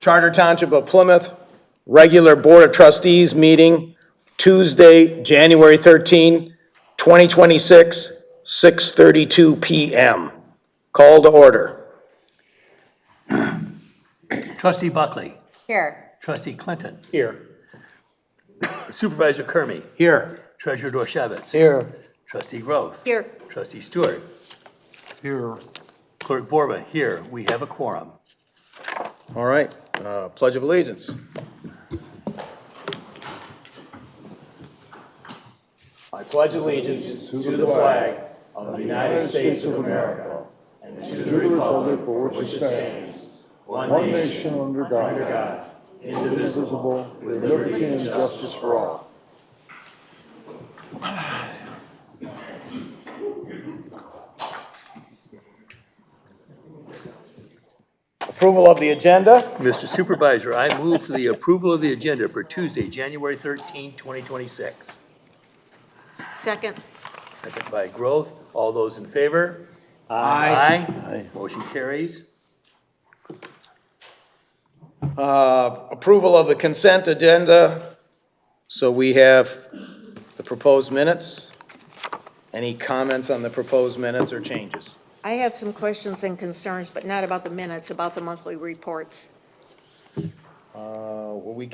Charter Township of Plymouth, regular Board of Trustees meeting, Tuesday, January 13, 2026, 6:32 p.m. Call to order. Trustee Buckley. Here. Trustee Clinton. Here. Supervisor Kermy. Here. Treasurer Dorshevitz. Here. Trustee Groth. Here. Trustee Stewart. Here. Clerk Borba, here. We have a quorum. All right, Pledge of Allegiance. I pledge allegiance to the flag of the United States of America and to the republic for which it stands, one nation under God, indivisible, with liberty and justice for all. Approval of the agenda. Mr. Supervisor, I move for the approval of the agenda for Tuesday, January 13, 2026. Second. Second by Groth. All those in favor? Aye. Aye. Motion carries. Approval of the consent agenda. So we have the proposed minutes. Any comments on the proposed minutes or changes? I have some questions and concerns, but not about the minutes, about the monthly reports. Well,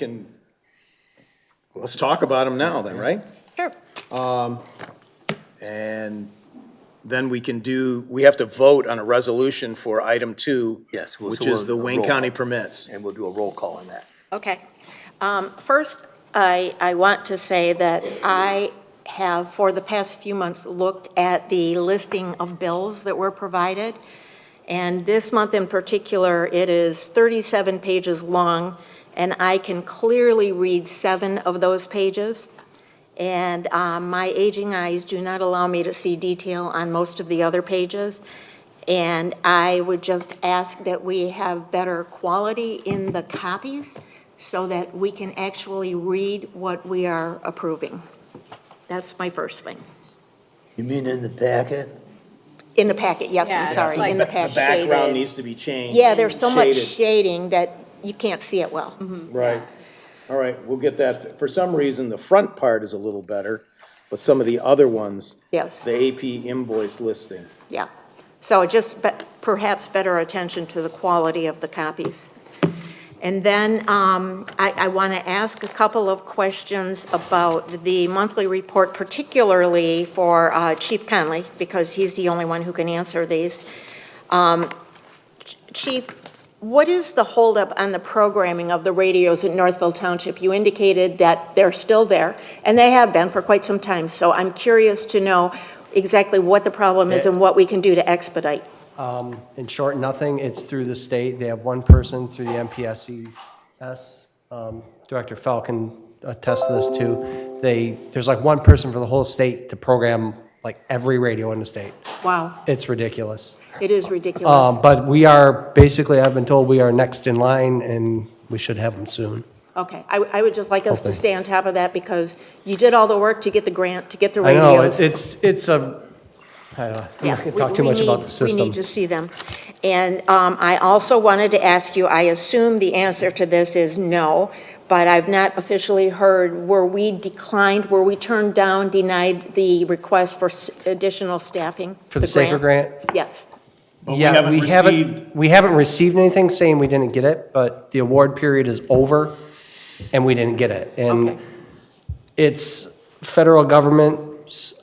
let's talk about them now then, right? Sure. And then we have to vote on a resolution for item 2. Yes, Which is the Wayne County permits. And we'll do a roll call on that. Okay. First, I want to say that I have, for the past few months, looked at the listing of bills that were provided. And this month in particular, it is 37 pages long, and I can clearly read 7 of those pages. And my aging eyes do not allow me to see detail on most of the other pages. And I would just ask that we have better quality in the copies so that we can actually read what we are approving. That's my first thing. You mean in the packet? In the packet, yes, Yeah, I'm it's sorry, like in the The packet. background Shaded. needs to be changed. Yeah, there's so much shaded. shading that you can't see it well. Right. All right, we'll get that. For some reason, the front part is a little better, but some of the other ones, Yes, the AP invoice listing. yeah. So just perhaps better attention to the quality of the copies. And then I want to ask a couple of questions about the monthly report, particularly for Chief Conley, because he's the only one who can answer these. Chief, what is the holdup on the programming of the radios in Northville Township? You indicated that they're still there, and they have been for quite some time. So I'm curious to know exactly what the problem is and what we can do to expedite. In short, nothing. It's through the state. They have one person through the MPSCS. Director Fell can attest to this too. There's like one person for the whole state to program like every radio in the state. Wow, It's ridiculous. it is ridiculous. But we are, basically, I've been told we are next in line and we should have them soon. Okay, I would just like us to Hopefully. stay on top of that because you did all the work to get the grant, to get the I know, radios. it's a, I don't know, I'm Yeah, not gonna talk too much about the We system. need to see them. And I also wanted to ask you, I assume the answer to this is no, but I've not officially heard, were we turned down, denied the request for additional staffing? For the SAFER grant? Yes. But Yeah, we haven't we haven't received anything saying we didn't get it, but the award period is over and we didn't get it. And Okay. it's federal government's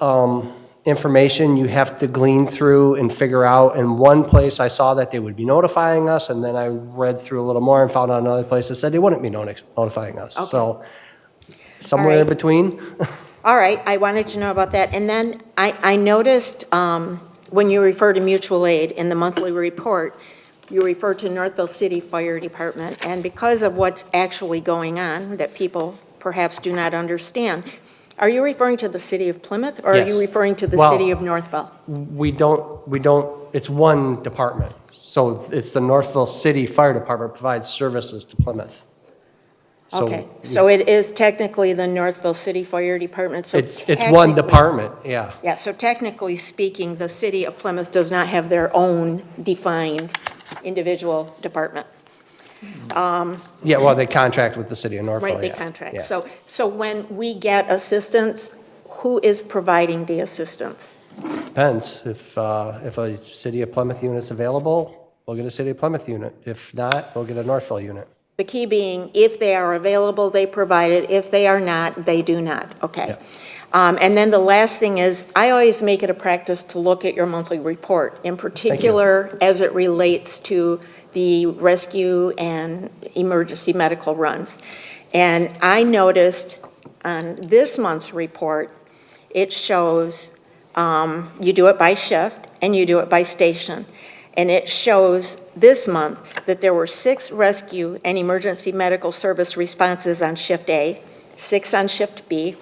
information you have to glean through and figure out. In one place, I saw that they would be notifying us, and then I read through a little more and found out another place that said they wouldn't be notifying us. Okay. So somewhere in right. between. All right, I wanted to know about that. And then I noticed when you refer to mutual aid in the monthly report, you refer to Northville City Fire Department. And because of what's actually going on that people perhaps do not understand, are you referring to the city of Plymouth or are Yes. you referring to the Well, city of Northville? We don't, it's one department. So it's the Northville City Fire Department provides services to Plymouth. So Okay, so it is technically the Northville City Fire Department, so It's one technically- department, yeah. Yeah, so technically speaking, the city of Plymouth does not have their own defined individual department. Yeah, well, they contract with the city of Norfolk. Right, they yeah. contract. Yeah. So when we get assistance, who is providing the assistance? Depends. If a city of Plymouth unit's available, we'll get a city of Plymouth unit. If not, we'll get a Northville unit. The key being, if they are available, they provide it. If they are not, they do not. Okay. Yeah. And then the last thing is, I always make it a practice to look at your monthly report, in particular as it relates to the rescue and emergency medical runs. And I noticed on this month's report, it shows you do it by shift and you do it by station. And it shows this month that there were 6 rescue and emergency medical service responses on shift A, 6 on shift B,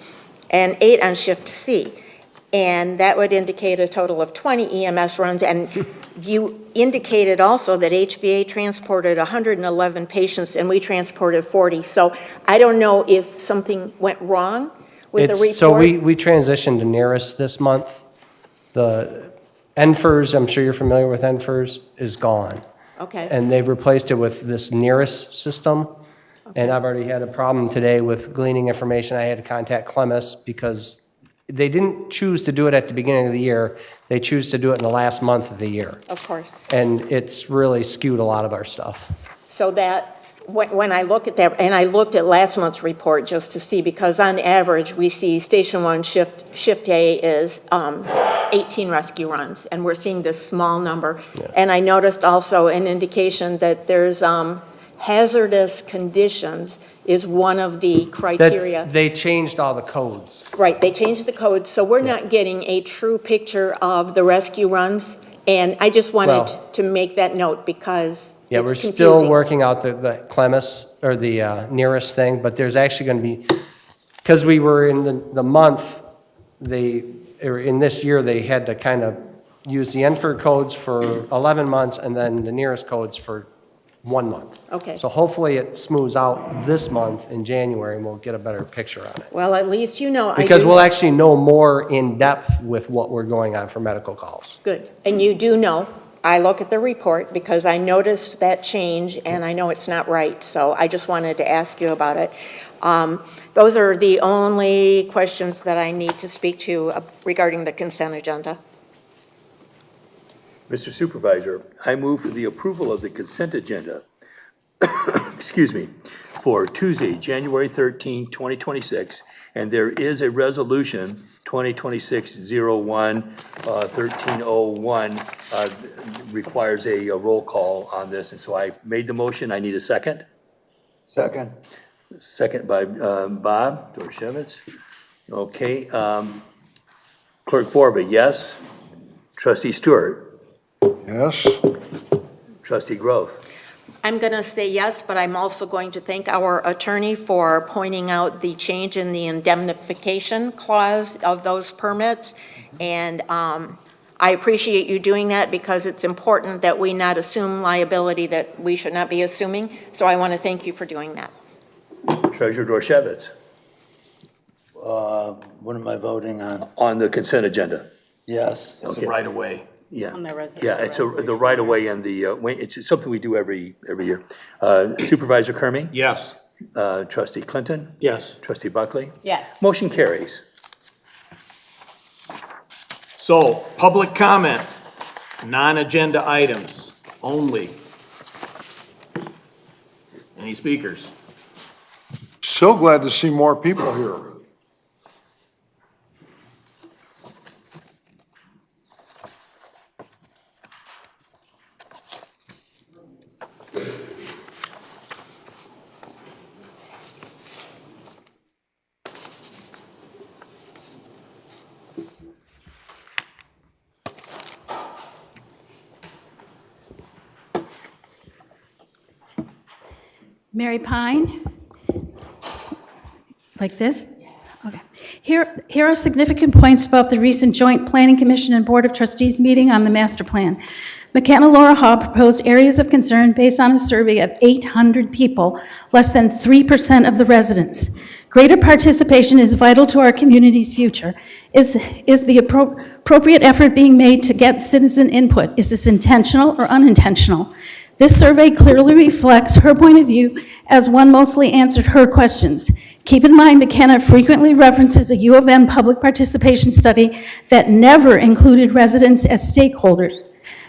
and 8 on shift C. And that would indicate a total of 20 EMS runs. And you indicated also that HVA transported 111 patients and we transported 40. So I don't know if something went wrong with the report. So we transitioned to nearest this month. The NFIRS, I'm sure you're familiar with NFIRS, is gone. Okay. And they've replaced it with this nearest system. And I've already had a problem today with gleaning information. I had to contact Clemmis because they didn't choose to do it at the beginning of the year. They choose to do it in the last month of the year. Of course. And it's really skewed a lot of our stuff. So that, when I look at that, and I looked at last month's report just to see, because on average, we see Station 1 Shift A is 18 rescue runs, and we're seeing this small number. Yeah. And I noticed also an indication that there's hazardous conditions is one of the criteria. They changed all the codes. Right, they changed the code, so we're not getting a true picture of the rescue runs. And I just wanted Well- to make that note because Yeah, it's we're confusing. still working out the Clemmis, or the nearest thing, but there's actually going to be, because we were in the month, or in this year, they had to kind of use the NFIR codes for 11 months and then the nearest codes for 1 month. Okay. So hopefully it smooths out this month in January and we'll get a better picture on it. Well, at least you know. Because we'll actually know more in depth with what we're going on for medical calls. Good, and you do know, I look at the report because I noticed that change and I know it's not right, so I just wanted to ask you about it. Those are the only questions that I need to speak to regarding the consent agenda. Mr. Supervisor, I move for the approval of the consent agenda, excuse me, for Tuesday, January 13, 2026, and there is a resolution, 2026-01-1301, requires a roll call on this, and so I made the motion. I need a second. Second. Second by Bob Dorshevitz. Okay. Clerk Forba, yes. Trustee Stewart. Yes? Trustee Groth. I'm going to say yes, but I'm also going to thank our attorney for pointing out the change in the indemnification clause of those permits. And I appreciate you doing that because it's important that we not assume liability that we should not be assuming. So I want to thank you for doing that. Treasurer Dorshevitz. What am I voting on? On the consent agenda. Yes. Okay. It's right away. Yeah. On the Yeah, it's the right of way and the, it's something we do every year. Supervisor Kermy. Yes. Trustee Clinton. Yes. Trustee Buckley. Yes. Motion carries. So, public comment, non-agenda items only. Any speakers? So glad to see more people here. Mary Pine, like this? Okay. Here are significant points about the recent Joint Planning Commission and Board of Trustees meeting on the master plan. McKenna Laura Hall proposed areas of concern based on a survey of 800 people, less than 3% of the residents. Greater participation is vital to our community's future. Is the appropriate effort being made to get citizen input? Is this intentional or unintentional? This survey clearly reflects her point of view as one mostly answered her questions. Keep in mind, McKenna frequently references a U of M public participation study that never included residents as stakeholders.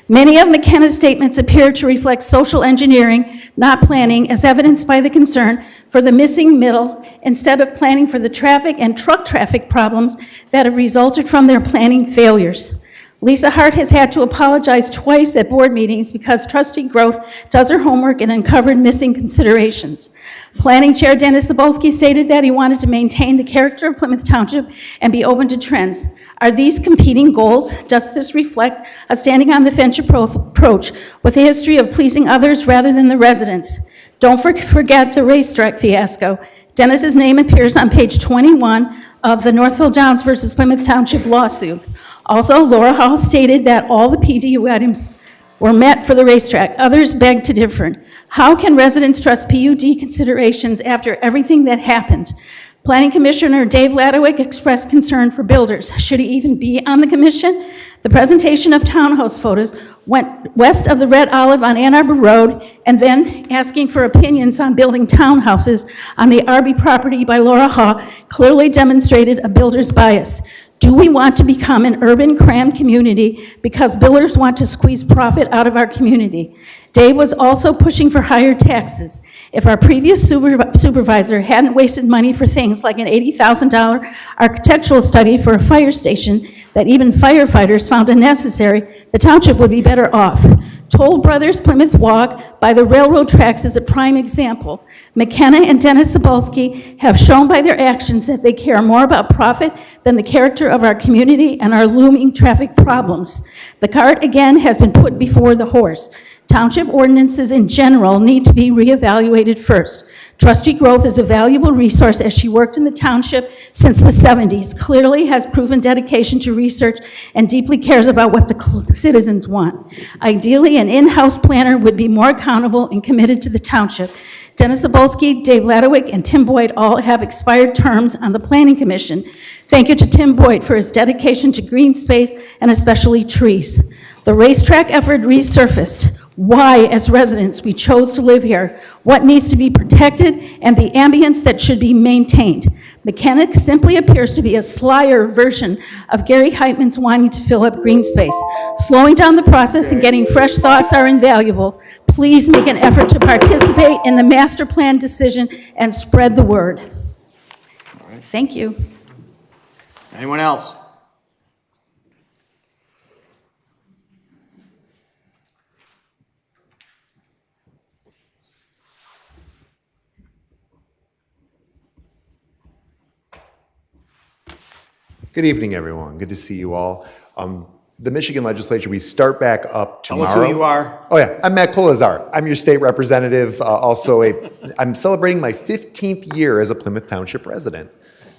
Many of McKenna's statements appear to reflect social engineering, not planning, as evidenced by the concern for the missing middle, instead of planning for the traffic and truck traffic problems that have resulted from their planning failures. Lisa Hart has had to apologize twice at board meetings because trustee Groth does her homework and uncovered missing considerations. Planning Chair Dennis Zabolski stated that he wanted to maintain the character of Plymouth Township and be open to trends. Are these competing goals? Does this reflect a standing on the fence approach with a history of pleasing others rather than the residents? Don't forget the racetrack fiasco. Dennis's name appears on page 21 of the Northville Downs versus Plymouth Township lawsuit. Also, Laura Hall stated that all the PDU items were met for the racetrack. Others begged to differ. How can residents trust PUD considerations after everything that happened? Planning Commissioner Dave Ladowicz expressed concern for builders. Should he even be on the commission? The presentation of townhouse photos went west of the Red Olive on Ann Arbor Road, and then asking for opinions on building townhouses on the Arby property by Laura Haw clearly demonstrated a builder's bias. Do we want to become an urban crammed community because builders want to squeeze profit out of our community? Dave was also pushing for higher taxes. If our previous supervisor hadn't wasted money for things like an $80,000 architectural study for a fire station that even firefighters found unnecessary, the township would be better off. Toll Brothers Plymouth Walk by the railroad tracks is a prime example. McKenna and Dennis Zabolski have shown by their actions that they care more about profit than the character of our community and our looming traffic problems. The cart, again, has been put before the horse. Township ordinances in general need to be reevaluated first. Trustee Groth is a valuable resource as she worked in the township since the 70s, clearly has proven dedication to research and deeply cares about what the citizens want. Ideally, an in-house planner would be more accountable and committed to the township. Dennis Zabolski, Dave Ladowicz, and Tim Boyd all have expired terms on the Planning Commission. Thank you to Tim Boyd for his dedication to green space and especially trees. The racetrack effort resurfaced. Why, as residents, we chose to live here, what needs to be protected, and the ambience that should be maintained. McKenna simply appears to be a slyer version of Gary Heitman's wanting to fill up green space. Slowing down the process and getting fresh thoughts are invaluable. Please make an effort to participate in the master plan decision and spread the word. Thank you. Anyone else? Good evening, everyone. Good to see you all. The Michigan legislature, we start back up Tell tomorrow. us who you are. Oh yeah, I'm Matt Colazar. I'm your state representative. I'm celebrating my 15th year as a Plymouth Township resident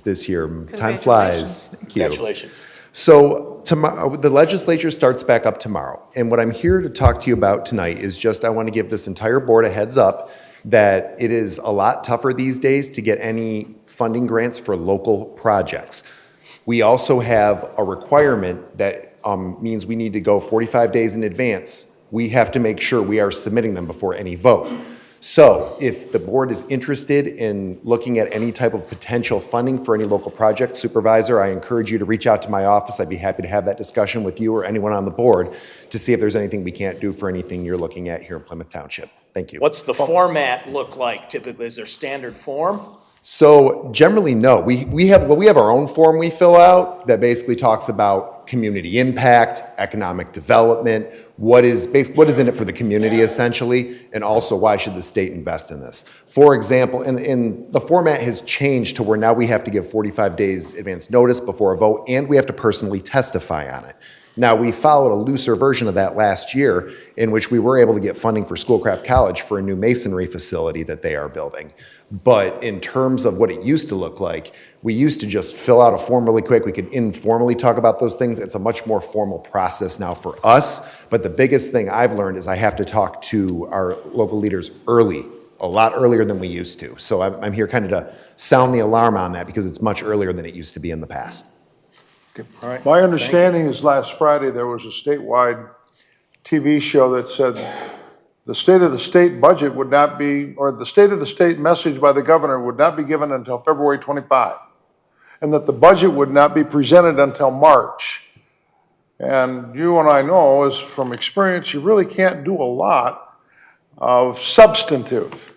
this year. Time flies. Thank you. Congratulations. So tomorrow, the legislature starts back up tomorrow. And what I'm here to talk to you about tonight is just, I want to give this entire board a heads up that it is a lot tougher these days to get any funding grants for local projects. We also have a requirement that means we need to go 45 days in advance. We have to make sure we are submitting them before any vote. So if the board is interested in looking at any type of potential funding for any local project, supervisor, I encourage you to reach out to my office. I'd be happy to have that discussion with you or anyone on the board to see if there's anything we can't do for anything you're looking at here in Plymouth Township. Thank you. What's the format look like typically? Is there standard form? So generally, no. We have our own form we fill out that basically talks about community impact, economic development, what is in it for the community essentially, and also why should the state invest in this. For example, and the format has changed to where now we have to give 45 days advance notice before a vote, and we have to personally testify on it. Now, we followed a looser version of that last year in which we were able to get funding for Schoolcraft College for a new masonry facility that they are building. But in terms of what it used to look like, we used to just fill out a form really quick. We could informally talk about those things. It's a much more formal process now for us. But the biggest thing I've learned is I have to talk to our local leaders early, a lot earlier than we used to. So I'm here kind of to sound the alarm on that because it's much earlier than it used to be in the past. All right. My understanding is last Friday, there was a statewide TV show that said the state of the state budget would not be, or the state of the state message by the governor would not be given until February 25, and that the budget would not be presented until March. And you and I know, as from experience, you really can't do a lot of substantive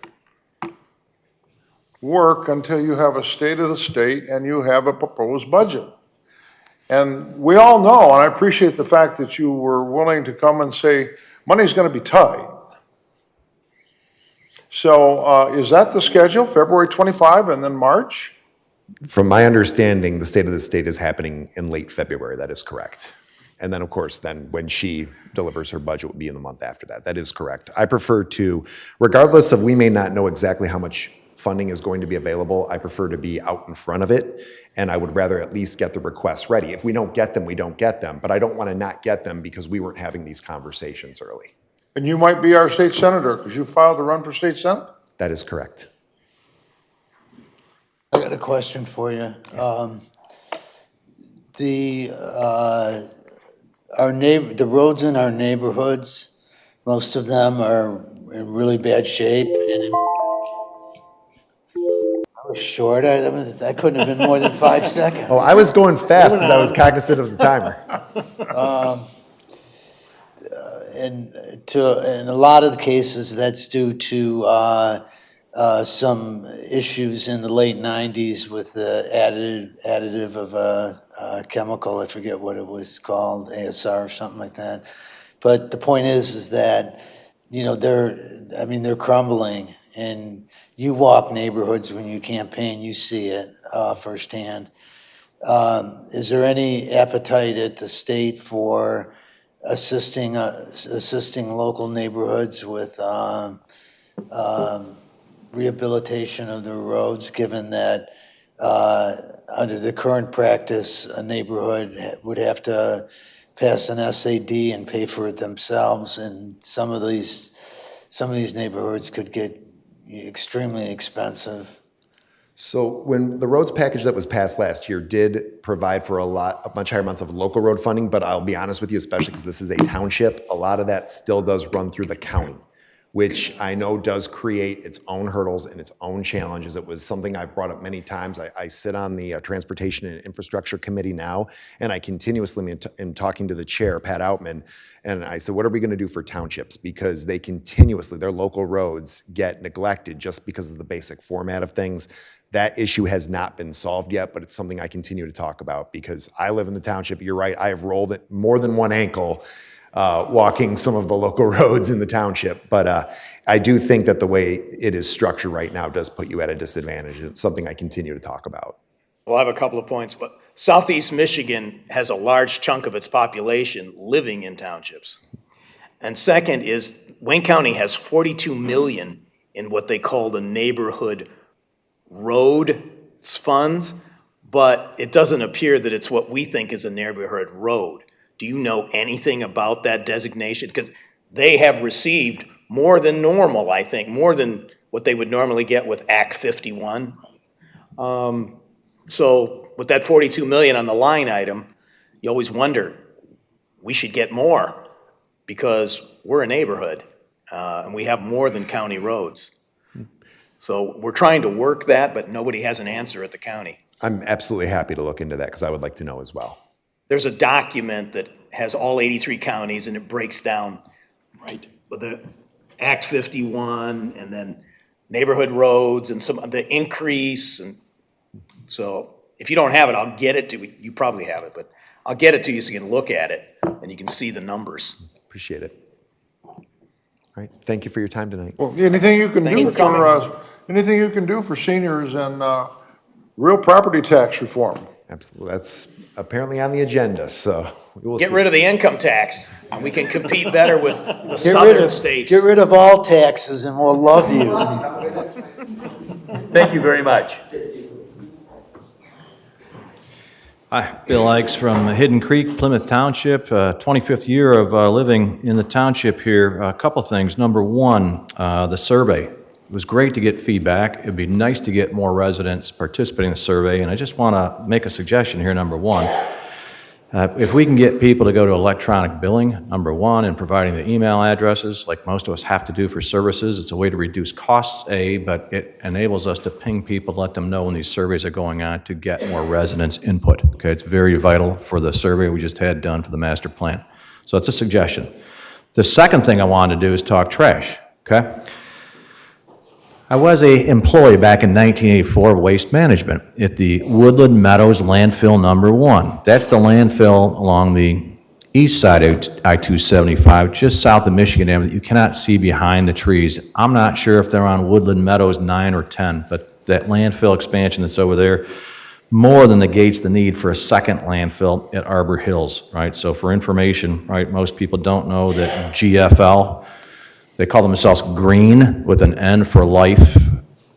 work until you have a state of the state and you have a proposed budget. And we all know, and I appreciate the fact that you were willing to come and say, money's going to be tight. So is that the schedule, February 25 and then March? From my understanding, the state of the state is happening in late February. That is correct. And then, of course, then when she delivers her budget will be in the month after that. That is correct. I prefer to, regardless of we may not know exactly how much funding is going to be available, I prefer to be out in front of it, and I would rather at least get the requests ready. If we don't get them, we don't get them, but I don't want to not get them because we weren't having these conversations early. And you might be our state senator because you filed to run for state senate? That is correct. I got a question for you. The roads in our neighborhoods, most of them are in really bad shape. And I was short. I couldn't have been more than 5 seconds. Oh, I was going fast because I was cognizant of the timer. And in a lot of the cases, that's due to some issues in the late 90s with the additive of a chemical. I forget what it was called, ASR or something like that. But the point is that, you know, they're crumbling. And you walk neighborhoods when you campaign, you see it firsthand. Is there any appetite at the state for assisting local neighborhoods with rehabilitation of their roads, given that under the current practice, a neighborhood would have to pass an SAD and pay for it themselves, and some of these neighborhoods could get extremely expensive. So when the roads package that was passed last year did provide for a much higher amounts of local road funding, but I'll be honest with you, especially because this is a township, a lot of that still does run through the county, which I know does create its own hurdles and its own challenges. It was something I've brought up many times. I sit on the Transportation and Infrastructure Committee now, and I continuously am talking to the chair, Pat Outman, and I said, what are we gonna do for townships? Because they continuously, their local roads get neglected just because of the basic format of things. That issue has not been solved yet, but it's something I continue to talk about because I live in the township. You're right, I have rolled it more than one ankle walking some of the local roads in the township. But I do think that the way it is structured right now does put you at a disadvantage. It's something I continue to talk about. Well, I have a couple of points, but Southeast Michigan has a large chunk of its population living in townships. And second is Wayne County has 42 million in what they call the neighborhood road funds, but it doesn't appear that it's what we think is a neighborhood road. Do you know anything about that designation? Because they have received more than normal, I think, more than what they would normally get with Act 51. So with that 42 million on the line item, you always wonder, we should get more because we're a neighborhood and we have more than county roads. So we're trying to work that, but nobody has an answer at the county. I'm absolutely happy to look into that because I would like to know as well. There's a document that has all 83 counties and it breaks down with the Act 51 and then neighborhood roads and some of the increase. And so if you don't have it, I'll get it to you. You probably have it, but I'll get it to you so you can look at it and you can see the numbers. Appreciate it. All right, thank you for your time tonight. Well, anything you can Thanks do for coming. anything you can do for seniors and real property tax reform. Absolutely, that's apparently on the agenda, so we will see. Get rid of the income tax and we can compete better with the southern states. Get rid of all taxes and we'll love you. Thank you very much. Hi, Bill Ikes from Hidden Creek, Plymouth Township, 25th year of living in the township here. A couple things. Number one, the survey. It was great to get feedback. It'd be nice to get more residents participating in the survey, and I just want to make a suggestion here, number one. If we can get people to go to electronic billing, number one, and providing the email addresses, like most of us have to do for services, it's a way to reduce costs, but it enables us to ping people, let them know when these surveys are going on to get more residents' input. Okay, it's very vital for the survey we just had done for the master plan. So it's a suggestion. The second thing I wanted to do is talk trash, okay? I was an employee back in 1984 of Waste Management at the Woodland Meadows Landfill Number 1. That's the landfill along the east side of I-275, just south of Michigan Avenue, that you cannot see behind the trees. I'm not sure if they're on Woodland Meadows 9 or 10, but that landfill expansion that's over there more than negates the need for a second landfill at Arbor Hills, right? So for information, right, most people don't know that GFL, they call themselves green with an N for life.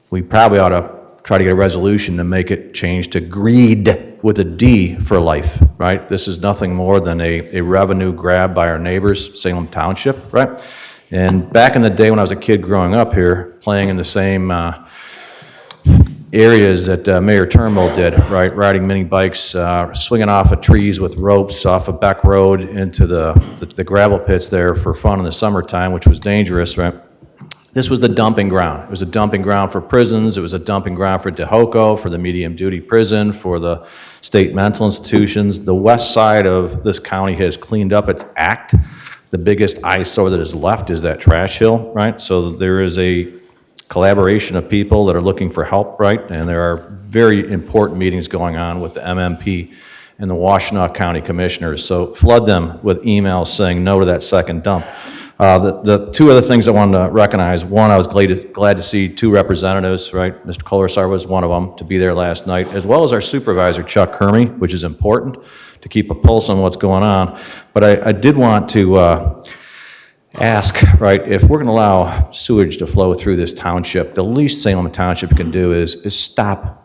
We probably ought to try to get a resolution to make it change to greed with a D for life, right? This is nothing more than a revenue grab by our neighbors, Salem Township, right? And back in the day when I was a kid growing up here, playing in the same areas that Mayor Turnbull did, right? Riding mini bikes, swinging off of trees with ropes off of Beck Road into the gravel pits there for fun in the summertime, which was dangerous, right? This was the dumping ground. It was a dumping ground for prisons. It was a dumping ground for DeHoco, for the medium-duty prison, for the state mental institutions. The west side of this county has cleaned up its act. The biggest eyesore that is left is that trash hill, right? So there is a collaboration of people that are looking for help, right? And there are very important meetings going on with the MMP and the Washtenaw County Commissioners. So flood them with emails saying no to that second dump. The two other things I wanted to recognize, one, I was glad to see two representatives, right? Mr. Colorsar was one of them to be there last night, as well as our supervisor, Chuck Hermy, which is important to keep a pulse on what's going on. But I did want to ask, right, if we're going to allow sewage to flow through this township, the least Salem Township can do is stop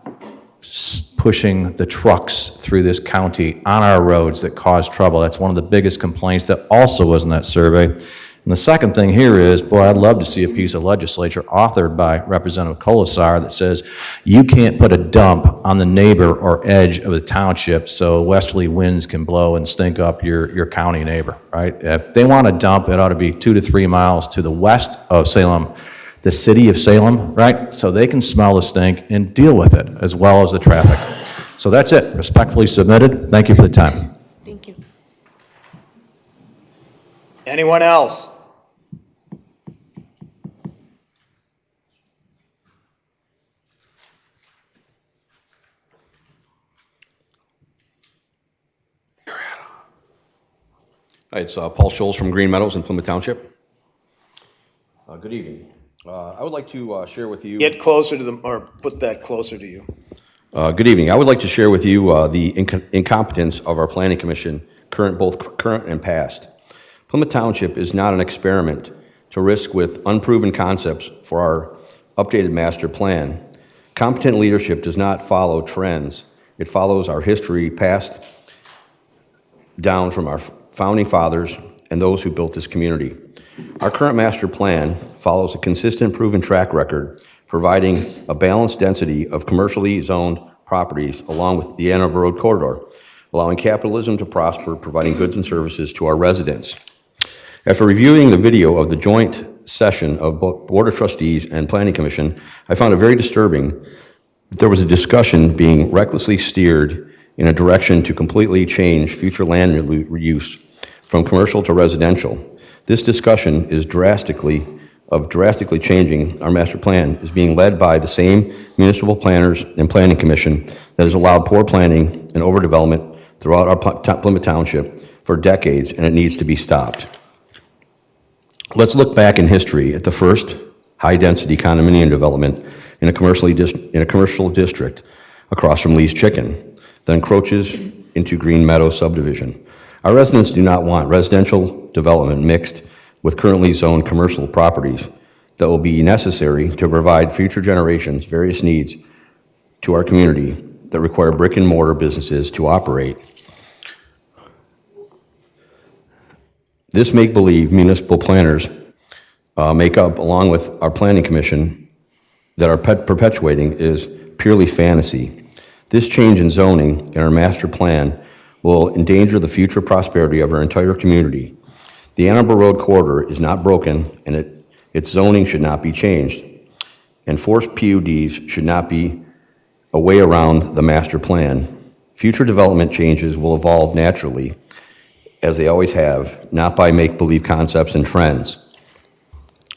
pushing the trucks through this county on our roads that cause trouble. That's one of the biggest complaints that also was in that survey. And the second thing here is, boy, I'd love to see a piece of legislature authored by Representative Colasar that says you can't put a dump on the neighbor or edge of the township so westerly winds can blow and stink up your county neighbor, right? If they want a dump, it ought to be 2 to 3 miles to the west of Salem, the city of Salem, right? So they can smell the stink and deal with it as well as the traffic. So that's it. Respectfully submitted. Thank you for the time. Thank you. Anyone else? Hi, it's Paul Scholes from Green Meadows in Plymouth Township. Good evening. I would like to share with you... Get closer to them, or put that closer to you. Good evening. I would like to share with you the incompetence of our Planning Commission, both current and past. Plymouth Township is not an experiment to risk with unproven concepts for our updated master plan. Competent leadership does not follow trends. It follows our history passed down from our founding fathers and those who built this community. Our current master plan follows a consistent proven track record, providing a balanced density of commercially zoned properties along with the Ann Arbor Road corridor, allowing capitalism to prosper, providing goods and services to our residents. After reviewing the video of the joint session of both Board of Trustees and Planning Commission, I found it very disturbing that there was a discussion being recklessly steered in a direction to completely change future land use from commercial to residential. This discussion is drastically changing our master plan is being led by the same municipal planners and planning commission that has allowed poor planning and overdevelopment throughout our Plymouth Township for decades, and it needs to be stopped. Let's look back in history at the first high-density condominium development in a commercial district across from Lee's Chicken that encroaches into Green Meadow subdivision. Our residents do not want residential development mixed with currently zoned commercial properties that will be necessary to provide future generations various needs to our community that require brick and mortar businesses to operate. This make-believe municipal planners make up, along with our planning commission, that are perpetuating is purely fantasy. This change in zoning in our master plan will endanger the future prosperity of our entire community. The Ann Arbor Road corridor is not broken, and its zoning should not be changed. Enforced PUDs should not be a way around the master plan. Future development changes will evolve naturally, as they always have, not by make-believe concepts and trends.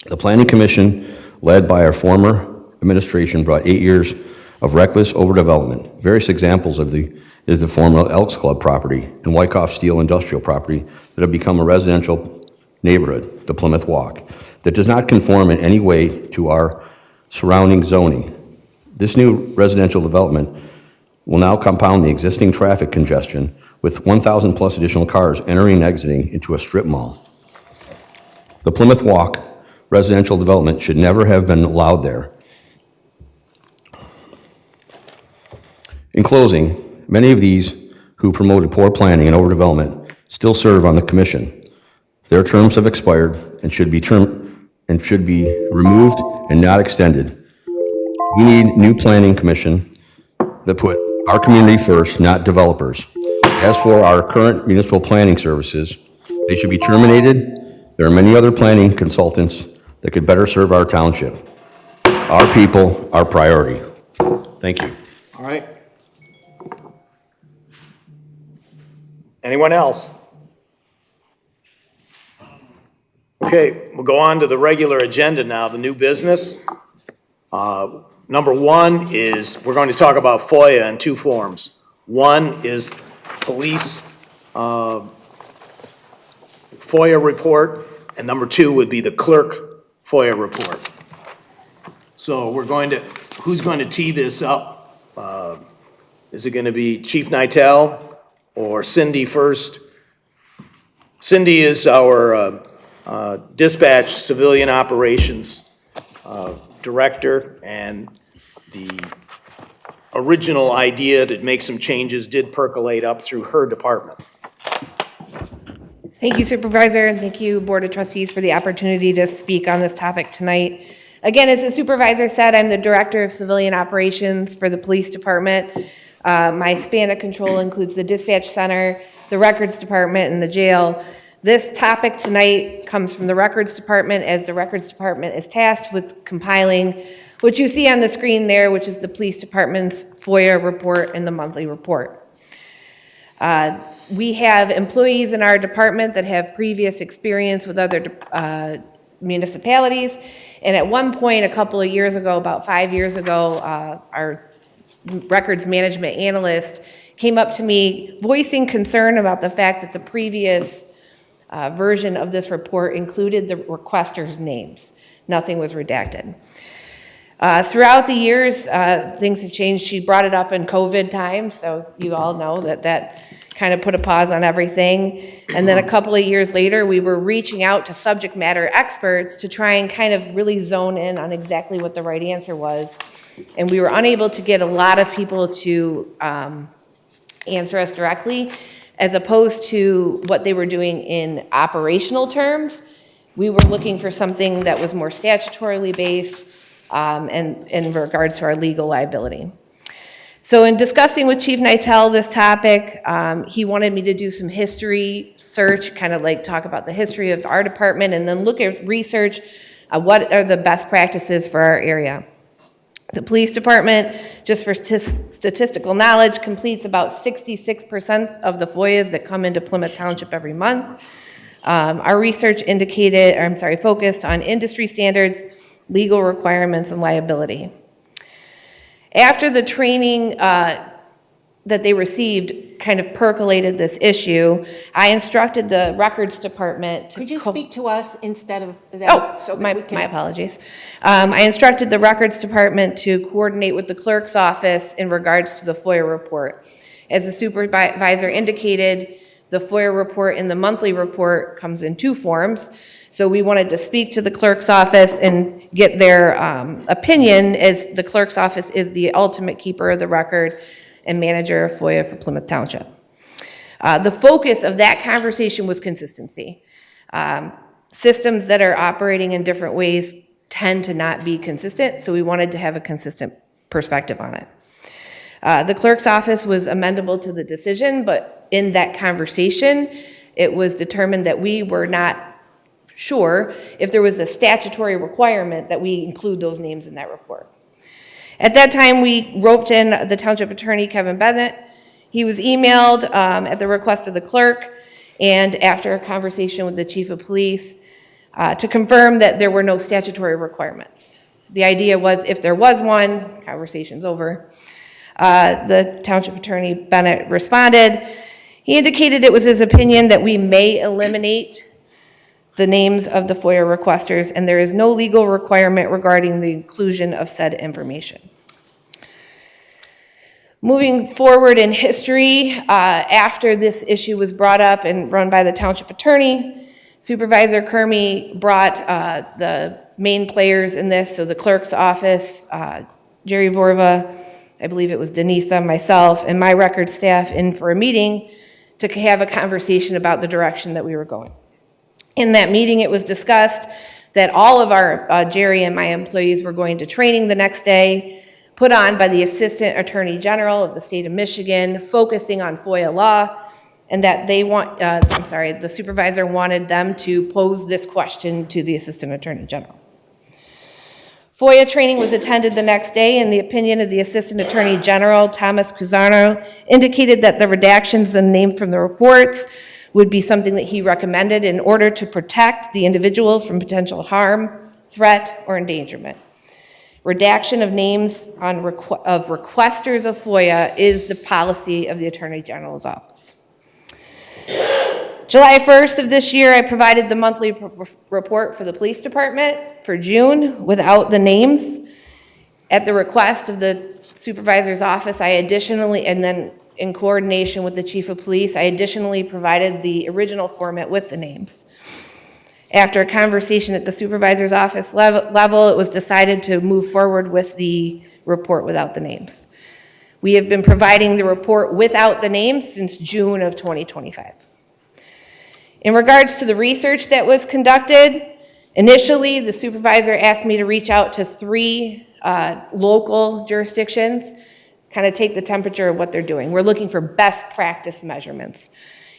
The Planning Commission, led by our former administration, brought 8 years of reckless overdevelopment. Various examples is the former Elks Club property and Wyckoff Steel Industrial property that have become a residential neighborhood, the Plymouth Walk, that does not conform in any way to our surrounding zoning. This new residential development will now compound the existing traffic congestion with 1,000 plus additional cars entering and exiting into a strip mall. The Plymouth Walk residential development should never have been allowed there. In closing, many of these who promoted poor planning and overdevelopment still serve on the commission. Their terms have expired and should be removed and not extended. We need a new planning commission that put our community first, not developers. As for our current municipal planning services, they should be terminated. There are many other planning consultants that could better serve our township. Our people, our priority. Thank you. All right. Anyone else? Okay, we'll go on to the regular agenda now, the new business. Number one is, we're going to talk about FOIA in two forms. One is police FOIA report, and number two would be the clerk FOIA report. So who's going to tee this up? Is it going to be Chief Nitel or Cindy first? Cindy is our dispatch civilian operations director, and the original idea to make some changes did percolate up through her department. Thank you, Supervisor, and thank you, Board of Trustees, for the opportunity to speak on this topic tonight. Again, as the Supervisor said, I'm the Director of Civilian Operations for the Police Department. My span of control includes the Dispatch Center, the Records Department, and the jail. This topic tonight comes from the Records Department, as the Records Department is tasked with compiling what you see on the screen there, which is the Police Department's FOIA report and the monthly report. We have employees in our department that have previous experience with other municipalities, and at one point, a couple of years ago, about 5 years ago, our records management analyst came up to me voicing concern about the fact that the previous version of this report included the requesters' names. Nothing was redacted. Throughout the years, things have changed. She brought it up in COVID times, so you all know that kind of put a pause on everything. And then a couple of years later, we were reaching out to subject matter experts to try and kind of really zone in on exactly what the right answer was. And we were unable to get a lot of people to answer us directly, as opposed to what they were doing in operational terms. We were looking for something that was more statutorily based and in regards to our legal liability. So in discussing with Chief Nitel this topic, he wanted me to do some history search, kind of like talk about the history of our department, and then look at research, what are the best practices for our area. The police department, just for statistical knowledge, completes about 66% of the FOIAs that come into Plymouth Township every month. Our research focused on industry standards, legal requirements, and liability. After the training that they received kind of percolated this issue, I instructed the records department to... Could you speak to us instead of that? Oh, so my we can... apologies. I instructed the records department to coordinate with the clerk's office in regards to the FOIA report. As the supervisor indicated, the FOIA report and the monthly report comes in two forms. So we wanted to speak to the clerk's office and get their opinion, as the clerk's office is the ultimate keeper of the record and manager of FOIA for Plymouth Township. The focus of that conversation was consistency. Systems that are operating in different ways tend to not be consistent, so we wanted to have a consistent perspective on it. The clerk's office was amendable to the decision, but in that conversation, it was determined that we were not sure if there was a statutory requirement that we include those names in that report. At that time, we roped in the township attorney, Kevin Bennett. He was emailed at the request of the clerk and after a conversation with the chief of police to confirm that there were no statutory requirements. The idea was if there was one, conversation's over. The township attorney, Bennett, responded. He indicated it was his opinion that we may eliminate the names of the FOIA requesters, and there is no legal requirement regarding the inclusion of said information. Moving forward in history, after this issue was brought up and run by the township attorney, Supervisor Kermey brought the main players in this, so the clerk's office, Jerry Vorva, I believe it was Denisa, myself, and my record staff in for a meeting to have a conversation about the direction that we were going. In that meeting, it was discussed that all of our, Jerry and my employees were going to training the next day, put on by the Assistant Attorney General of the state of Michigan, focusing on FOIA law, and that the supervisor wanted them to pose this question to the Assistant Attorney General. FOIA training was attended the next day, and the opinion of the Assistant Attorney General, Thomas Cusano, indicated that the redactions and names from the reports would be something that he recommended in order to protect the individuals from potential harm, threat, or endangerment. Redaction of names of requesters of FOIA is the policy of the Attorney General's office. July 1st of this year, I provided the monthly report for the police department for June without the names. At the request of the supervisor's office, I additionally, and then in coordination with the chief of police, I additionally provided the original format with the names. After a conversation at the supervisor's office level, it was decided to move forward with the report without the names. We have been providing the report without the names since June of 2025. In regards to the research that was conducted, initially the supervisor asked me to reach out to 3 local jurisdictions, kind of take the temperature of what they're doing. We're looking for best practice measurements.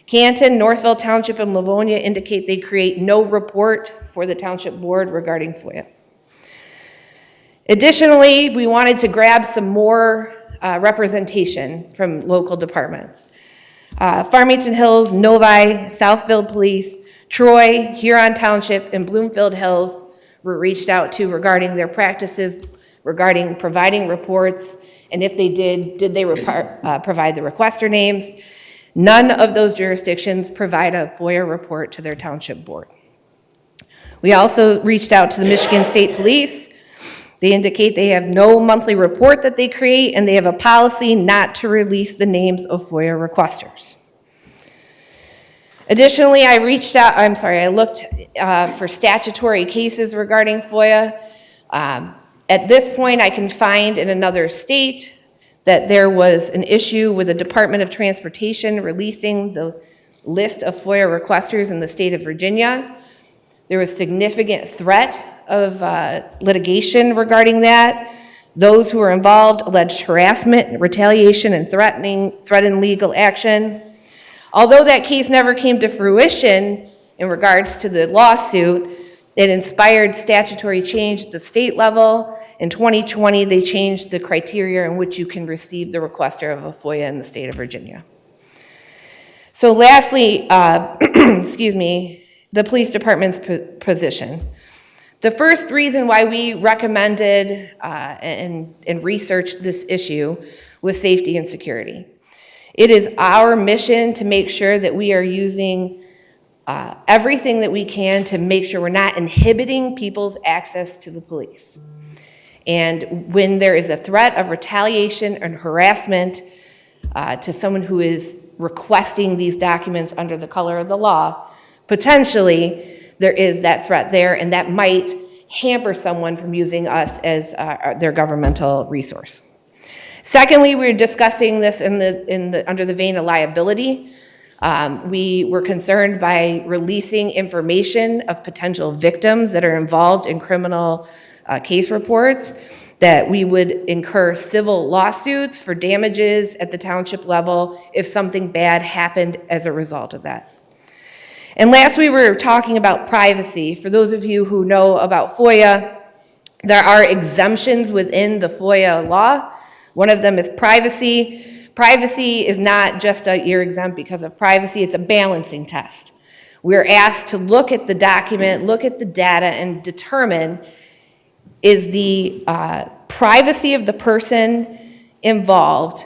Canton, Northville Township, and Livonia indicate they create no report for the township board regarding FOIA. Additionally, we wanted to grab some more representation from local departments. Farmington Hills, Novi, Southfield Police, Troy, Huron Township, and Bloomfield Hills were reached out to regarding their practices, regarding providing reports, and if they did they provide the requester names. None of those jurisdictions provide a FOIA report to their township board. We also reached out to the Michigan State Police. They indicate they have no monthly report that they create, and they have a policy not to release the names of FOIA requesters. Additionally, I looked for statutory cases regarding FOIA. At this point, I can find in another state that there was an issue with the Department of Transportation releasing the list of FOIA requesters in the state of Virginia. There was significant threat of litigation regarding that. Those who were involved alleged harassment, retaliation, and threatened legal action. Although that case never came to fruition in regards to the lawsuit, it inspired statutory change at the state level. In 2020, they changed the criteria in which you can receive the requester of a FOIA in the state of Virginia. So lastly, the police department's position. The first reason why we recommended and researched this issue was safety and security. It is our mission to make sure that we are using everything that we can to make sure we're not inhibiting people's access to the police. And when there is a threat of retaliation and harassment to someone who is requesting these documents under the color of the law, potentially there is that threat there, and that might hamper someone from using us as their governmental resource. Secondly, we're discussing this under the vein of liability. We were concerned by releasing information of potential victims that are involved in criminal case reports, that we would incur civil lawsuits for damages at the township level if something bad happened as a result of that. And last, we were talking about privacy. For those of you who know about FOIA, there are exemptions within the FOIA law. One of them is privacy. Privacy is not just you're exempt because of privacy, it's a balancing test. We're asked to look at the document, look at the data, and determine, is the privacy of the person involved,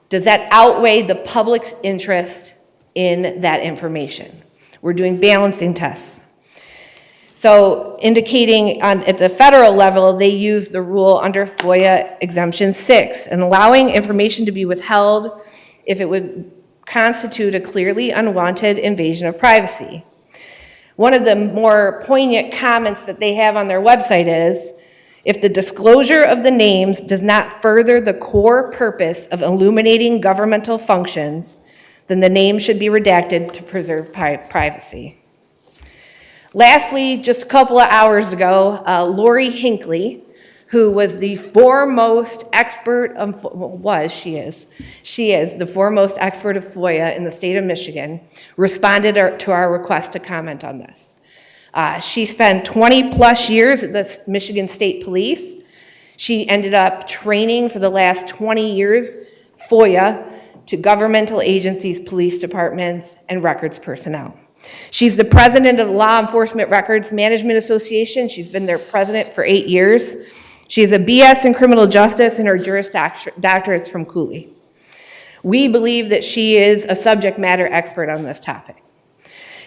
does that outweigh the public's interest in that information? We're doing balancing tests. So indicating at the federal level, they use the rule under FOIA Exemption 6, and allowing information to be withheld if it would constitute a clearly unwanted invasion of privacy. One of the more poignant comments that they have on their website is, if the disclosure of the names does not further the core purpose of illuminating governmental functions, then the name should be redacted to preserve privacy. Lastly, just a couple of hours ago, Lori Hinckley, who was the foremost expert of, she is the foremost expert of FOIA in the state of Michigan, responded to our request to comment on this. She spent 20 plus years at the Michigan State Police. She ended up training for the last 20 years FOIA to governmental agencies, police departments, and records personnel. She's the president of the Law Enforcement Records Management Association. She's been their president for 8 years. She has a BS in criminal justice and her Juris Doctorate's from Cooley. We believe that she is a subject matter expert on this topic.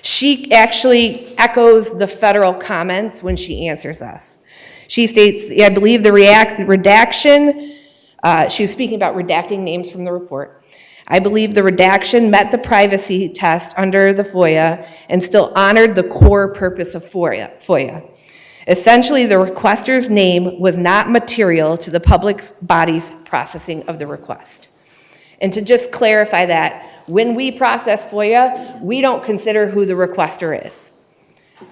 She actually echoes the federal comments when she answers us. She states, I believe the redaction, she was speaking about redacting names from the report. I believe the redaction met the privacy test under the FOIA and still honored the core purpose of FOIA. Essentially, the requester's name was not material to the public body's processing of the request. And to just clarify that, when we process FOIA, we don't consider who the requester is.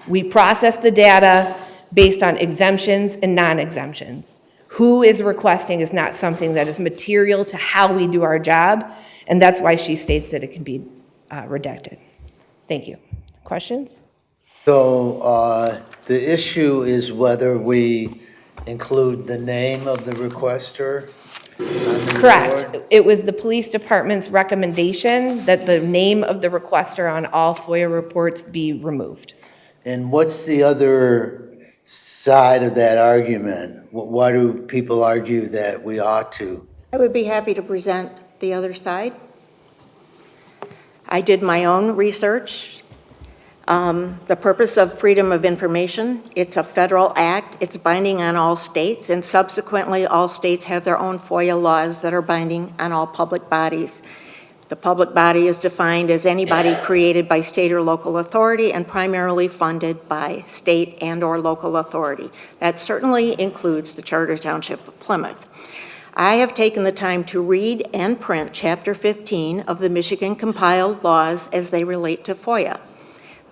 We process the data based on exemptions and non-exemptions. Who is requesting is not something that is material to how we do our job, and that's why she states that it can be redacted. Thank you. Questions? So the issue is whether we include the name of the requester on the Correct. report? It was the police department's recommendation that the name of the requester on all FOIA reports be removed. And what's the other side of that argument? Why do people argue that we ought to? I would be happy to present the other side. I did my own research. The purpose of Freedom of Information, it's a federal act, it's binding on all states, and subsequently all states have their own FOIA laws that are binding on all public bodies. The public body is defined as any body created by state or local authority and primarily funded by state and or local authority. That certainly includes the Charter Township of Plymouth. I have taken the time to read and print Chapter 15 of the Michigan compiled laws as they relate to FOIA.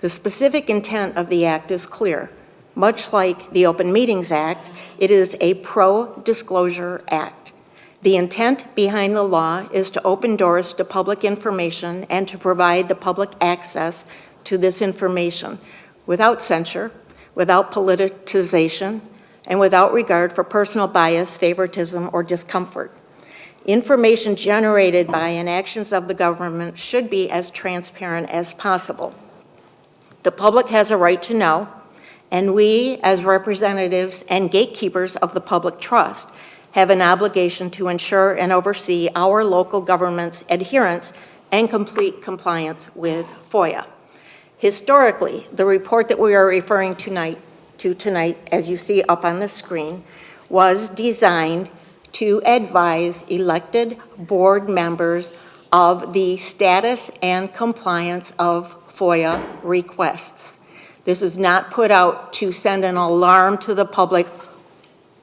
The specific intent of the act is clear. Much like the Open Meetings Act, it is a pro-disclosure act. The intent behind the law is to open doors to public information and to provide the public access to this information without censure, without politicization, and without regard for personal bias, favoritism, or discomfort. Information generated by and actions of the government should be as transparent as possible. The public has a right to know, and we, as representatives and gatekeepers of the public trust, have an obligation to ensure and oversee our local government's adherence and complete compliance with FOIA. Historically, the report that we are referring to tonight, as you see up on the screen, was designed to advise elected board members of the status and compliance of FOIA requests. This is not put out to send an alarm to the public,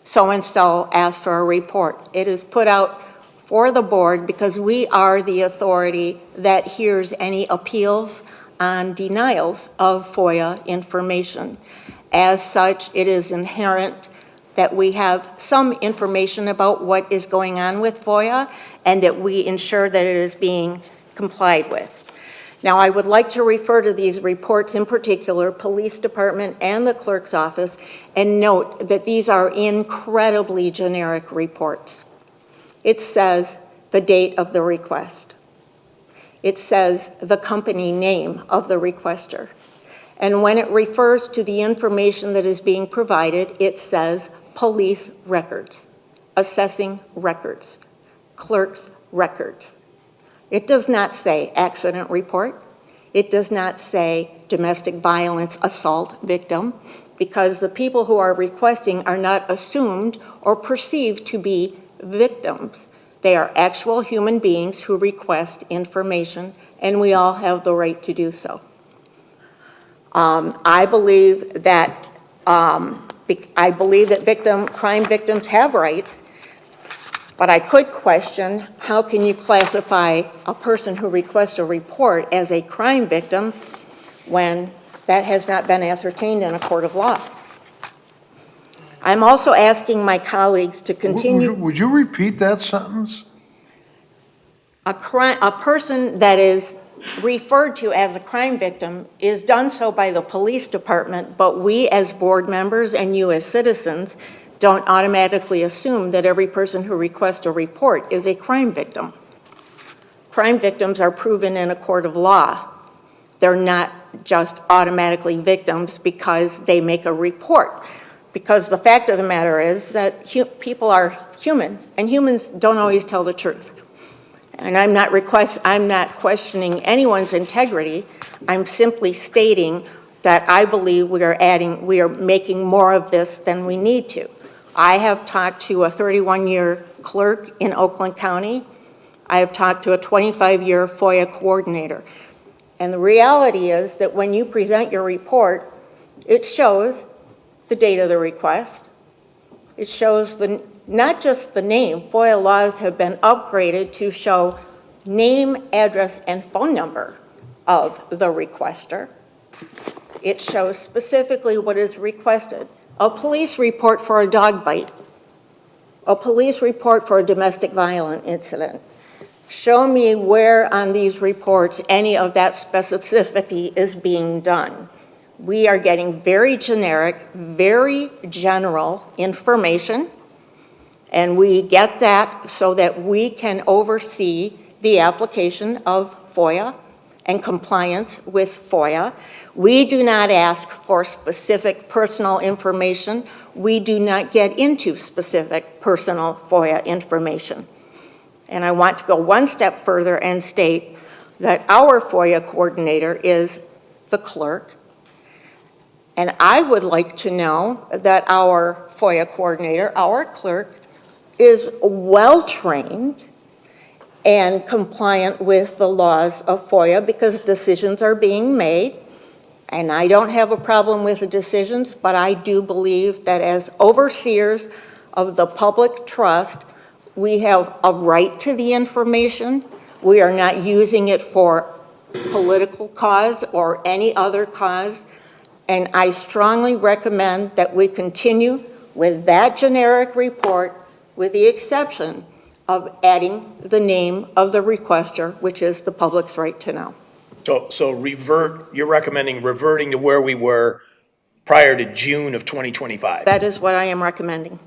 so-and-so asked for a report. It is put out for the board because we are the authority that hears any appeals on denials of FOIA information. As such, it is inherent that we have some information about what is going on with FOIA and that we ensure that it is being complied with. Now, I would like to refer to these reports in particular, Police Department and the Clerk's Office, and note that these are incredibly generic reports. It says the date of the request. It says the company name of the requester. And when it refers to the information that is being provided, it says police records, assessing records, clerk's records. It does not say accident report. It does not say domestic violence assault victim, because the people who are requesting are not assumed or perceived to be victims. They are actual human beings who request information, and we all have the right to do so. I believe that crime victims have rights, but I could question, how can you classify a person who requests a report as a crime victim when that has not been ascertained in a court of law? I'm also asking my colleagues to continue. Would you repeat that sentence? A person that is referred to as a crime victim is done so by the police department, but we as board members and you as citizens don't automatically assume that every person who requests a report is a crime victim. Crime victims are proven in a court of law. They're not just automatically victims because they make a report. Because the fact of the matter is that people are humans, and humans don't always tell the truth. And I'm not questioning anyone's integrity. I'm simply stating that I believe we are making more of this than we need to. I have talked to a 31-year clerk in Oakland County. I have talked to a 25-year FOIA coordinator. And the reality is that when you present your report, it shows the date of the request. It shows not just the name. FOIA laws have been upgraded to show name, address, and phone number of the requester. It shows specifically what is requested. A police report for a dog bite, a police report for a domestic violence incident. Show me where on these reports any of that specificity is being done. We are getting very generic, very general information, and we get that so that we can oversee the application of FOIA and compliance with FOIA. We do not ask for specific personal information. We do not get into specific personal FOIA information. And I want to go one step further and state that our FOIA coordinator is the clerk. And I would like to know that our FOIA coordinator, our clerk, is well-trained and compliant with the laws of FOIA because decisions are being made. And I don't have a problem with the decisions, but I do believe that as overseers of the public trust, we have a right to the information. We are not using it for political cause or any other cause. And I strongly recommend that we continue with that generic report with the exception of adding the name of the requester, which is the public's right to know. So you're recommending reverting to where we were prior to June of 2025? That is what I am recommending.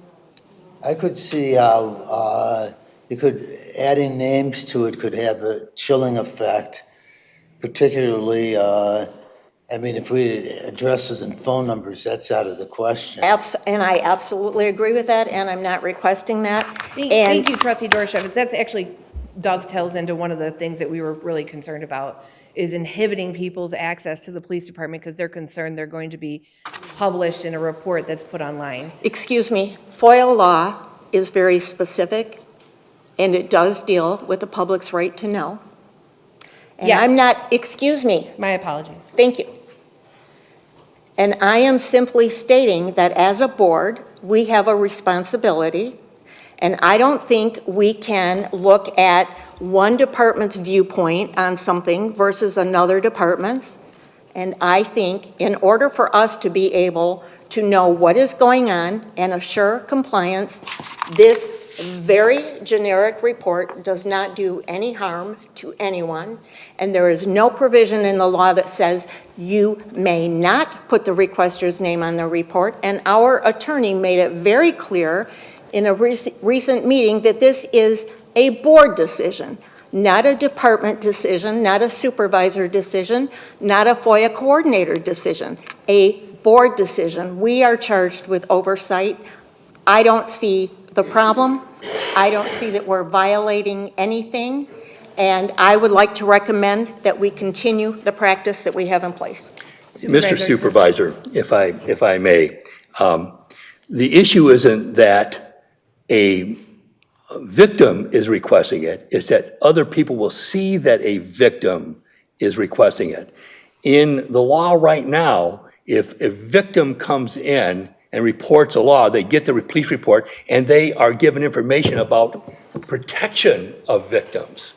I could see how adding names to it could have a chilling effect, particularly, if we addresses and phone numbers, that's out of the question. And I absolutely agree with that, and I'm not requesting that. Thank you, Trustee Dorshevitz. That's actually dovetails into one of the things that we were really concerned about, is inhibiting people's access to the police department because they're concerned they're going to be published in a report that's put online. Excuse me, FOIA law is very specific, and it does deal with the public's right to know. And Yeah. I'm not, excuse me. My apologies. Thank you. And I am simply stating that as a board, we have a responsibility, and I don't think we can look at one department's viewpoint on something versus another department's And I think in order for us to be able to know what is going on and assure compliance, this very generic report does not do any harm to anyone, and there is no provision in the law that says you may not put the requester's name on the report, and our attorney made it very clear in a recent meeting that this is a board decision, not a department decision, not a supervisor decision, not a FOIA coordinator decision, a board decision. We are charged with oversight. I don't see the problem. I don't see that we're violating anything, and I would like to recommend that we continue the practice that we have in place. Mr. Supervisor, if I may, the issue isn't that a victim is requesting it, it's that other people will see that a victim is requesting it. In the law right now, if a victim comes in and reports a law, they get the police report, and they are given information about protection of victims.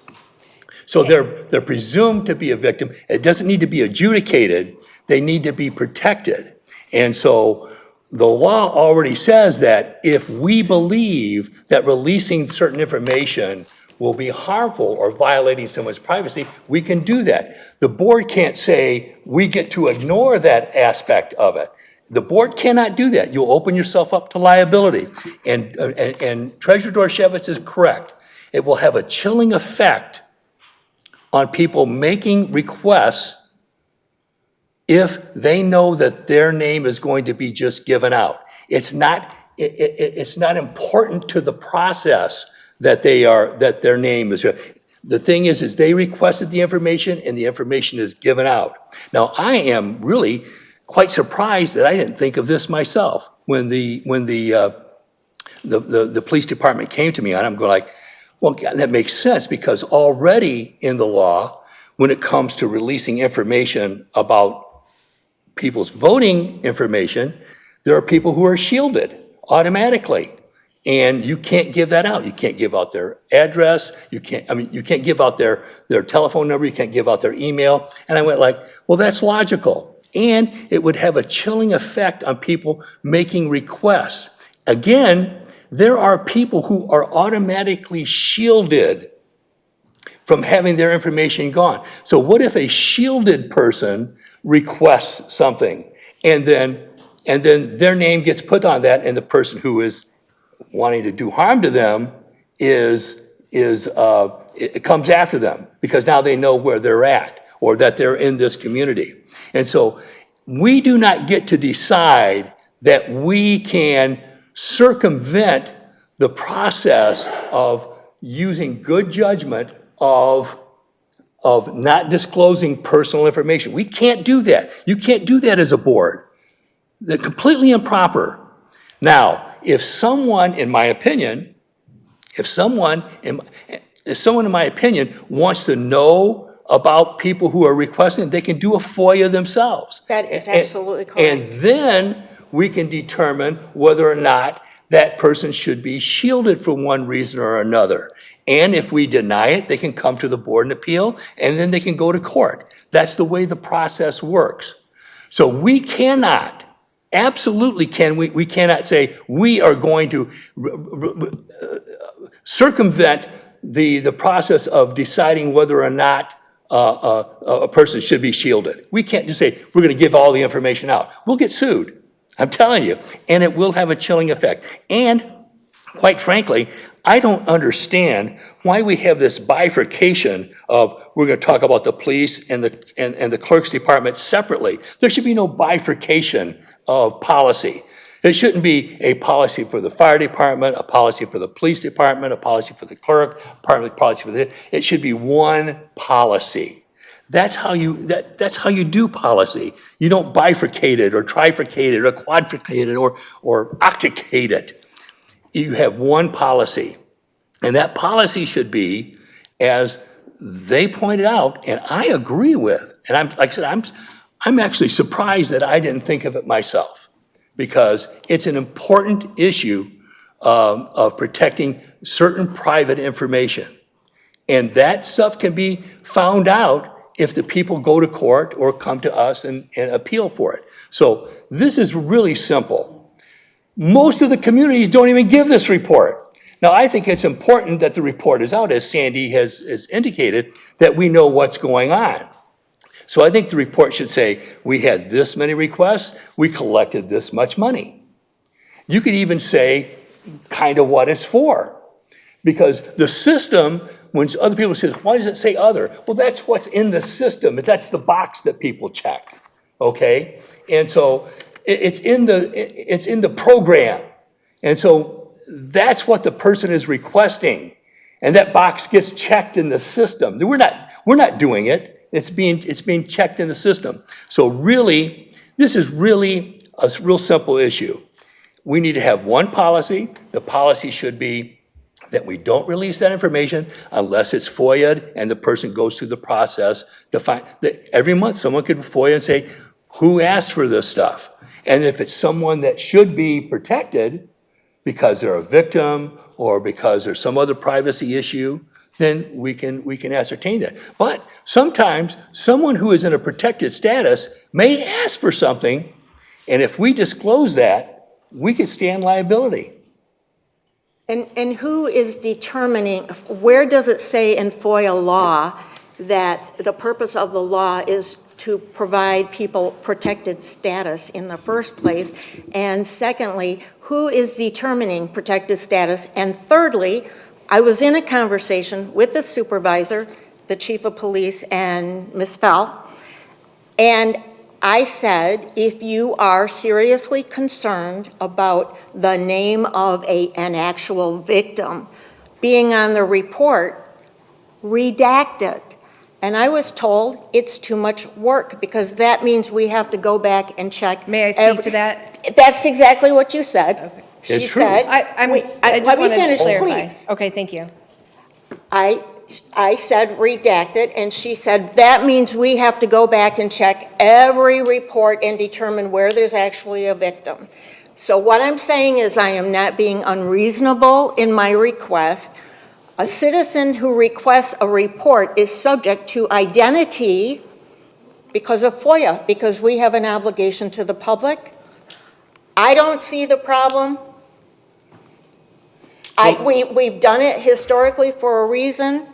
So they're presumed to be a victim. It doesn't need to be adjudicated. They need to be protected. And so the law already says that if we believe that releasing certain information will be harmful or violating someone's privacy, we can do that. The board can't say we get to ignore that aspect of it. The board cannot do that. You'll open yourself up to liability. And Treasurer Dorshevitz is correct. It will have a chilling effect on people making requests if they know that their name is going to be just given out. It's not important to the process that their name is. The thing is they requested the information and the information is given out. Now, I am really quite surprised that I didn't think of this myself. When the police department came to me, and I'm going like, well, God, that makes sense, because already in the law, when it comes to releasing information about people's voting information, there are people who are shielded automatically. And you can't give that out. You can't give out their address. You can't give out their telephone number. You can't give out their email. And I went like, well, that's logical. And it would have a chilling effect on people making requests. Again, there are people who are automatically shielded from having their information gone. So what if a shielded person requests something and then their name gets put on that, and the person who is wanting to do harm to them it comes after them because now they know where they're at or that they're in this community. And so we do not get to decide that we can circumvent the process of using good judgment of not disclosing personal information. We can't do that. You can't do that as a board. They're completely improper. Now, if someone, in my opinion, wants to know about people who are requesting, they can do a FOIA themselves. That is absolutely correct. And then we can determine whether or not that person should be shielded for one reason or another. And if we deny it, they can come to the board and appeal, and then they can go to court. That's the way the process works. So we cannot, absolutely we cannot say we are going to circumvent the process of deciding whether or not a person should be shielded. We can't just say we're going to give all the information out. We'll get sued, I'm telling you, and it will have a chilling effect. And quite frankly, I don't understand why we have this bifurcation of we're going to talk about the police and the clerk's department separately. There should be no bifurcation of policy. It shouldn't be a policy for the fire department, a policy for the police department, a policy for the clerk, a policy for the. It should be one policy. That's how you do policy. You don't bifurcate it or trifurcate it or quadruplicate it or octocate it. You have one policy, and that policy should be, as they pointed out, and I agree with, and I'm actually surprised that I didn't think of it myself, because it's an important issue of protecting certain private information. And that stuff can be found out if the people go to court or come to us and appeal for it. So this is really simple. Most of the communities don't even give this report. Now, I think it's important that the report is out, as Sandy has indicated, that we know what's going on. So I think the report should say, we had this many requests, we collected this much money. You could even say kind of what it's for. Because the system, when other people say, why does it say other? Well, that's what's in the system. That's the box that people check, okay? And so it's in the program. And so that's what the person is requesting. And that box gets checked in the system. We're not doing it. It's being checked in the system. So really, this is really a real simple issue. We need to have one policy. The policy should be that we don't release that information unless it's FOIA'd and the person goes through the process to find that every month someone could FOIA and say, who asked for this stuff? And if it's someone that should be protected because they're a victim or because there's some other privacy issue, then we can ascertain that. But sometimes someone who is in a protected status may ask for something, and if we disclose that, we could stand liability. And who is determining, where does it say in FOIA law that the purpose of the law is to provide people protected status in the first place? And secondly, who is determining protected status? And thirdly, I was in a conversation with the supervisor, the chief of police, and Ms. Fell, and I said, if you are seriously concerned about the name of an actual victim being on the report, redact it. And I was told it's too much work because that means we have to go back and check. May I speak to that? That's exactly what you said. Okay. It's She true. said, I just let me wanted to finish, clarify. please. Okay, thank you. I said redact it, and she said, that means we have to go back and check every report and determine where there's actually a victim. So what I'm saying is I am not being unreasonable in my request. A citizen who requests a report is subject to identity because of FOIA, because we have an obligation to the public. I don't see the problem. We've done it historically for a reason,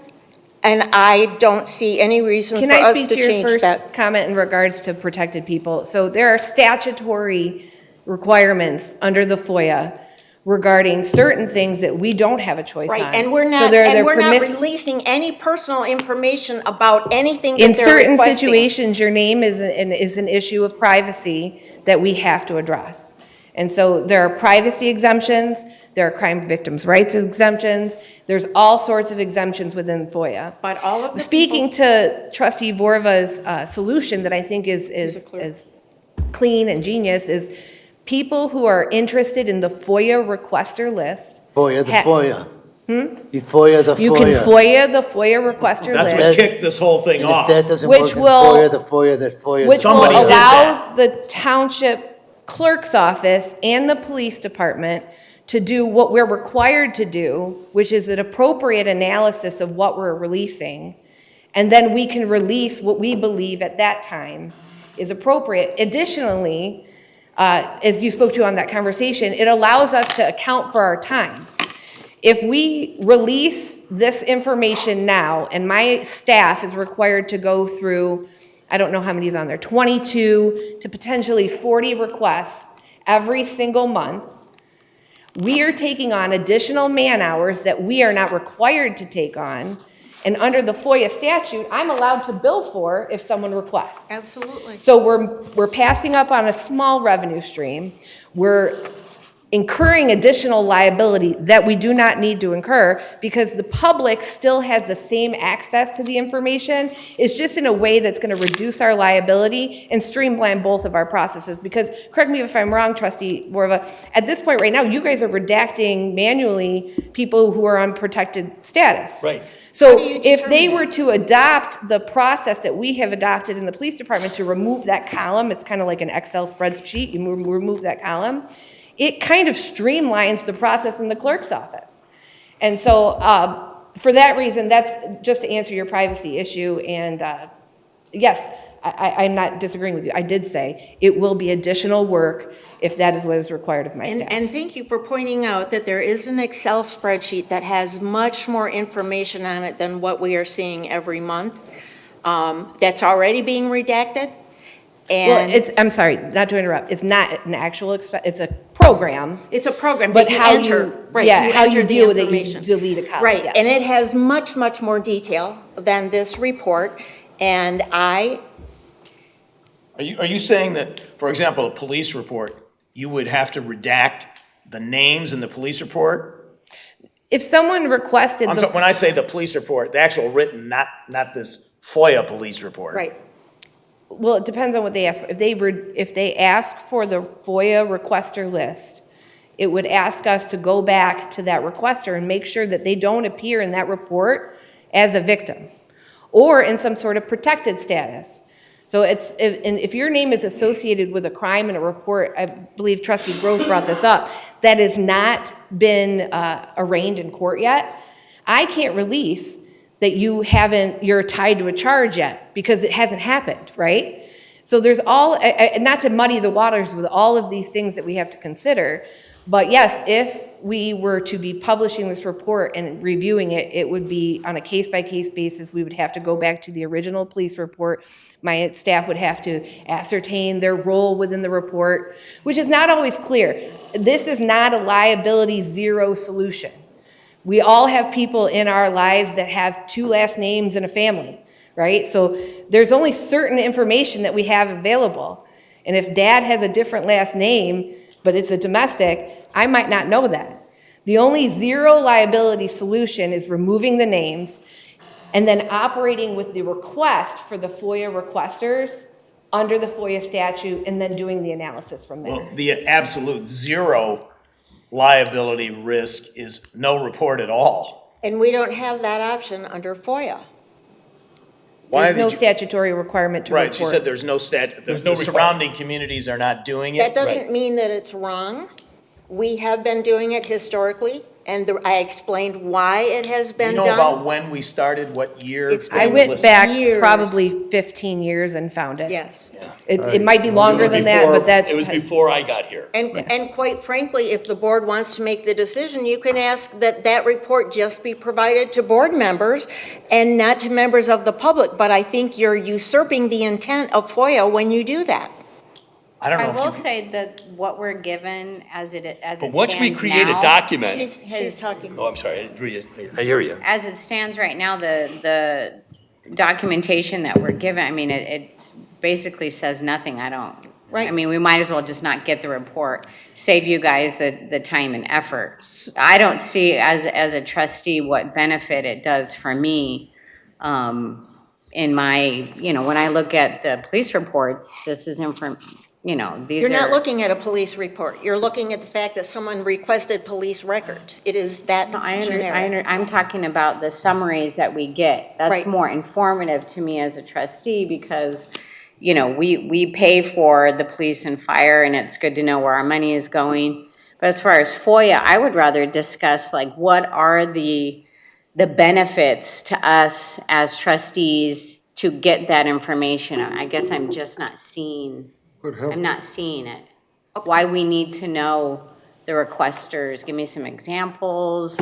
and I don't see any reason Can for I us speak to to your change first that. comment in regards to protected people? So there are statutory requirements under the FOIA regarding certain things that we don't have a choice on. Right, and we're So not, they're not releasing any personal information about anything that in they're certain requesting. situations, your name is an issue of privacy that we have to address. And so there are privacy exemptions, there are crime victims' rights exemptions, there's all sorts of exemptions within FOIA. But all of the Speaking to Trustee Vorva's solution that I think is clean and genius is people who are interested in the FOIA requester list. FOIA, the Ha- FOIA. You FOIA the FOIA. You can FOIA the FOIA requester That's list. what kicked this whole thing And if off. that doesn't Which work, then will- FOIA the FOIA that FOIA. Which will Somebody did allow the township clerk's office and the police department to do what we're required to do, which is an appropriate analysis of what we're releasing. And then we can release what we believe at that time is appropriate. Additionally, as you spoke to on that conversation, it allows us to account for our time. If we release this information now, and my staff is required to go through, I don't know how many is on there, 22 to potentially 40 requests every single month, we are taking on additional man-hours that we are not required to take on. And under the FOIA statute, I'm allowed to bill for if someone requests. Absolutely. So we're passing up on a small revenue stream. We're incurring additional liability that we do not need to incur because the public still has the same access to the information. It's just in a way that's going to reduce our liability and streamline both of our processes. Because, correct me if I'm wrong, Trustee Vorva, at this point right now, you guys are redacting manually people who are on protected status. Right. So How do you if they determine were to adopt the process that we have adopted in the police department to remove that column, it's kind of like an Excel spreadsheet, you remove that column, it kind of streamlines the process in the clerk's office. And so for that reason, that's just to answer your privacy issue, and yes, I'm not disagreeing with you. I did say it will be additional work if that is what is required of my staff. And thank you for pointing out that there is an Excel spreadsheet that has much more information on it than what we are seeing every month. That's already being redacted. Well, And I'm sorry, not to interrupt, it's not an actual, it's a program. it's a program, But but you how enter, you, right, yeah, how enter you the deal with it, you information. delete a column, Right, yes. and it has much, much more detail than this report. And Are you saying that, for example, a police report, you would have to redact the names in the police report? If someone requested When I say the police report, the actual written, not this FOIA police report. right, well, it depends on what they ask for. If they ask for the FOIA requester list, it would ask us to go back to that requester and make sure that they don't appear in that report as a victim or in some sort of protected status. So if your name is associated with a crime in a report, I believe Trustee Groth brought this up, that has not been arraigned in court yet, I can't release that you're tied to a charge yet because it hasn't happened, right? So there's not to muddy the waters with all of these things that we have to consider, but yes, if we were to be publishing this report and reviewing it, it would be on a case-by-case basis. We would have to go back to the original police report. My staff would have to ascertain their role within the report, which is not always clear. This is not a liability zero solution. We all have people in our lives that have 2 last names in a family, right? So there's only certain information that we have available. And if dad has a different last name, but it's a domestic, I might not know that. The only zero liability solution is removing the names and then operating with the request for the FOIA requesters under the FOIA statute and then doing the analysis from there. Well, the absolute zero liability risk is no report at all. and we don't have that option under FOIA. Why There's did no you- statutory requirement to report. Right, she said there's no the surrounding communities are not doing it. That doesn't mean that it's wrong. We have been doing it historically, and I explained why it has You been know about done. when we started, what year? It's I been went back years. probably 15 years and found it. Yes. It might be longer than that, but that's. It was before I got here. And quite frankly, if the board wants to make the decision, you can ask that that report just be provided to board members and not to members of the public. But I think you're usurping the intent of FOIA when you do that. I don't know I if will you. say that what we're given as it But once we stands create a now, document, She's talking. oh, I'm sorry, I didn't read it. I hear you. as it stands right now, the documentation that we're given, I mean, it basically says nothing. Right. I mean, we might as well just not get the report, save you guys the time and effort. I don't see as a trustee what benefit it does for me in my, when I look at the police reports, this is these You're not are. looking at a police report. You're looking at the fact that someone requested police records. It is that generic. I'm talking about the summaries that we get. That's Right. more informative to me as a trustee because, we pay for the police and fire and it's good to know where our money is going. But as far as FOIA, I would rather discuss what are the benefits to us as trustees to get that information. I guess I'm just not seeing it. Why we need to know the requesters. Give me some examples.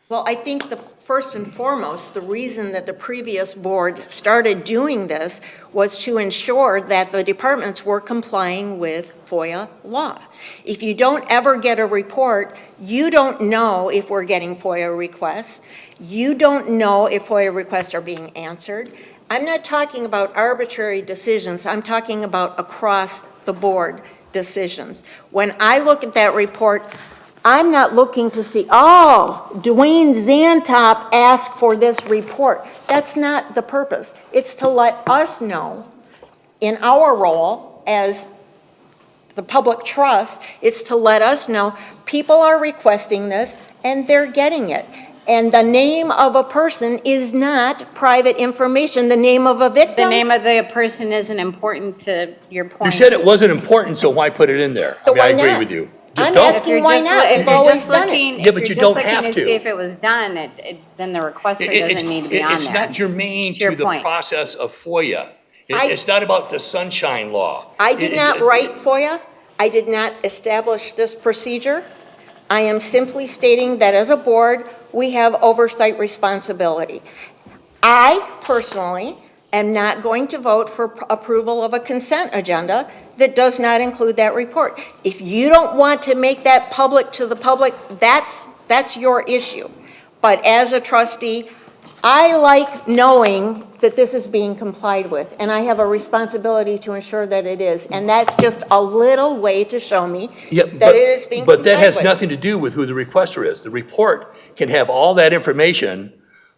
Well, I think first and foremost, the reason that the previous board started doing this was to ensure that the departments were complying with FOIA law. If you don't ever get a report, you don't know if we're getting FOIA requests. You don't know if FOIA requests are being answered. I'm not talking about arbitrary decisions. I'm talking about across-the-board decisions. When I look at that report, I'm not looking to see, Dwayne Zantop asked for this report. That's not the purpose. It's to let us know, in our role as the public trust, it's to let us know people are requesting this and they're getting it. And the name of a person is not private information. The name of a victim. The name of the person isn't important to your point. You said it wasn't important, so why put it in there? I So mean, I why agree not? with you. I'm don't. asking why not? We've always done it. Yeah, but you don't have If you're just looking to to. see if it was done, then the requester doesn't need to be on there. It's not germane To your to the point. process of FOIA. I- It's not about the sunshine law. I did not write FOIA. I did not establish this procedure. I am simply stating that as a board, we have oversight responsibility. I personally am not going to vote for approval of a consent agenda that does not include that report. If you don't want to make that public to the public, that's your issue. But as a trustee, I like knowing that this is being complied with, and I have a responsibility to ensure that it is. And that's just a little way to show me that it is being complied with. But that has nothing to do with who the requester is. The report can have all that information.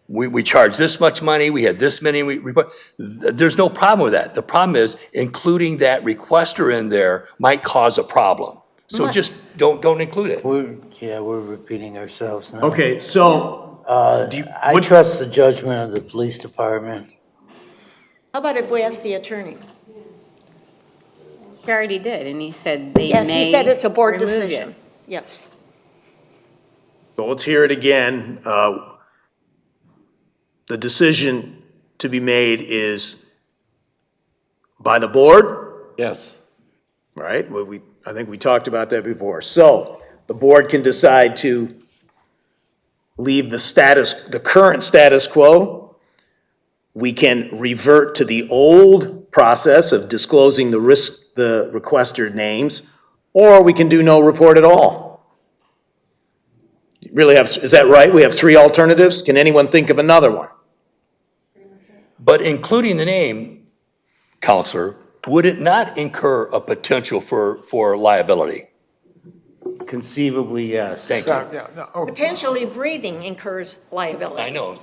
We charge this much money, we had this many report. There's no problem with that. The problem is including that requester in there might cause a problem. So just don't include it. We're repeating ourselves now. Okay, so, I trust the judgment of the police department. How about if we ask the attorney? He already did, and he said they Yeah, may he said it's a board remove you. decision. Yes. so let's hear it again. The decision to be made is by the board, Yes. right? Well, I think we talked about that before. So the board can decide to leave the current status quo. We can revert to the old process of disclosing the requester names, or we can do no report at all. Really is that right? We have three alternatives? Can anyone think of another one? But including the name, Counselor, would it not incur a potential for liability? Conceivably, yes. Thank you. Potentially breathing incurs liability. I know.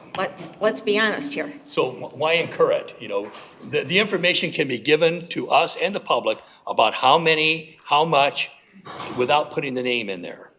Let's be honest here. So why incur it? You know, the information can be given to us and the public about how many, how much, without putting the name in there.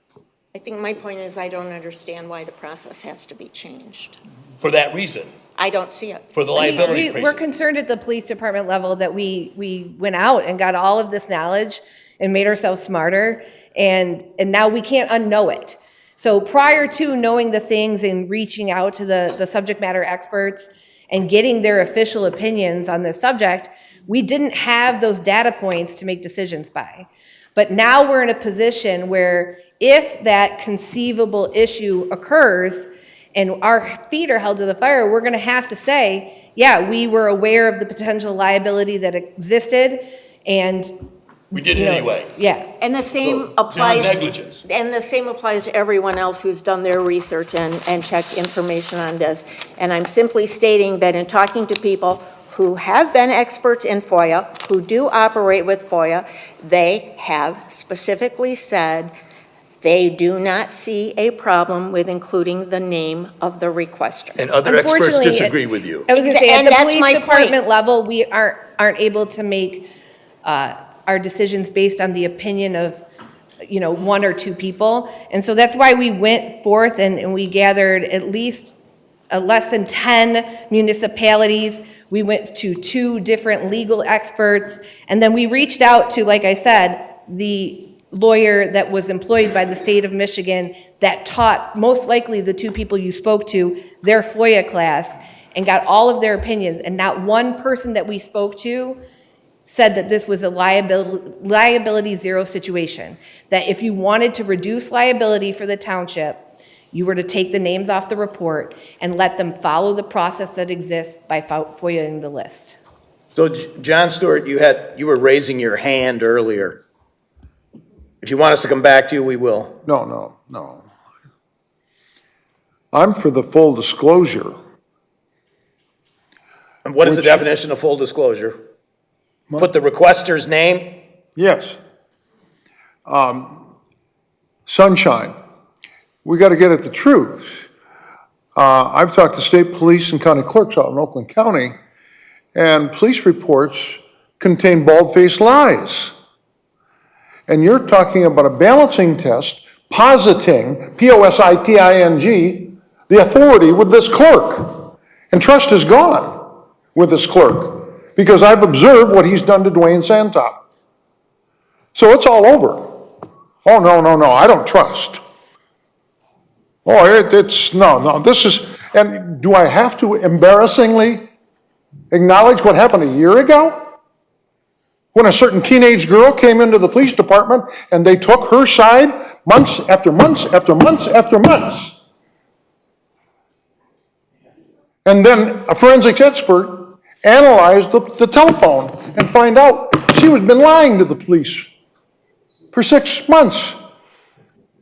I think my point is I don't understand why the process has to be changed. For that reason, I don't see it. for the liability We're reason. concerned at the police department level that we went out and got all of this knowledge and made ourselves smarter, and now we can't unknow it. So prior to knowing the things and reaching out to the subject matter experts and getting their official opinions on this subject, we didn't have those data points to make decisions by. But now we're in a position where if that conceivable issue occurs and our feet are held to the fire, we're going to have to say, yeah, we were aware of the potential liability that existed, and We did it anyway. yeah. And the same applies. Non-negligence. And the same applies to everyone else who's done their research and checked information on this. And I'm simply stating that in talking to people who have been experts in FOIA, who do operate with FOIA, they have specifically said they do not see a problem with including the name of the requester. And other experts Unfortunately, disagree with you. I was going to say, And at the that's my police department point. level, we aren't able to make our decisions based on the opinion of, one or two people. And so that's why we went forth and we gathered at least less than 10 municipalities. We went to 2 different legal experts. And then we reached out to, like I said, the lawyer that was employed by the state of Michigan that taught, most likely the 2 people you spoke to, their FOIA class, and got all of their opinions. And not one person that we spoke to said that this was a liability zero situation. That if you wanted to reduce liability for the township, you were to take the names off the report and let them follow the process that exists by FOIAing the list. So, John Stewart, you were raising your hand earlier. If you want us to come back to you, we will. No. I'm for the full disclosure. And what is the Which- definition of full disclosure? Put the requester's name? Yes. Sunshine. We got to get at the truth. I've talked to state police and county clerks out in Oakland County, and police reports contain bald-faced lies. And you're talking about a balancing test, positing, P-O-S-I-T-I-N-G, the authority with this clerk. And trust is gone with this clerk, because I've observed what he's done to Dwayne Santop. So it's all over. Oh, no, I don't trust. Oh, no, this is, and do I have to embarrassingly acknowledge what happened a year ago? When a certain teenage girl came into the police department and they took her side months after months after months after months. And then a forensics expert analyzed the telephone and find out she had been lying to the police for 6 months.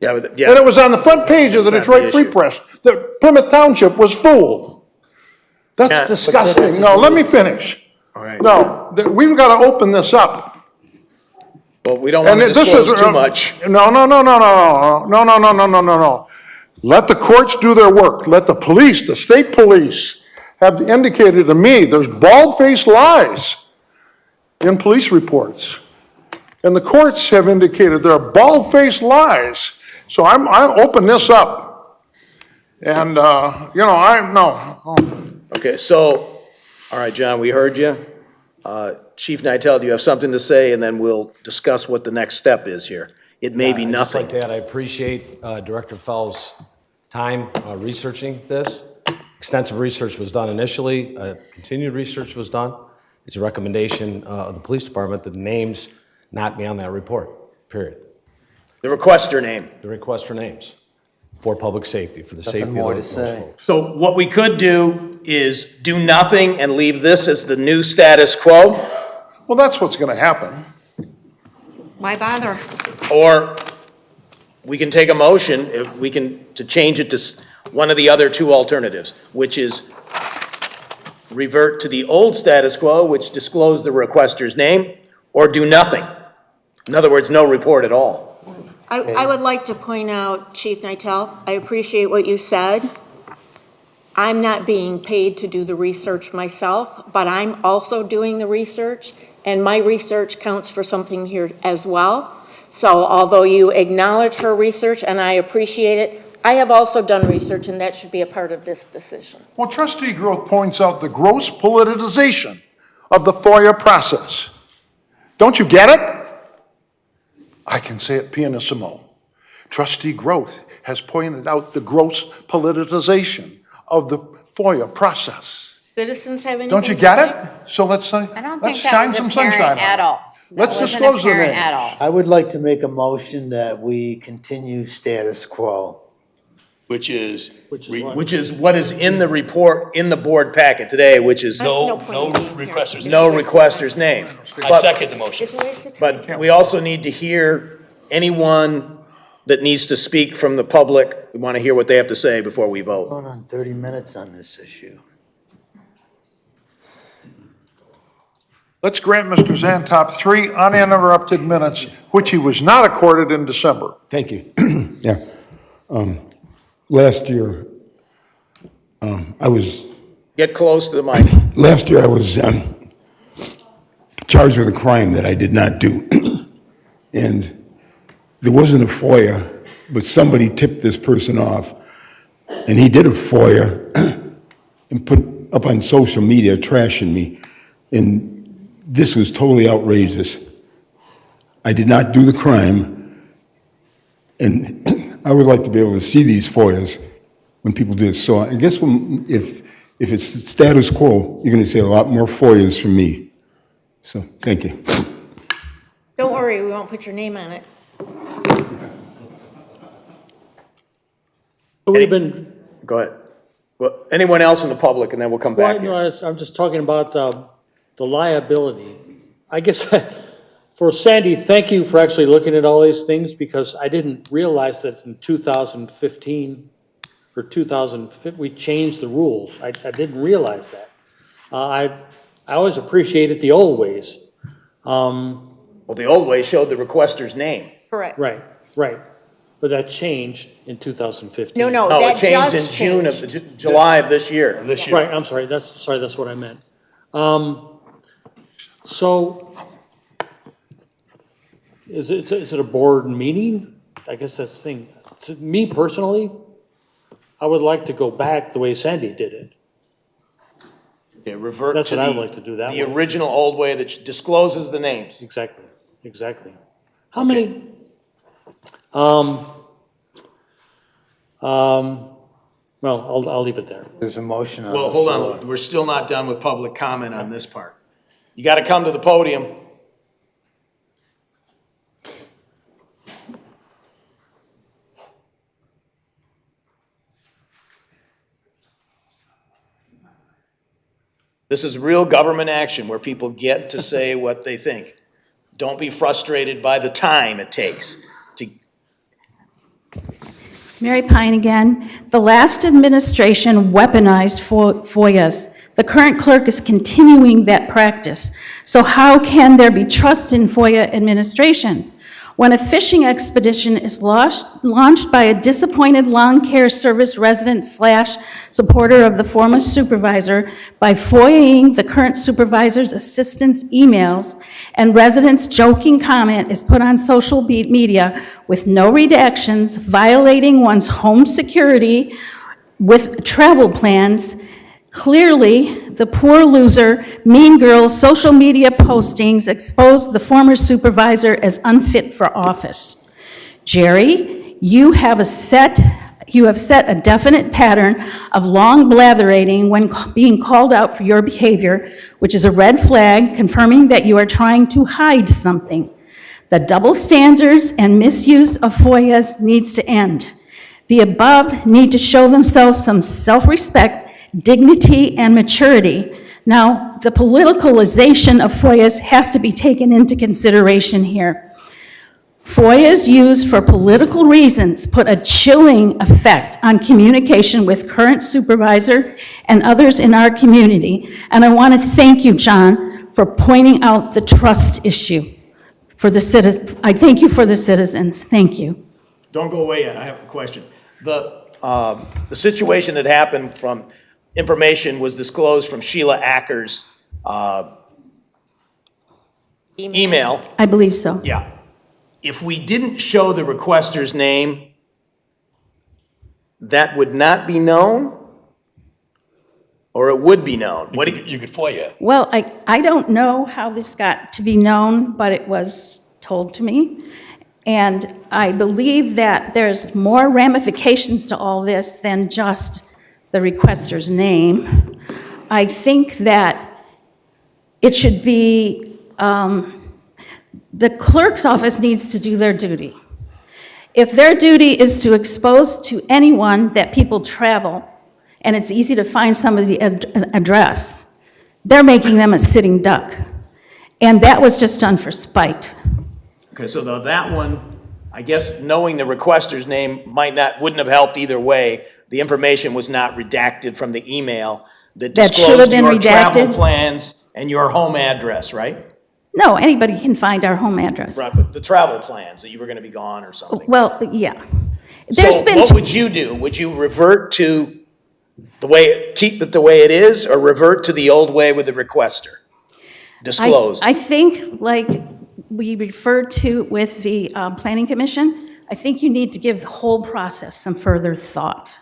Yeah, And it was on the front page of the That's not Detroit the Free issue. Press that Plymouth Township was fooled. That's Yeah, but disgusting. No, let me finish. All right. No, we've got to open this up. Well, we don't want to And this disclose is too much. No. Let the courts do their work. Let the police, the state police, have indicated to me there's bald-faced lies in police reports. And the courts have indicated there are bald-faced lies. So I open this up. And, Okay, so, all right, John, we heard you. Chief Nightel, do you have something to say? And then we'll discuss what the next step is here. It may be I'd just nothing. like to add, I appreciate Director Fell's time researching this. Extensive research was done initially, continued research was done. It's a recommendation of the police department that the names not be on that report, period. The requester name. The requester names for public safety, for the safety more of to those say. folks. So what we could do is do nothing and leave this as the new status quo, well, that's what's going to happen. Why bother? or we can take a motion, if we can, to change it to one of the other two alternatives, which is revert to the old status quo, which disclosed the requester's name, or do nothing. In other words, no report at all. I would like to point out, Chief Nightel, I appreciate what you said. I'm not being paid to do the research myself, but I'm also doing the research, and my research counts for something here as well. So although you acknowledge her research, and I appreciate it, I have also done research, and that should be a part of this decision. Well, Trustee Groth points out the gross politicization of the FOIA process. Don't you get it? I can say it pianissimo. Trustee Groth has pointed out the gross politicization of the FOIA process. Citizens have anything Don't you to get say? it? So let's I don't let's think that shine was some sunshine on apparent at it. all. Let's That wasn't disclose the apparent names. at all. I would like to make a motion that we continue status quo. Which is Which is what is in the report, in the board packet today, which is no point in being here. requesters. no requester's name. I But- second the motion. It's a waste of time. But we also need to hear anyone that needs to speak from the public. We want to hear what they have to say before we vote. Going on 30 minutes on this issue. Let's grant Mr. Zantop 3 uninterrupted minutes, which he was not accorded in December. Thank you. Yeah. Last year, Get close to the mic. I was charged with a crime that I did not do. And there wasn't a FOIA, but somebody tipped this person off. And he did a FOIA and put up on social media trashing me. And this was totally outrageous. I did not do the crime. And I would like to be able to see these FOIAs when people do this. So I guess if it's status quo, you're going to see a lot more FOIAs from me. So, thank you. Don't worry, we won't put your name on it. We've been, Go ahead. Well, anyone else in the public, and then we'll come well, back no, here. I'm just talking about the liability. I guess for Sandy, thank you for actually looking at all these things, because I didn't realize that in 2015, for 2015, we changed the rules. I didn't realize that. I always appreciated the old ways. Well, the old way showed the requester's name. Correct. Right. But that changed in 2015. No, No, that it changed in just June of, changed. July of this year. Right, I'm sorry, that's what I meant. So, is it a board meeting? I guess that's the thing. To me personally, I would like to go back the way Sandy did it. Okay, revert That's to what I would like to do, that the way. original old way that discloses the names. Exactly. How many, Well, I'll leave it there. There's a motion on Well, the hold floor. on, we're still not done with public comment on this part. You gotta come to the podium. This is real government action where people get to say what they think. Don't be frustrated by the time it takes to. Mary Pine again. The last administration weaponized FOIAs. The current clerk is continuing that practice. So how can there be trust in FOIA administration? When a fishing expedition is launched by a disappointed lawn care service resident / supporter of the former supervisor by FOIAing the current supervisor's assistant's emails, and residents' joking comment is put on social media with no redactions, violating one's home security with travel plans, clearly, the poor loser, mean girl, social media postings exposed the former supervisor as unfit for office. Jerry, you have set a definite pattern of long blatherating when being called out for your behavior, which is a red flag confirming that you are trying to hide something. The double standards and misuse of FOIAs needs to end. The above need to show themselves some self-respect, dignity, and maturity. Now, the politicalization of FOIAs has to be taken into consideration here. FOIAs used for political reasons put a chilling effect on communication with current supervisor and others in our community. And I want to thank you, John, for pointing out the trust issue for the citizens. I thank you for the citizens. Thank you. Don't go away yet, I have a question. The situation that happened from information was disclosed from Sheila Acker's email. I believe so. Yeah. If we didn't show the requester's name, that would not be known? Or it would be known? What do you? You could FOIA. Well, I don't know how this got to be known, but it was told to me. And I believe that there's more ramifications to all this than just the requester's name. I think that it should be, the clerk's office needs to do their duty. If their duty is to expose to anyone that people travel, and it's easy to find somebody's address, they're making them a sitting duck. And that was just done for spite. Okay, so that one, I guess knowing the requester's name wouldn't have helped either way. The information was not redacted from the email that should have disclosed been your travel redacted? plans and your home address, right? No, anybody can find our home address. Right, but the travel plans, that you were gonna be gone or something. Well, yeah. So what would you do? Would you revert to keep it the way it is, or revert to the old way with the requester? Disclosed. I think, like we referred to with the Planning Commission, I think you need to give the whole process some further thought.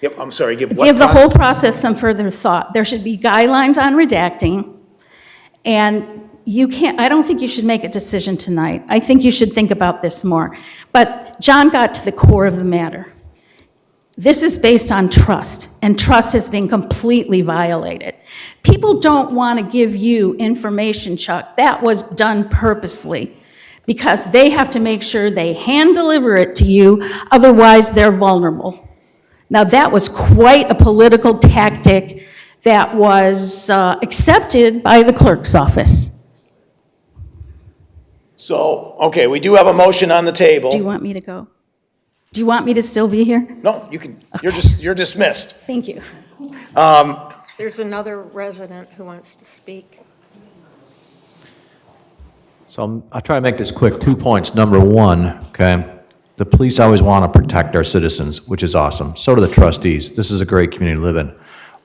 Yep, I'm sorry, give what? Give the whole process some further thought. There should be guidelines on redacting, and I don't think you should make a decision tonight. I think you should think about this more. But John got to the core of the matter. This is based on trust, and trust has been completely violated. People don't want to give you information, Chuck. That was done purposely, because they have to make sure they hand deliver it to you, otherwise they're vulnerable. Now, that was quite a political tactic that was accepted by the clerk's office. So, okay, we do have a motion on the table. Do you want me to go? Do you want me to still be here? No, you can, you're dismissed. Thank you. There's another resident who wants to speak. So I'll try to make this quick. 2 points. Number one, okay, the police always want to protect our citizens, which is awesome. So do the trustees. This is a great community to live in.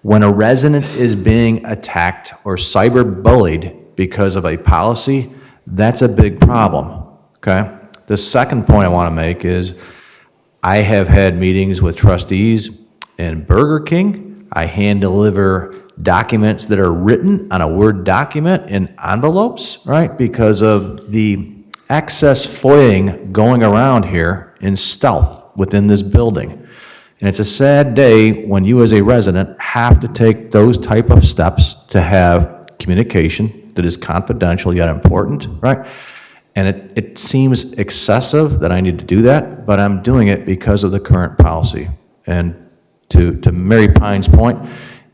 When a resident is being attacked or cyber-bullied because of a policy, that's a big problem, okay? The second point I want to make is I have had meetings with trustees in Burger King. I hand deliver documents that are written on a Word document in envelopes, right? Because of the excess FOIAing going around here in stealth within this building. And it's a sad day when you as a resident have to take those type of steps to have communication that is confidential yet important, right? And it seems excessive that I need to do that, but I'm doing it because of the current policy. And to Mary Pine's point,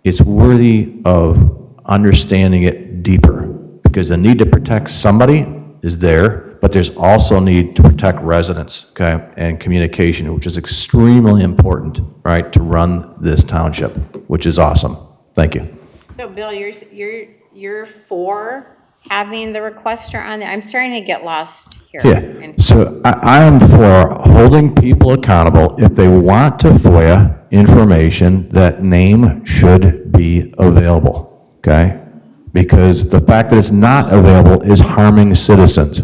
it's worthy of understanding it deeper, because the need to protect somebody is there, but there's also need to protect residents, okay, and communication, which is extremely important, right, to run this township, which is awesome. Thank you. So Bill, you're for having the requester on there? I'm starting to get lost here. Yeah, so I am for holding people accountable. If they want to FOIA information, that name should be available, okay? Because the fact that it's not available is harming citizens.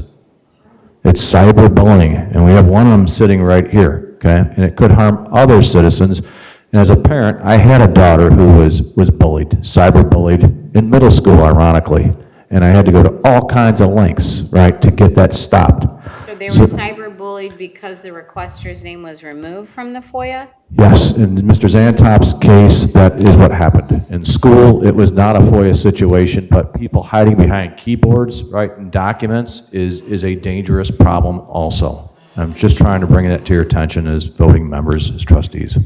It's cyberbullying, and we have one of them sitting right here, okay? And it could harm other citizens. And as a parent, I had a daughter who was bullied, cyberbullied in middle school, ironically. And I had to go to all kinds of lengths, right, to get that stopped. So they were cyberbullied because the requester's name was removed from the FOIA? Yes, in Mr. Zantop's case, that is what happened. In school, it was not a FOIA situation, but people hiding behind keyboards, right, and documents is a dangerous problem also. I'm just trying to bring that to your attention as voting members, as trustees.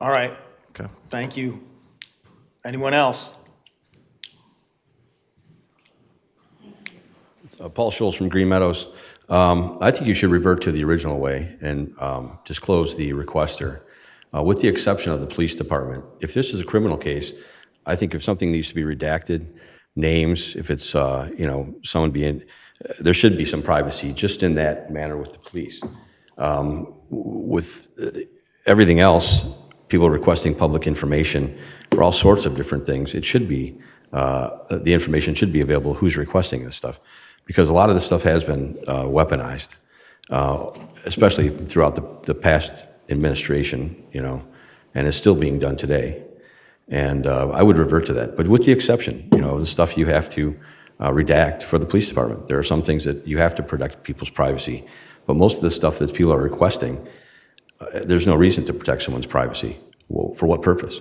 All right. Okay. Thank you. Anyone else? Paul Schultz from Green Meadows. I think you should revert to the original way and disclose the requester, with the exception of the police department. If this is a criminal case, I think if something needs to be redacted, names, if it's, someone being, there should be some privacy just in that manner with the police. With everything else, people requesting public information for all sorts of different things, it should be, the information should be available who's requesting this stuff. Because a lot of this stuff has been weaponized, especially throughout the past administration, and is still being done today. And I would revert to that, but with the exception, of the stuff you have to redact for the police department. There are some things that you have to protect people's privacy, but most of the stuff that people are requesting, there's no reason to protect someone's privacy. Well, for what purpose?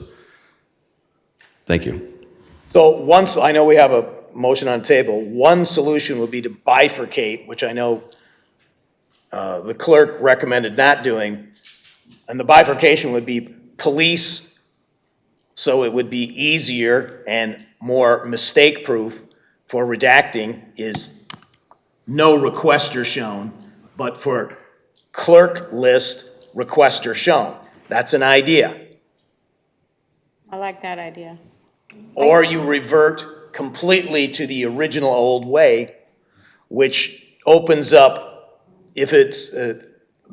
Thank you. So once, I know we have a motion on the table, one solution would be to bifurcate, which I know the clerk recommended not doing, and the bifurcation would be police, so it would be easier and more mistake-proof for redacting is no requester shown, but for clerk list, requester shown. That's an idea. I like that idea. Or you revert completely to the original old way, which opens up, if it's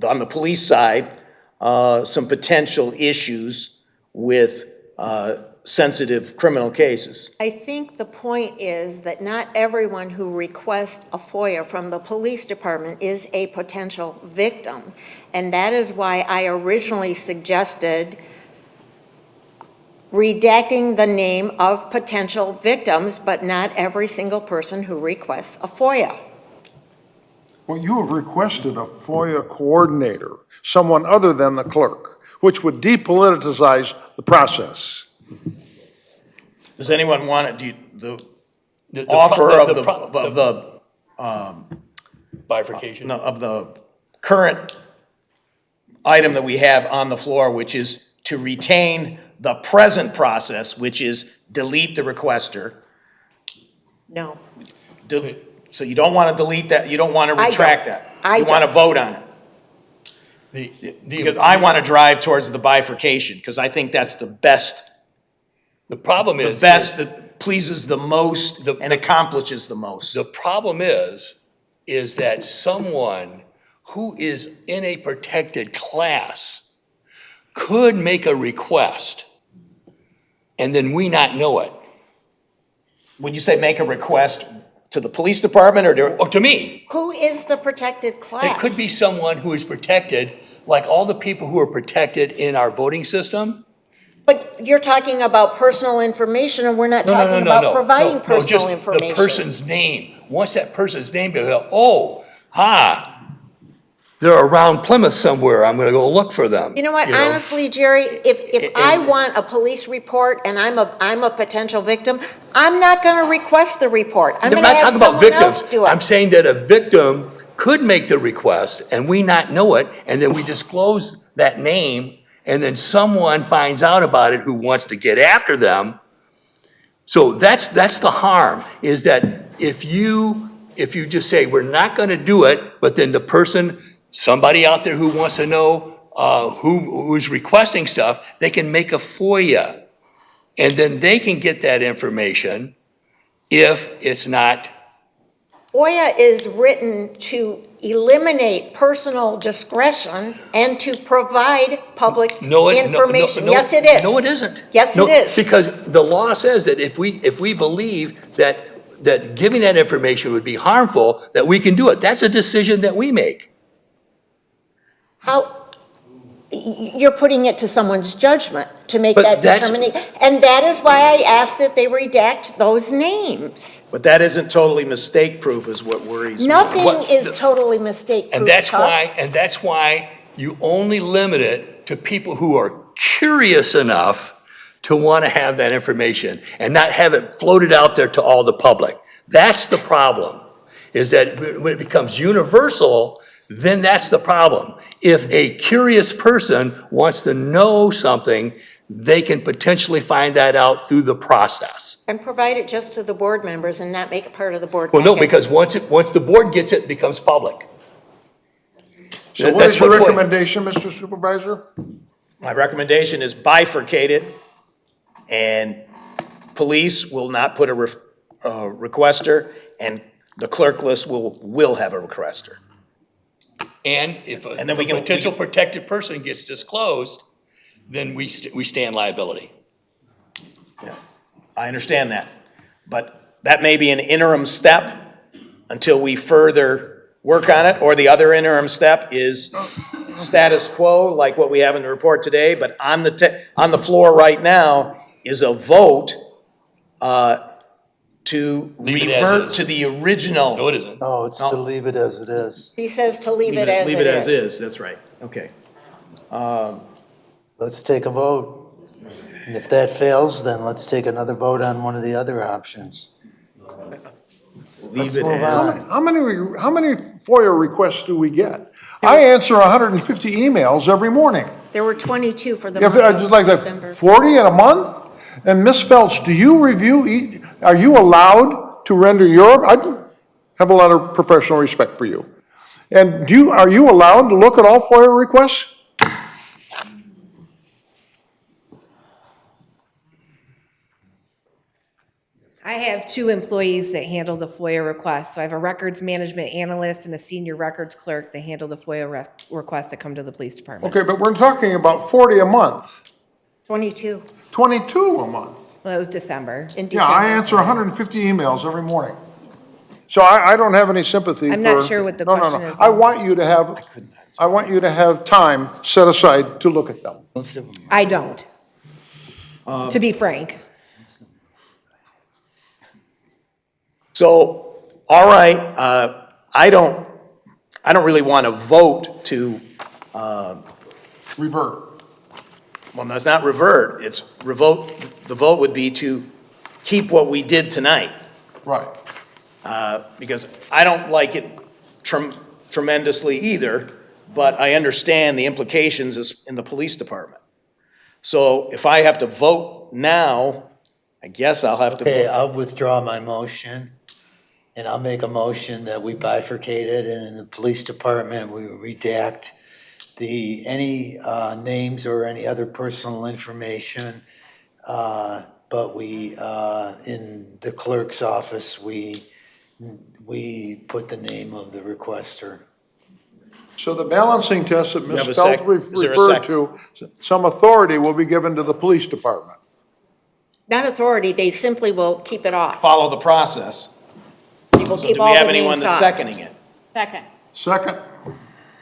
on the police side, some potential issues with sensitive criminal cases. I think the point is that not everyone who requests a FOIA from the police department is a potential victim. And that is why I originally suggested redacting the name of potential victims, but not every single person who requests a FOIA. Well, you have requested a FOIA coordinator, someone other than the clerk, which would depoliticize the process. Does anyone want it, the offer of the bifurcation? No, of the current item that we have on the floor, which is to retain the present process, which is delete the requester. No. So you don't want to delete that, you don't want to I retract don't. that. You want to vote on it. Because I want to drive towards the bifurcation, because I think that's the best. The problem is. The best that pleases the most and accomplishes the most. The problem is that someone who is in a protected class could make a request and then we not know it. When you say make a request to the police department or to me? Who is the protected class? It could be someone who is protected, like all the people who are protected in our voting system. But you're talking about personal information, and we're not No, no, no, talking no, about no. providing No, no, personal just information. the person's name. Once that person's name, they go, oh, they're around Plymouth somewhere. I'm gonna go look for them. You know what, honestly, Jerry, if I want a police report and I'm a potential victim, I'm not gonna request the report. I'm I'm gonna not have talking about someone else victims. do I'm it. saying that a victim could make the request and we not know it, and then we disclose that name, and then someone finds out about it who wants to get after them. So that's the harm, is that if you just say, we're not gonna do it, but then the person, somebody out there who wants to know who's requesting stuff, they can make a FOIA. And then they can get that information if it's not. FOIA is written to eliminate personal discretion and to provide public information. Yes, it is. No, it isn't. Yes, No, it is. Because the law says that if we believe that giving that information would be harmful, that we can do it. That's a decision that we make. You're putting it to someone's judgment to make But that that's- determination. And that is why I asked that they redact those names. But that isn't totally mistake-proof is what worries me. Nothing What- is totally mistake-proof. And that's Chuck. why you only limit it to people who are curious enough to want to have that information and not have it floated out there to all the public. That's the problem, is that when it becomes universal, then that's the problem. If a curious person wants to know something, they can potentially find that out through the process. And provide it just to the board members and not make it part of the board Well, no, packet. because once the board gets it, it becomes public. So what That's is your what- recommendation, Mr. Supervisor? My recommendation is bifurcate it, and police will not put a requester, and the clerk list will have a requester. And if And then we a can- potential protected person gets disclosed, then we stand liability. I understand that, but that may be an interim step until we further work on it, or the other interim step is status quo, like what we have in the report today, but on the floor right now is a vote to Leave it as revert is. to the original. No, it isn't. No, it's to leave it as it is. He says to leave it as it is. Leave it as is, that's right, okay. Let's take a vote. And if that fails, then let's take another vote on one of the other options. Leave it move as. on. How many FOIA requests do we get? I answer 150 emails every morning. There were 22 for the If, month of like December. 40 in a month? And Ms. Phelps, do you review, are you allowed to render your, I have a lot of professional respect for you. And are you allowed to look at all FOIA requests? I have 2 employees that handle the FOIA requests. So I have a records management analyst and a senior records clerk that handle the FOIA requests that come to the police department. Okay, but we're talking about 40 a month, 22 22 a month. Well, that was December. in Yeah, I December. answer 150 emails every morning. So I don't have any sympathy for. I'm not sure what the No, no, question no. is. I want you to have time set aside to look at them. I don't, to be frank. So, all right, I don't really want to vote to, Revert. well, that's not revert, it's revote, the vote would be to keep what we did tonight. Right. Because I don't like it tremendously either, but I understand the implications in the police department. So if I have to vote now, I guess I'll have to Okay, vote. I'll withdraw my motion, and I'll make a motion that we bifurcate it, and in the police department, we redact any names or any other personal information. But we, in the clerk's office, we put the name of the requester. So the balancing test that have a Ms. sec- Phelps is there a referred sec- to, some authority will be given to the police department. Not authority, they simply will keep it off. Follow the process. They will So keep do all we the have anyone names that's off. seconding it? Second. Second,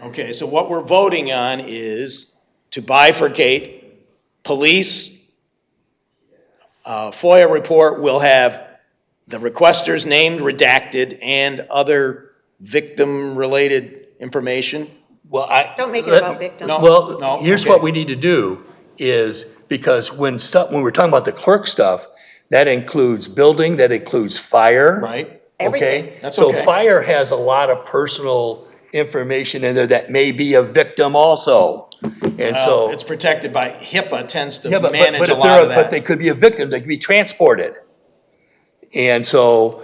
Okay, so what we're voting on is to bifurcate police FOIA report will have the requester's name redacted and other victim-related information. Well, Don't make it about victims. No, Well, here's okay. what we need to do is, because when we're talking about the clerk stuff, that includes building, that includes fire. Right. Everything. Okay? That's So okay. fire has a lot of personal information in there that may be a victim also. And so. It's protected by HIPAA tends to Yeah, but manage a if lot of but they that. could be a victim, they could be transported. And so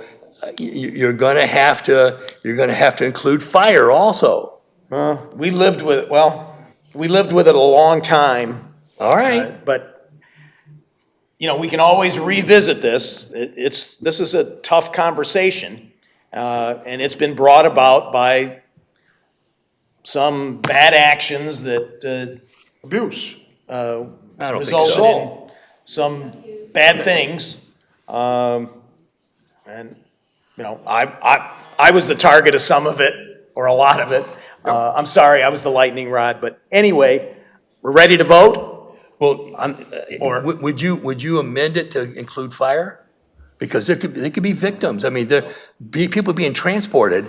you're gonna have to include fire also. We lived with it a long time. All right. But, we can always revisit this. This is a tough conversation, and it's been brought about by some bad actions that Abuse. I don't think resulted so. in some bad things. And, I was the target of some of it, or a lot of it. I'm sorry, I was the lightning rod, but anyway, we're ready to vote? Well, Or- would you amend it to include fire? Because they could be victims. I mean, people being transported.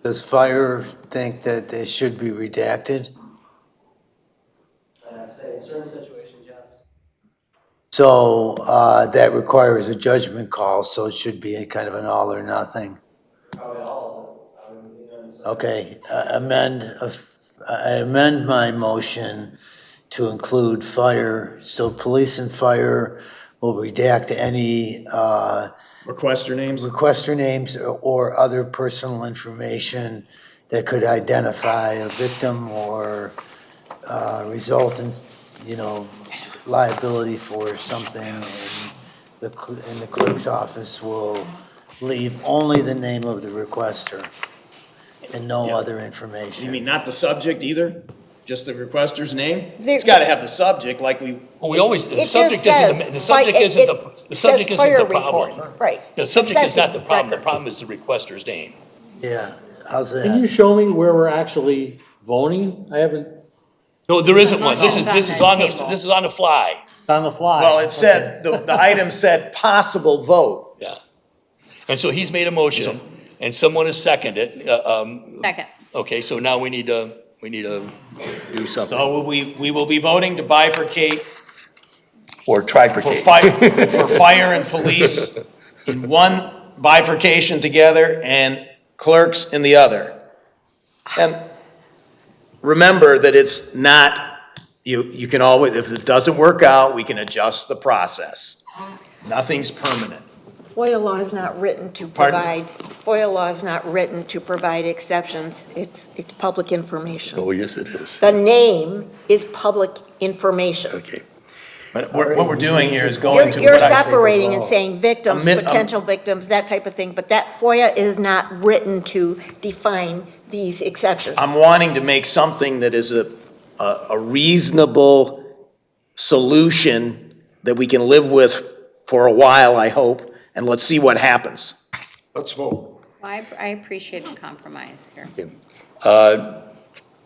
Does fire think that they should be redacted? I'd say in certain situations, yes. So that requires a judgment call, so it should be a kind of an all or nothing. Probably all of it. Okay, I amend my motion to include fire, so police and fire will redact any Requester names? requester names or other personal information that could identify a victim or result in, liability for something. And the clerk's office will leave only the name of the requester and no other information. You mean not the subject either? Just the requester's name? There- It's gotta have the subject like we. Well, we always, It just says the subject isn't the fire problem. report, right. The subject It is says not the problem. The records. problem is the requester's name. Yeah, how's Can you that? show me where we're actually voting? I haven't, No, there isn't one. This is, Motion's on the table. this is on the fly. it's on the fly. Well, it said, the item said possible vote. Yeah. And so he's made a motion and someone has seconded it. Second. Okay, so now we need to do something. So we will be voting to bifurcate Or for trifurcate. for fire and police in one bifurcation together and clerks in the other. And remember that it's not, you can always, if it doesn't work out, we can adjust the process. Nothing's permanent. FOIA law is not written to Pardon? provide exceptions. It's public information. Oh, yes, it is. The name is public information. Okay. But what we're doing here is going to. You're what I- separating and saying victims, Admit- potential victims, that type of thing, but that FOIA is not written to define these exceptions. I'm wanting to make something that is a reasonable solution that we can live with for a while, I hope, and let's see what happens. Let's vote. Well, I appreciate the compromise here.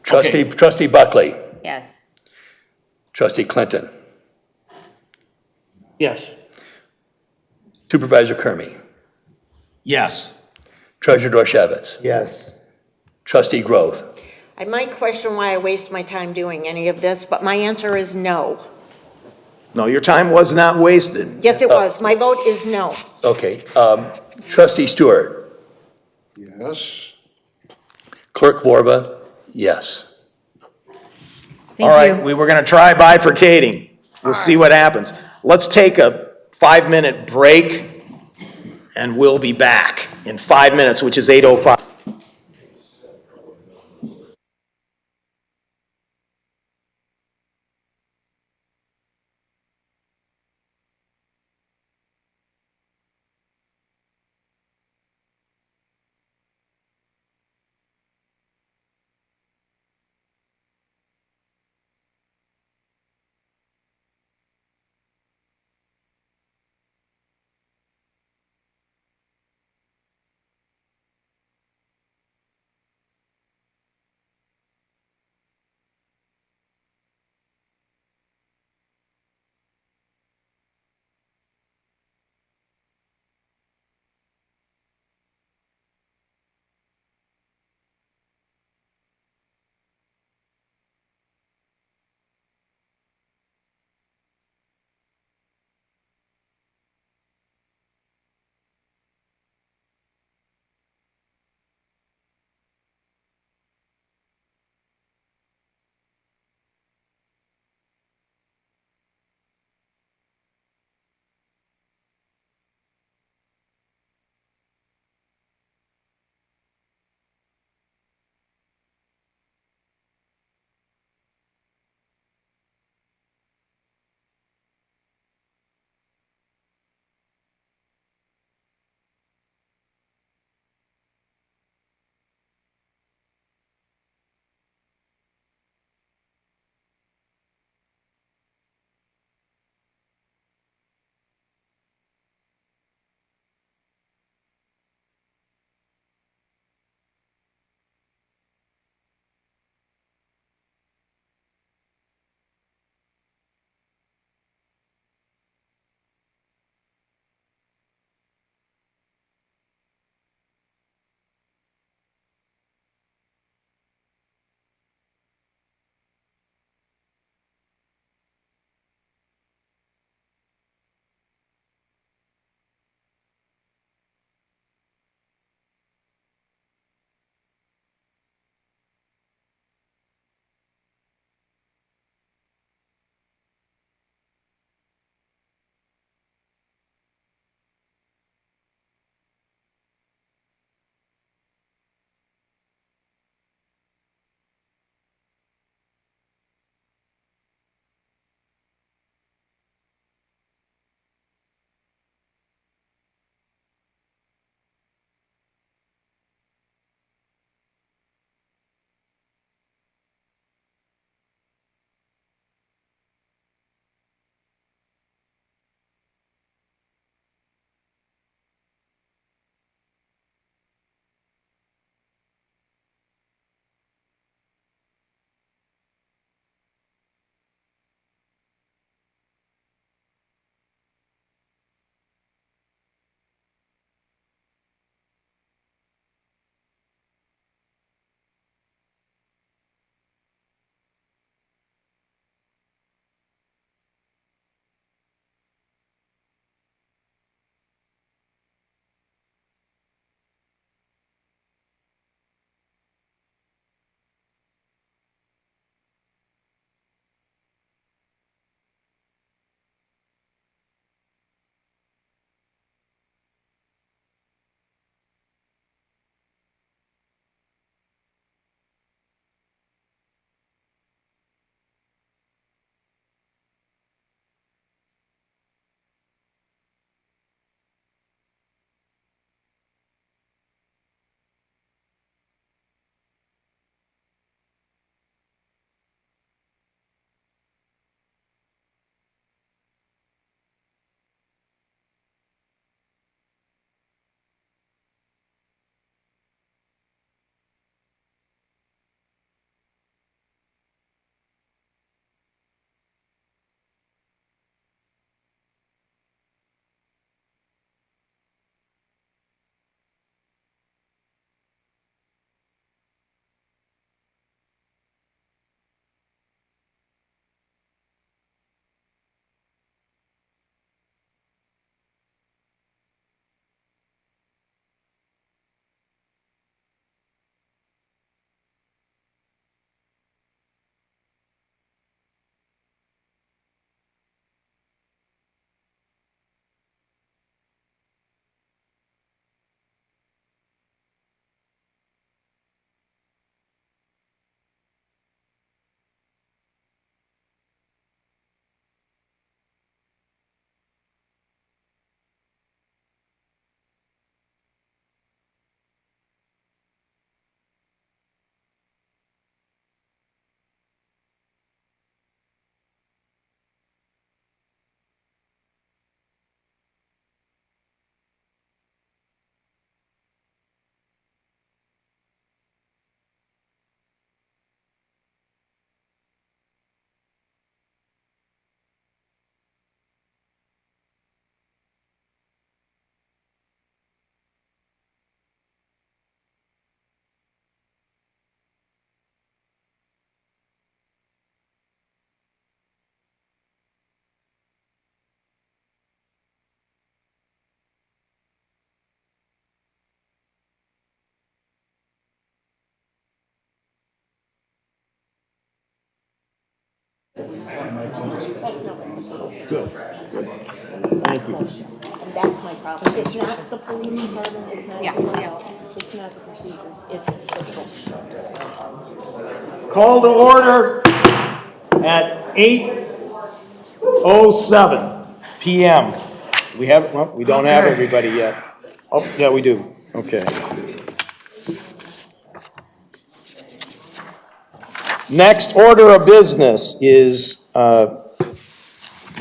Trustee Buckley, Yes. trustee Clinton, Yes. Supervisor Kermy, Yes. Treasurer Dorchevitz, Yes. trustee Grove. I might question why I waste my time doing any of this, but my answer is no. No, your time was not wasted. Yes, it was. My vote is no. Okay, trustee Stewart, Yes. clerk Vorba, yes. All right, we were gonna try bifurcating. We'll see what happens. Let's take a 5-minute break, and we'll be back in 5 minutes, which is 8:05. Good. Thank you. And that's my problem. It's not the police department, it's not somebody else, it's not the procedures, it's the Call to order at 8:07 PM. We have, well, we don't have everybody yet. Oh, yeah, we do. Okay. Next order of business is the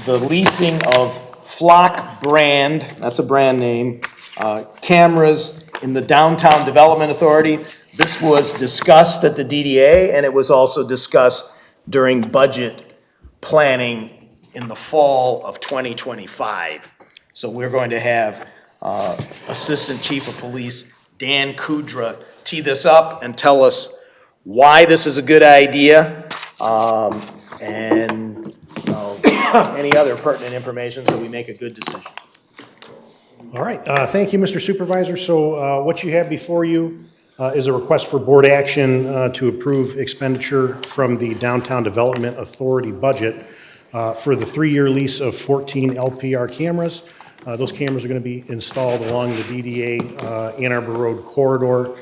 leasing of Flock brand, that's a brand name, cameras in the Downtown Development Authority. This was discussed at the DDA, and it was also discussed during budget planning in the fall of 2025. So we're going to have Assistant Chief of Police Dan Kudra tee this up and tell us why this is a good idea, and any other pertinent information so we make a good decision. All right, thank you, Mr. Supervisor. So what you have before you is a request for board action to approve expenditure from the Downtown Development Authority budget for the 3-year lease of 14 LPR cameras. Those cameras are going to be installed along the DDA Ann Arbor Road corridor.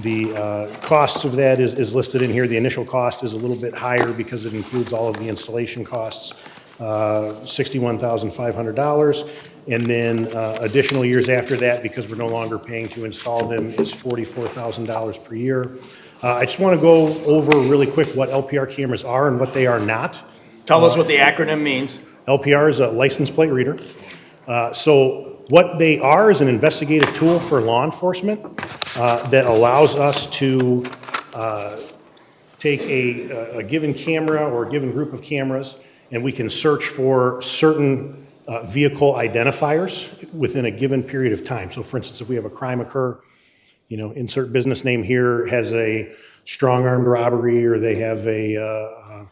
The costs of that is listed in here. The initial cost is a little bit higher because it includes all of the installation costs, $61,500. And then additional years after that, because we're no longer paying to install them, is $44,000 per year. I just want to go over really quick what LPR cameras are and what they are not. Tell us what the acronym means. LPR is a license plate reader. So what they are is an investigative tool for law enforcement that allows us to take a given camera or a given group of cameras, and we can search for certain vehicle identifiers within a given period of time. So for instance, if we have a crime occur, you know, insert business name here, has a strong armed robbery, or they have a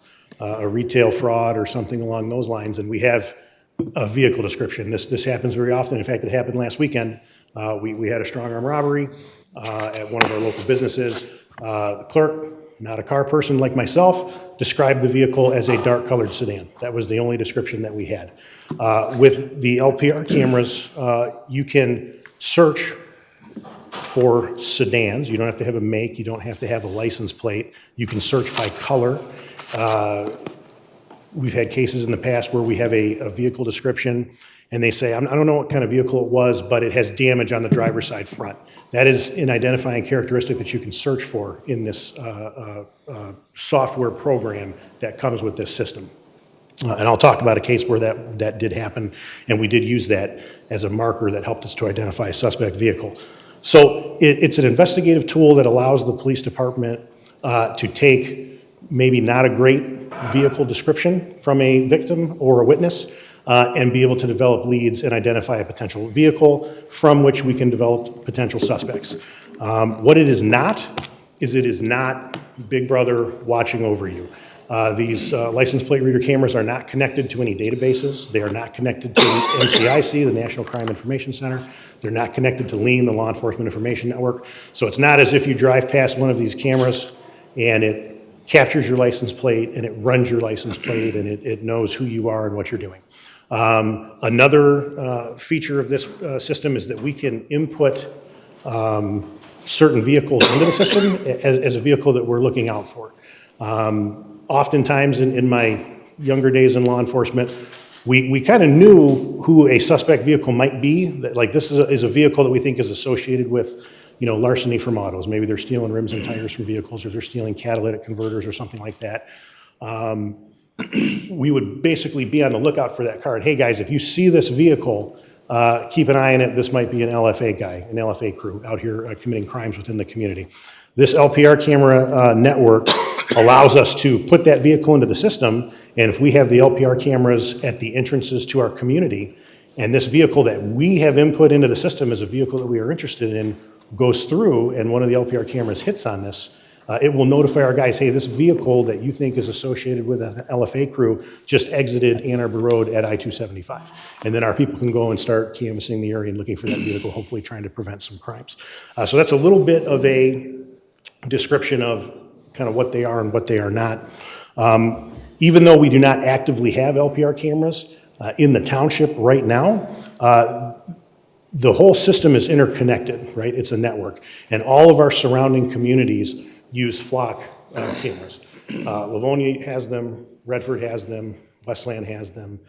retail fraud or something along those lines, and we have a vehicle description. This happens very often. In fact, it happened last weekend. We had a strong arm robbery at one of our local businesses. The clerk, not a car person like myself, described the vehicle as a dark colored sedan. That was the only description that we had. With the LPR cameras, you can search for sedans. You don't have to have a make. You don't have to have a license plate. You can search by color. We've had cases in the past where we have a vehicle description and they say, I don't know what kind of vehicle it was, but it has damage on the driver's side front. That is an identifying characteristic that you can search for in this software program that comes with this system. And I'll talk about a case where that did happen, and we did use that as a marker that helped us to identify a suspect vehicle. So it's an investigative tool that allows the police department to take maybe not a great vehicle description from a victim or a witness, and be able to develop leads and identify a potential vehicle from which we can develop potential suspects. What it is not Big Brother watching over you. These license plate reader cameras are not connected to any databases. They are not connected to NCIC, the National Crime Information Center. They're not connected to LEAN, the Law Enforcement Information Network. So it's not as if you drive past one of these cameras and it captures your license plate and it runs your license plate and it knows who you are and what you're doing. Another feature of this system is that we can input certain vehicles into the system as a vehicle that we're looking out for. Oftentimes in my younger days in law enforcement, we kind of knew who a suspect vehicle might be. That, like, this is a vehicle that we think is associated with, you know, larceny from autos. Maybe they're stealing rims and tires from vehicles, or they're stealing catalytic converters or something like that. We would basically be on the lookout for that car. And hey guys, if you see this vehicle, keep an eye on it. This might be an LFA guy, an LFA crew out here committing crimes within the community. This LPR camera network allows us to put that vehicle into the system, and if we have the LPR cameras at the entrances to our community, and this vehicle that we have input into the system is a vehicle that we are interested in, goes through, and one of the LPR cameras hits on this, it will notify our guys, hey, this vehicle that you think is associated with an LFA crew just exited Ann Arbor Road at I-275. And then our people can go and start canvassing the area and looking for that vehicle, hopefully trying to prevent some crimes. So that's a little bit of a description of kind of what they are and what they are not. Even though we do not actively have LPR cameras in the township right now, the whole system is interconnected, right? It's a network. And all of our surrounding communities use flock cameras. Livonia has them, Redford has them, Westland has them,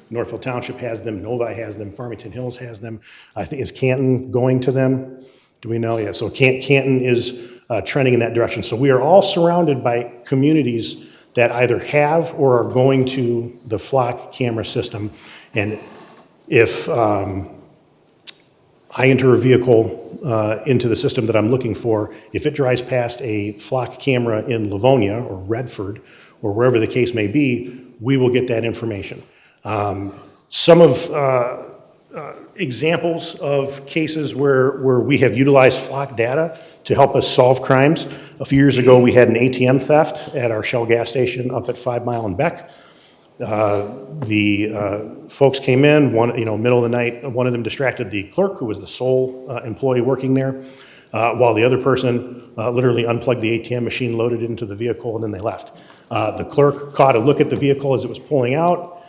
Northfield Township has them, Novi has them, Farmington Hills has them. I think, is Canton going to them? Do we know? Yeah, so Canton is trending in that direction. So we are all surrounded by communities that either have or are going to the flock camera system. And if I enter a vehicle into the system that I'm looking for, if it drives past a flock camera in Livonia or Redford or wherever the case may be, we will get that information. Some of examples of cases where we have utilized flock data to help us solve crimes. A few years ago, we had an ATM theft at our Shell gas station up at 5 Mile and Beck. The folks came in, middle of the night, one of them distracted the clerk, who was the sole employee working there, while the other person literally unplugged the ATM machine, loaded it into the vehicle, and then they left. The clerk caught a look at the vehicle as it was pulling out.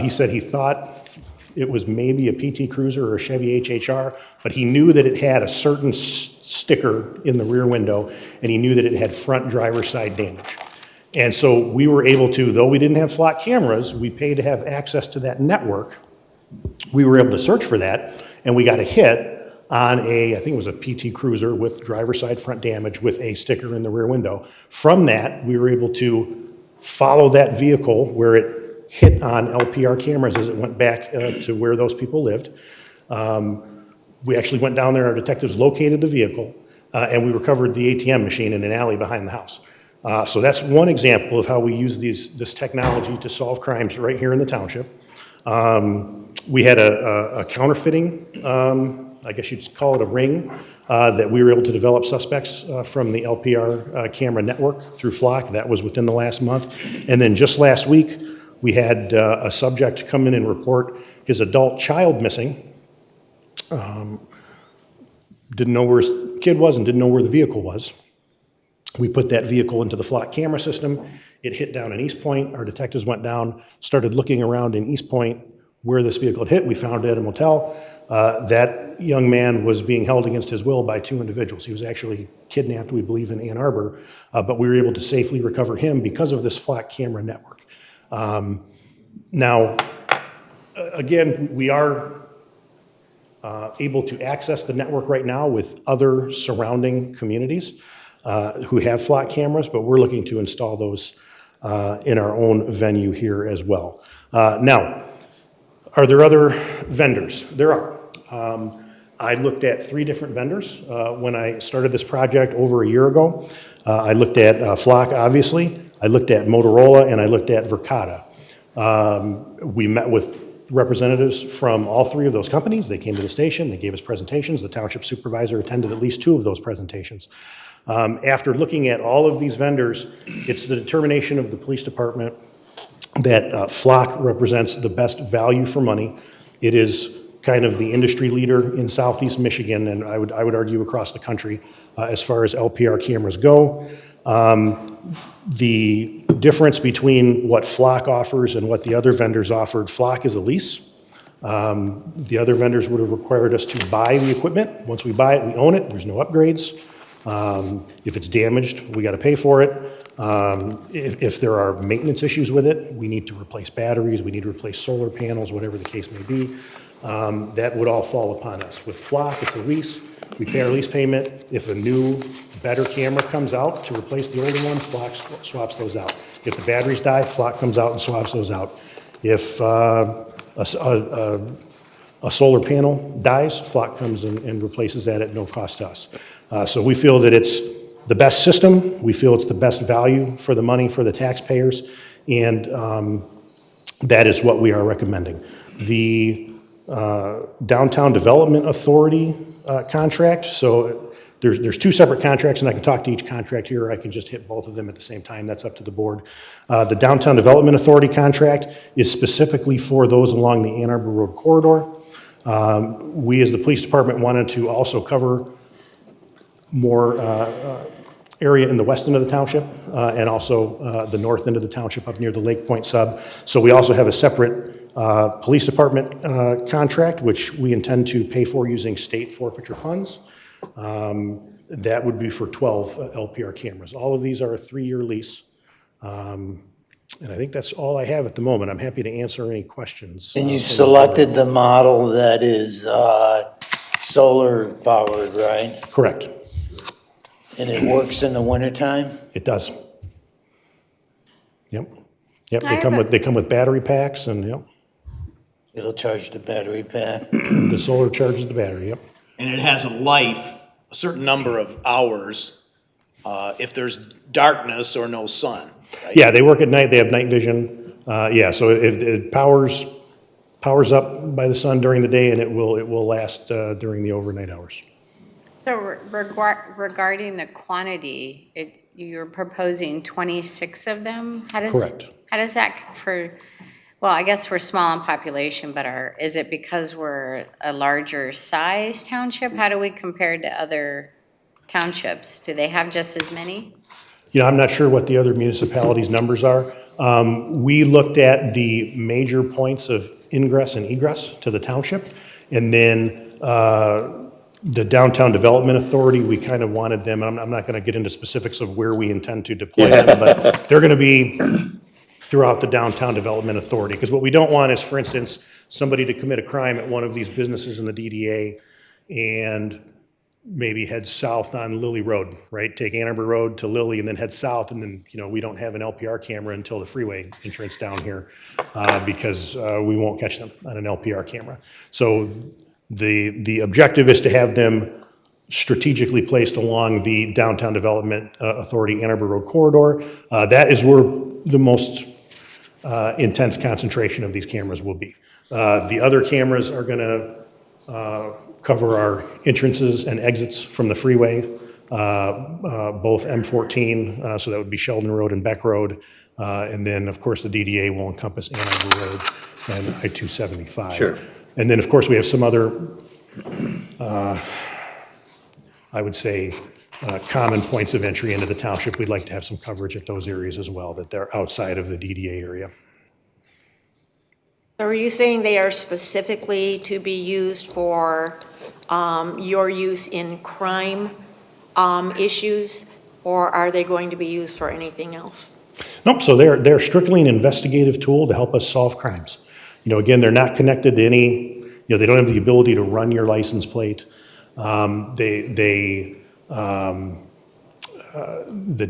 He said he thought it was maybe a PT Cruiser or a Chevy HHR, but he knew that it had a certain sticker in the rear window, and he knew that it had front driver's side damage. And so we were able to, though we didn't have flock cameras, we paid to have access to that network. We were able to search for that, and we got a hit on I think it was a PT Cruiser with driver's side front damage with a sticker in the rear window. From that, we were able to follow that vehicle where it hit on LPR cameras as it went back to where those people lived. We actually went down there, our detectives located the vehicle, and we recovered the ATM machine in an alley behind the house. So that's one example of how we use this technology to solve crimes right here in the township. We had a counterfeiting, I guess you'd call it a ring, that we were able to develop suspects from the LPR camera network through Flock. That was within the last month. And then just last week, we had a subject come in and report his adult child missing. Didn't know where his kid was and didn't know where the vehicle was. We put that vehicle into the Flock camera system. It hit down in East Point. Our detectives went down, started looking around in East Point where this vehicle had hit. We found it at a motel. That young man was being held against his will by two individuals. He was actually kidnapped, we believe, in Ann Arbor, but we were able to safely recover him because of this Flock camera network. Now, again, we are able to access the network right now with other surrounding communities who have Flock cameras, but we're looking to install those in our own venue here as well. Now, are there other vendors? There are. I looked at 3 different vendors when I started this project over a year ago. I looked at Flock, obviously. I looked at Motorola, and I looked at Verkada. We met with representatives from all 3 of those companies. They came to the station. They gave us presentations. The township supervisor attended at least 2 of those presentations. After looking at all of these vendors, it's the determination of the police department that Flock represents the best value for money. It is kind of the industry leader in Southeast Michigan, and I would argue across the country as far as LPR cameras go. The difference between what Flock offers and what the other vendors offered, Flock is a lease. The other vendors would have required us to buy the equipment. Once we buy it, we own it. There's no upgrades. If it's damaged, we got to pay for it. If there are maintenance issues with it, we need to replace batteries, we need to replace solar panels, whatever the case may be. That would all fall upon us. With Flock, it's a lease. We pay our lease payment. If a new, better camera comes out to replace the older one, Flock swaps those out. If the batteries die, Flock comes out and swaps those out. If a solar panel dies, Flock comes and replaces that at no cost to us. So we feel that it's the best system. We feel it's the best value for the money for the taxpayers, and that is what we are recommending. The Downtown Development Authority contract, so there's 2 separate contracts, and I can talk to each contract here, or I can just hit both of them at the same time. That's up to the board. The Downtown Development Authority contract is specifically for those along the Ann Arbor Road corridor. We, as the police department, wanted to also cover more area in the west end of the township, and also the north end of the township up near the Lake Point sub. So we also have a separate police department contract, which we intend to pay for using state forfeiture funds. That would be for 12 LPR cameras. All of these are a 3-year lease. And I think that's all I have at the moment. I'm happy to answer any questions. And you selected the model that is solar powered, right? Correct. And it works in the wintertime? It does. Yep. Yep, I have they come with battery packs and, yep, It'll charge the battery pack? the solar charges the battery, yep. And it has a life, a certain number of hours, if there's darkness or no sun, right? Yeah, they work at night, they have night vision. Yeah, so if it powers up by the sun during the day, and it will last during the overnight hours. So regarding the quantity, you're proposing 26 of them? Correct. How does that well, I guess we're small in population, but is it because we're a larger size township? How do we compare to other townships? Do they have just as many? You know, I'm not sure what the other municipalities' numbers are. We looked at the major points of ingress and egress to the township, and then the Downtown Development Authority, we kind of wanted them, and I'm not going to get into specifics of where we intend to deploy them, but they're going to be throughout the Downtown Development Authority. Because what we don't want is, for instance, somebody to commit a crime at one of these businesses in the DDA and maybe head south on Lilly Road, right? Take Ann Arbor Road to Lilly and then head south, and then, you know, we don't have an LPR camera until the freeway entrance down here because we won't catch them on an LPR camera. So the objective is to have them strategically placed along the Downtown Development Authority Ann Arbor Road corridor. That is where the most intense concentration of these cameras will be. The other cameras are going to cover our entrances and exits from the freeway, both M14, so that would be Sheldon Road and Beck Road, and then, of course, the DDA will encompass Ann Arbor Road and I-275. Sure. And then, of course, we have some other, I would say, common points of entry into the township. We'd like to have some coverage at those areas as well, that they're outside of the DDA area. So are you saying they are specifically to be used for your use in crime issues, or are they going to be used for anything else? Nope, so they're strictly an investigative tool to help us solve crimes. You know, again, they're not connected to any, you know, they don't have the ability to run your license plate. The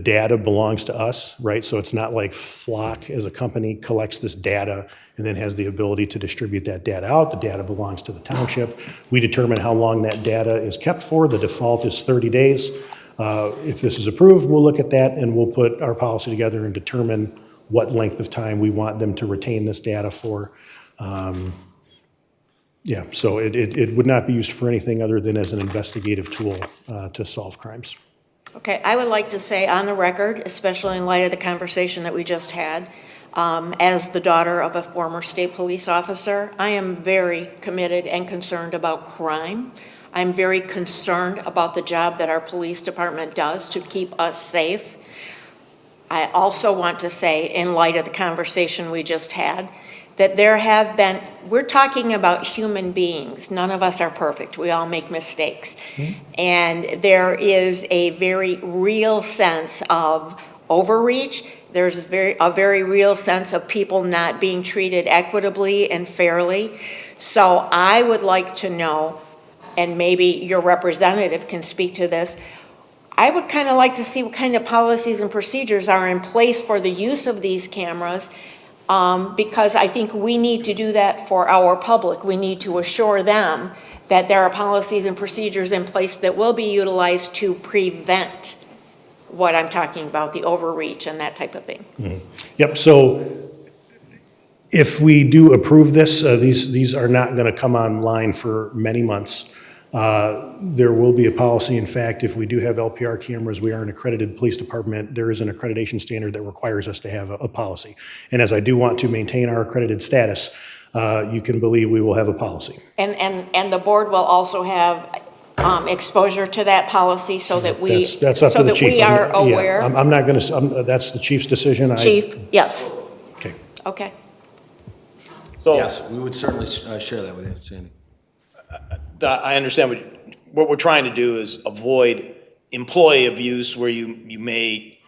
data belongs to us, right? So it's not like Flock as a company collects this data and then has the ability to distribute that data out. The data belongs to the township. We determine how long that data is kept for. The default is 30 days. If this is approved, we'll look at that and we'll put our policy together and determine what length of time we want them to retain this data for. Yeah, so it would not be used for anything other than as an investigative tool to solve crimes. Okay, I would like to say on the record, especially in light of the conversation that we just had, as the daughter of a former state police officer, I am very committed and concerned about crime. I'm very concerned about the job that our police department does to keep us safe. I also want to say, in light of the conversation we just had, that there have been, we're talking about human beings. None of us are perfect. We all make mistakes. And there is a very real sense of overreach. There's a very real sense of people not being treated equitably and fairly. So I would like to know, and maybe your representative can speak to this, I would kind of like to see what kind of policies and procedures are in place for the use of these cameras, because I think we need to do that for our public. We need to assure them that there are policies and procedures in place that will be utilized to prevent what I'm talking about, the overreach and that type of thing. Yep, so if we do approve this, these are not going to come online for many months. There will be a policy. In fact, if we do have LPR cameras, we are an accredited police department. There is an accreditation standard that requires us to have a policy. And as I do want to maintain our accredited status, you can believe we will have a policy. And the board will also have exposure to that policy so that we, That's up so to the that chief. we I'm- are yeah, aware? I'm not going to, that's the chief's decision. Chief, yes, Okay. okay. So Yes, we would certainly share that with you, Sandy. I understand what we're trying to do is avoid employee abuse where you may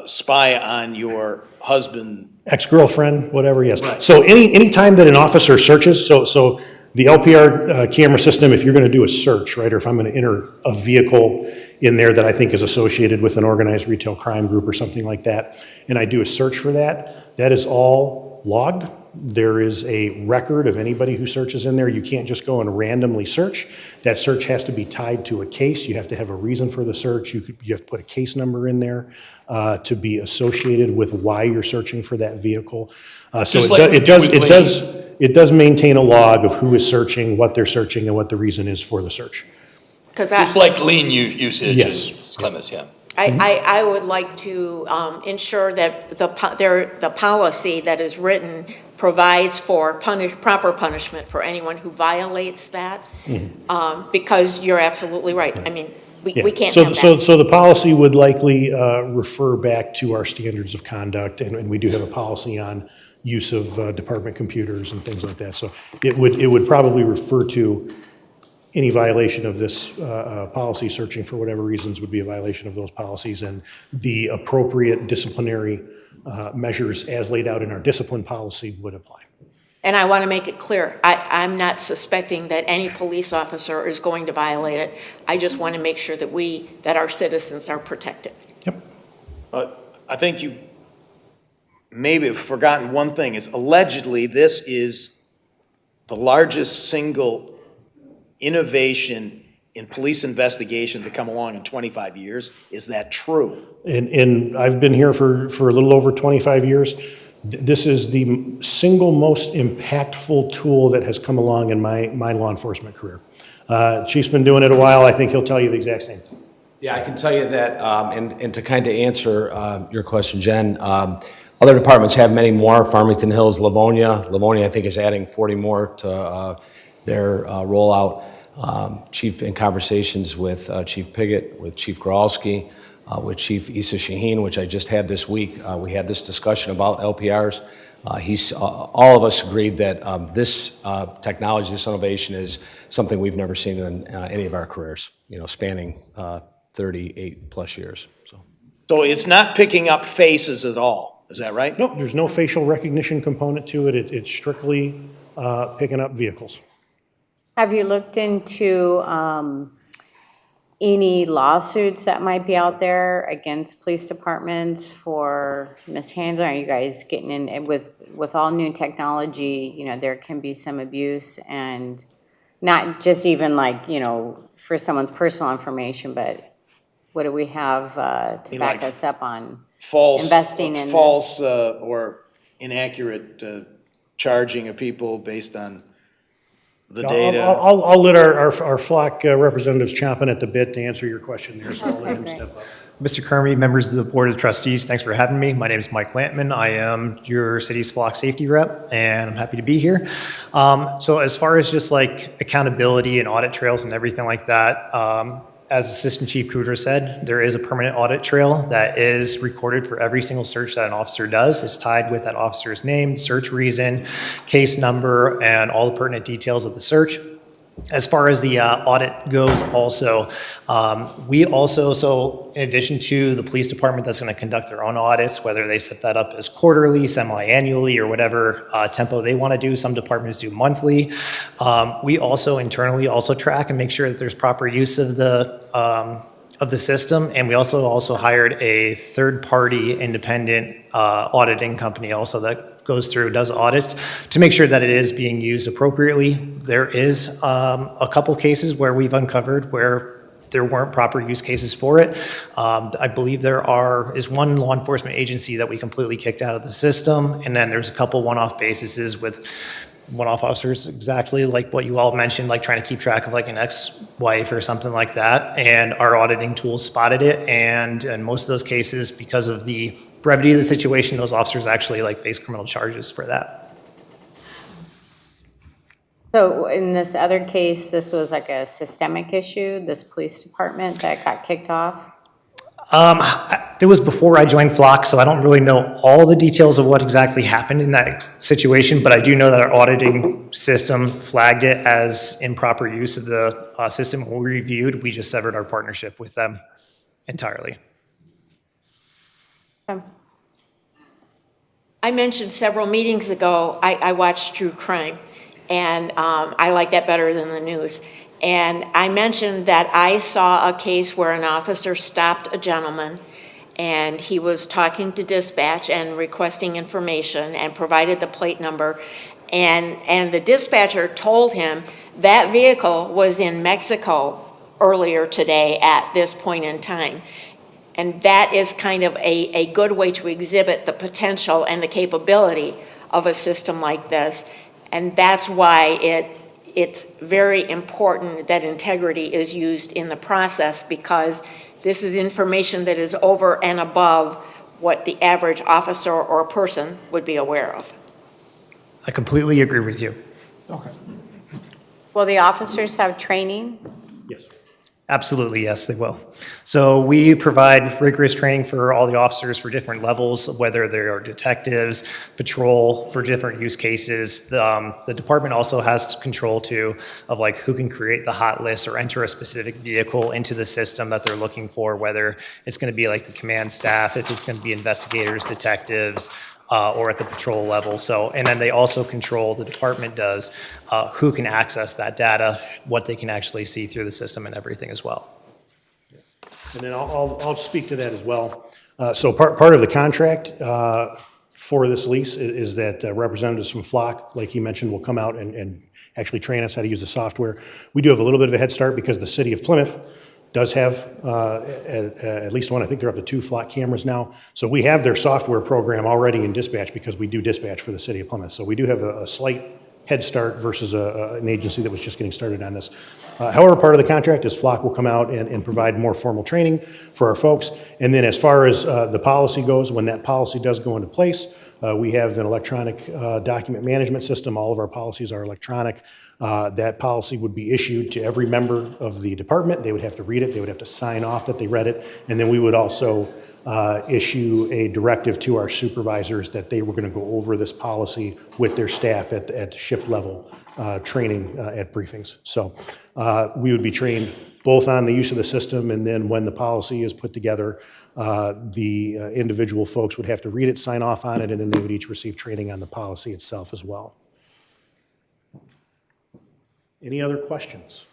spy on your husband. Ex-girlfriend, whatever, yes. Right. So any time that an officer searches, so the LPR camera system, if you're going to do a search, right, or if I'm going to enter a vehicle in there that I think is associated with an organized retail crime group or something like that, and I do a search for that, that is all logged. There is a record of anybody who searches in there. You can't just go and randomly search. That search has to be tied to a case. You have to have a reason for the search. You have to put a case number in there to be associated with why you're searching for that vehicle. So Just like we do with it does maintain a log of who is searching, what they're searching, and what the reason is for the search. Because Just like lean usage Yes. in Clemens, yeah. I would like to ensure that the policy that is written provides for proper punishment for anyone who violates that, because you're absolutely right. I mean, we can't have that. So the policy would likely refer back to our standards of conduct, and we do have a policy on use of department computers and things like that. So it would probably refer to any violation of this policy, searching for whatever reasons would be a violation of those policies, and the appropriate disciplinary measures as laid out in our discipline policy would apply. And I want to make it clear, I'm not suspecting that any police officer is going to violate it. I just want to make sure that our citizens are protected. Yep. I think you maybe have forgotten one thing, is allegedly this is the largest single innovation in police investigation to come along in 25 years. Is that true? And I've been here for a little over 25 years. This is the single most impactful tool that has come along in my law enforcement career. Chief's been doing it a while. I think he'll tell you the exact same thing. Yeah, I can tell you that, and to kind of answer your question, Jen, other departments have many more. Farmington Hills, Livonia, I think, is adding 40 more to their rollout. Chief, in conversations with Chief Piggott, with Chief Gralski, with Chief Issa Shaheen, which I just had this week, we had this discussion about LPRs. All of us agreed that this technology, this innovation is something we've never seen in any of our careers, spanning 38 plus years. So it's not picking up faces at all, is that right? No, there's no facial recognition component to it. It's strictly picking up vehicles. Have you looked into any lawsuits that might be out there against police departments for mishandling? Are you guys getting in with all new technology? There can be some abuse, and not just even for someone's personal information, but what do we have to back us up on investing in false or inaccurate charging of people based on the data? I'll let our flock representatives chomping at the bit to answer your question there, so I'll let him step up. Mr. Kermey, members of the Board of Trustees, thanks for having me. My name is Mike Lampman. I am your city's flock safety rep, and I'm happy to be here. So as far as just accountability and audit trails and everything like that, as Assistant Chief Cooter said, there is a permanent audit trail that is recorded for every single search that an officer does. It's tied with that officer's name, search reason, case number, and all the pertinent details of the search. As far as the audit goes also, we also, so in addition to the police department that's going to conduct their own audits, whether they set that up as quarterly, semi-annually, or whatever tempo they want to do, some departments do monthly. We also internally also track and make sure that there's proper use of the system, and we also hired a third-party independent auditing company also that goes through, does audits to make sure that it is being used appropriately. There is a couple cases where we've uncovered where there weren't proper use cases for it. I believe there is one law enforcement agency that we completely kicked out of the system, and then there's a couple one-off bases with one-off officers, exactly like what you all mentioned, like trying to keep track of an ex-wife or something like that. And our auditing tools spotted it. And in most of those cases, because of the brevity of the situation, those officers actually face criminal charges for that. So in this other case, this was like a systemic issue, this police department that got kicked off? It was before I joined Flock, so I don't really know all the details of what exactly happened in that situation, but I do know that our auditing system flagged it as improper use of the system. When we reviewed, we just severed our partnership with them entirely. I mentioned several meetings ago, I watched true crime, and I like that better than the news. And I mentioned that I saw a case where an officer stopped a gentleman, and he was talking to dispatch and requesting information and provided the plate number. And the dispatcher told him that vehicle was in Mexico earlier today at this point in time. And that is kind of a good way to exhibit the potential and the capability of a system like this. And that's why it's very important that integrity is used in the process, because this is information that is over and above what the average officer or person would be aware of. I completely agree with you. Will the officers have training? Yes. Absolutely, yes, they will. So we provide rigorous training for all the officers for different levels, whether they are detectives, patrol, for different use cases. The department also has control too of like who can create the hot list or enter a specific vehicle into the system that they're looking for, whether it's going to be like the command staff, if it's going to be investigators, detectives, or at the patrol level. So, and then they also control, the department does, who can access that data, what they can actually see through the system and everything as well. And then I'll speak to that as well. So part of the contract for this lease is that representatives from Flock, like he mentioned, will come out and actually train us how to use the software. We do have a little bit of a head start because the city of Plymouth does have at least one. I think they're up to 2 Flock cameras now. So we have their software program already in dispatch because we do dispatch for the city of Plymouth. So we do have a slight head start versus an agency that was just getting started on this. However, part of the contract is Flock will come out and provide more formal training for our folks. And then as far as the policy goes, when that policy does go into place, we have an electronic document management system. All of our policies are electronic. That policy would be issued to every member of the department. They would have to read it. They would have to sign off that they read it. And then we would also issue a directive to our supervisors that they were going to go over this policy with their staff at shift level training at briefings. So we would be trained both on the use of the system, and then when the policy is put together, the individual folks would have to read it, sign off on it, and then they would each receive training on the policy itself as well. Any other questions?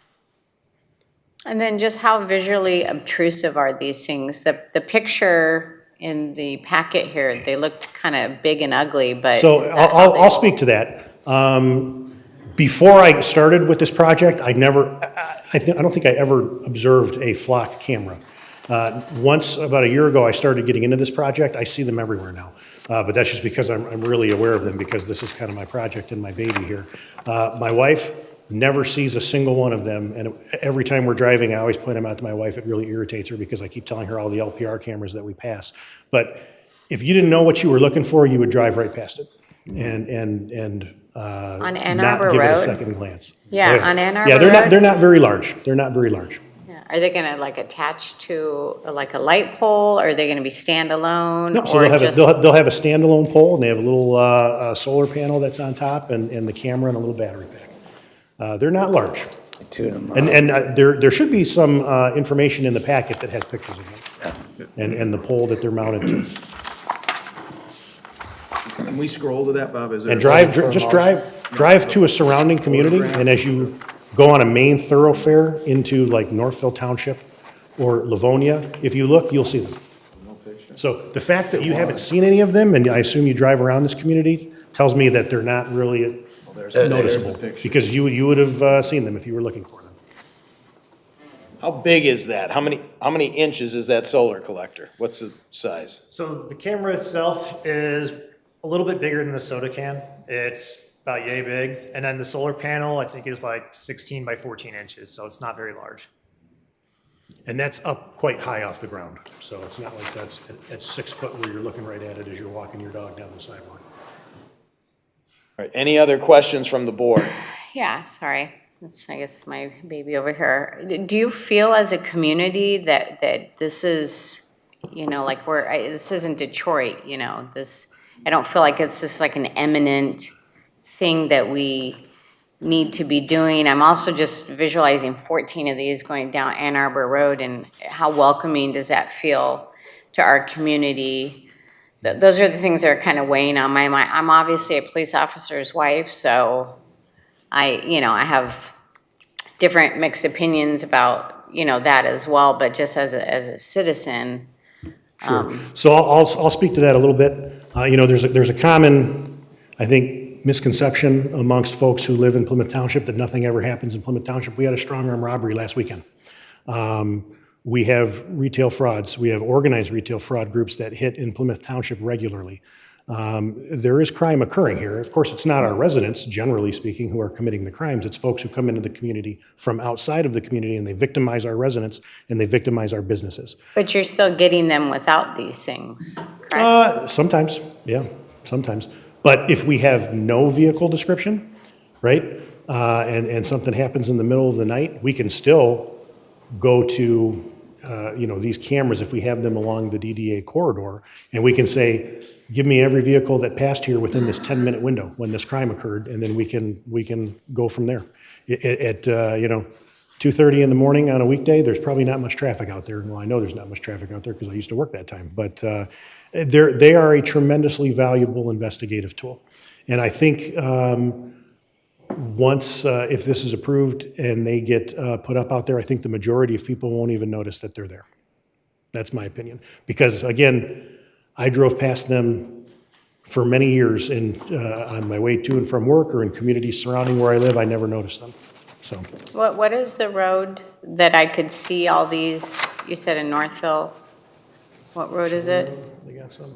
And then just how visually obtrusive are these things? The picture in the packet here, they looked kind of big and ugly, but. So I'll speak to that. Before I started with this project, I don't think I ever observed a Flock camera. Once, about a year ago, I started getting into this project. I see them everywhere now. But that's just because I'm really aware of them, because this is kind of my project and my baby here. My wife never sees a single one of them, and every time we're driving, I always point them out to my wife. It really irritates her because I keep telling her all the LPR cameras that we pass. But if you didn't know what you were looking for, you would drive right past it and on Ann not Arbor give it a Road? second glance. Yeah, on Ann Arbor Yeah, Road? they're not very large. They're not very large. Yeah. Are they gonna like attach to like a light pole, or are they gonna be standalone? No, so or they'll have, just- they'll have a standalone pole, and they have a little solar panel that's on top, and the camera and a little battery pack. They're not large. And there should be some information in the packet that has pictures of them, and the pole that they're mounted to. Can we scroll to that, Bob? Is there And drive to a surrounding community, and as you go on a main thoroughfare into like Northville Township or Livonia, if you look, you'll see them. So the fact that you haven't seen any of them, and I assume you drive around this community, tells me that they're not really noticeable, because you would have seen them if you were looking for them. How big is that? How many inches is that solar collector? What's the size? So the camera itself is a little bit bigger than the soda can. It's about yay big. And then the solar panel, I think, is like 16 by 14 inches, so it's not very large. And that's up quite high off the ground, so it's not like that's at 6 foot where you're looking right at it as you're walking your dog down the sidewalk. All right, any other questions from the board? Yeah, sorry. That's, I guess, my baby over here. Do you feel as a community that this is, like this isn't Detroit, this, I don't feel like it's just like an eminent thing that we need to be doing. I'm also just visualizing 14 of these going down Ann Arbor Road, and how welcoming does that feel to our community? Those are the things that are kind of weighing on my mind. I'm obviously a police officer's wife, so I have different mixed opinions about, that as well, but just as a citizen. Sure. So I'll speak to that a little bit. There's a common, I think, misconception amongst folks who live in Plymouth Township that nothing ever happens in Plymouth Township. We had a strong arm robbery last weekend. We have retail frauds. We have organized retail fraud groups that hit in Plymouth Township regularly. There is crime occurring here. Of course, it's not our residents, generally speaking, who are committing the crimes. It's folks who come into the community from outside of the community, and they victimize our residents, and they victimize our businesses. But you're still getting them without these things, correct? Sometimes, yeah, sometimes. But if we have no vehicle description, right, and something happens in the middle of the night, we can still go to these cameras, if we have them along the DDA corridor, and we can say, give me every vehicle that passed here within this 10-minute window when this crime occurred, and then we can go from there. At 2:30 in the morning on a weekday, there's probably not much traffic out there. Well, I know there's not much traffic out there because I used to work that time, but they are a tremendously valuable investigative tool. And I think once, if this is approved and they get put up out there, I think the majority of people won't even notice that they're there. That's my opinion. Because again, I drove past them for many years on my way to and from work or in communities surrounding where I live. I never noticed them. So. What is the road that I could see all these? You said in Northville. What road is it? They got some.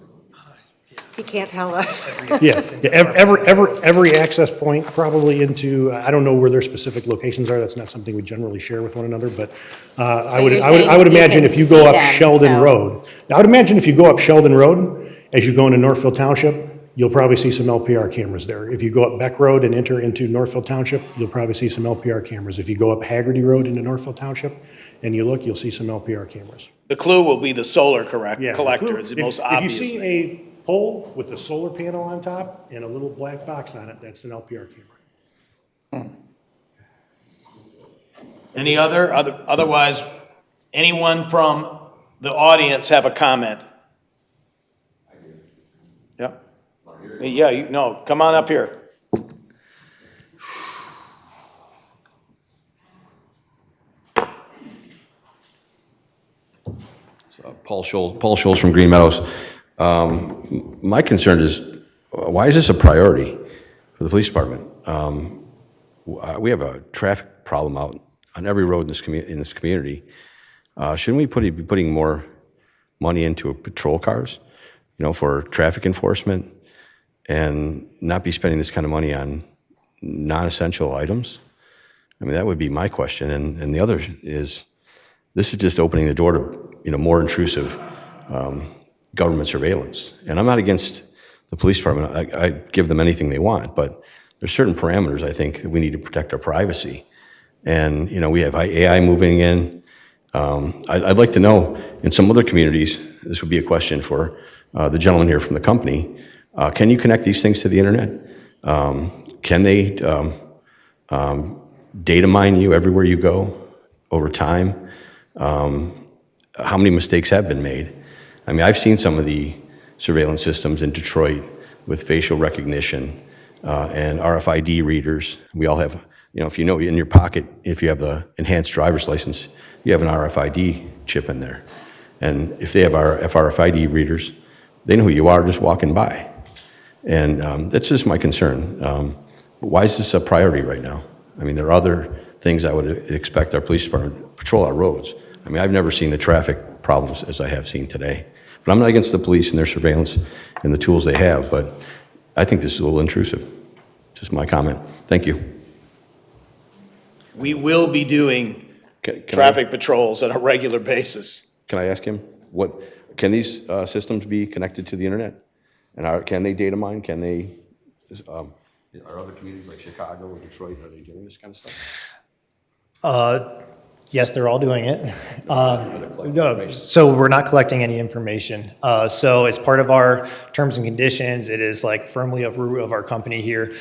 He can't tell us. Yes, every access point probably into, I don't know where their specific locations are, that's not something we generally share with one another, but I would imagine if you go up Sheldon Road, I would imagine if you go up Sheldon Road, as you go into Northville Township, you'll probably see some LPR cameras there. If you go up Beck Road and enter into Northville Township, you'll probably see some LPR cameras. If you go up Haggerty Road into Northville Township and you look, you'll see some LPR cameras. The clue will be the solar Yeah, collector. It's the most obvious If you see thing. a pole with a solar panel on top and a little black box on it, that's an LPR camera. Any otherwise, anyone from the audience have a comment? Yep. Yeah, come on up here. Paul Scholes from Green Meadows. My concern is, why is this a priority for the police department? We have a traffic problem out on every road in this community. Shouldn't we be putting more money into patrol cars, for traffic enforcement, and not be spending this kind of money on non-essential items? I mean, that would be my question. And the other is, this is just opening the door to, more intrusive government surveillance. And I'm not against the police department. I give them anything they want, but there's certain parameters, I think, that we need to protect our privacy. And, we have AI moving in. I'd like to know, in some other communities, this would be a question for the gentleman here from the company, can you connect these things to the internet? Can they data mine you everywhere you go over time? How many mistakes have been made? I mean, I've seen some of the surveillance systems in Detroit with facial recognition and RFID readers. We all have, if in your pocket, if you have the enhanced driver's license, you have an RFID chip in there. And if they have RFID readers, they know who you are just walking by. And that's just my concern. Why is this a priority right now? I mean, there are other things I would expect our police department to patrol our roads. I mean, I've never seen the traffic problems as I have seen today. But I'm not against the police and their surveillance and the tools they have, but I think this is a little intrusive. Just my comment. Thank you. We will be doing traffic patrols on a regular basis. Can I ask him, can these systems be connected to the internet? And can they data mine? Can they, Are other communities like Chicago or Detroit, are they doing this kind of stuff? Yes, they're all doing it. No, so we're not collecting any information. So as part of our terms and conditions, it is like firmly a root of our company here.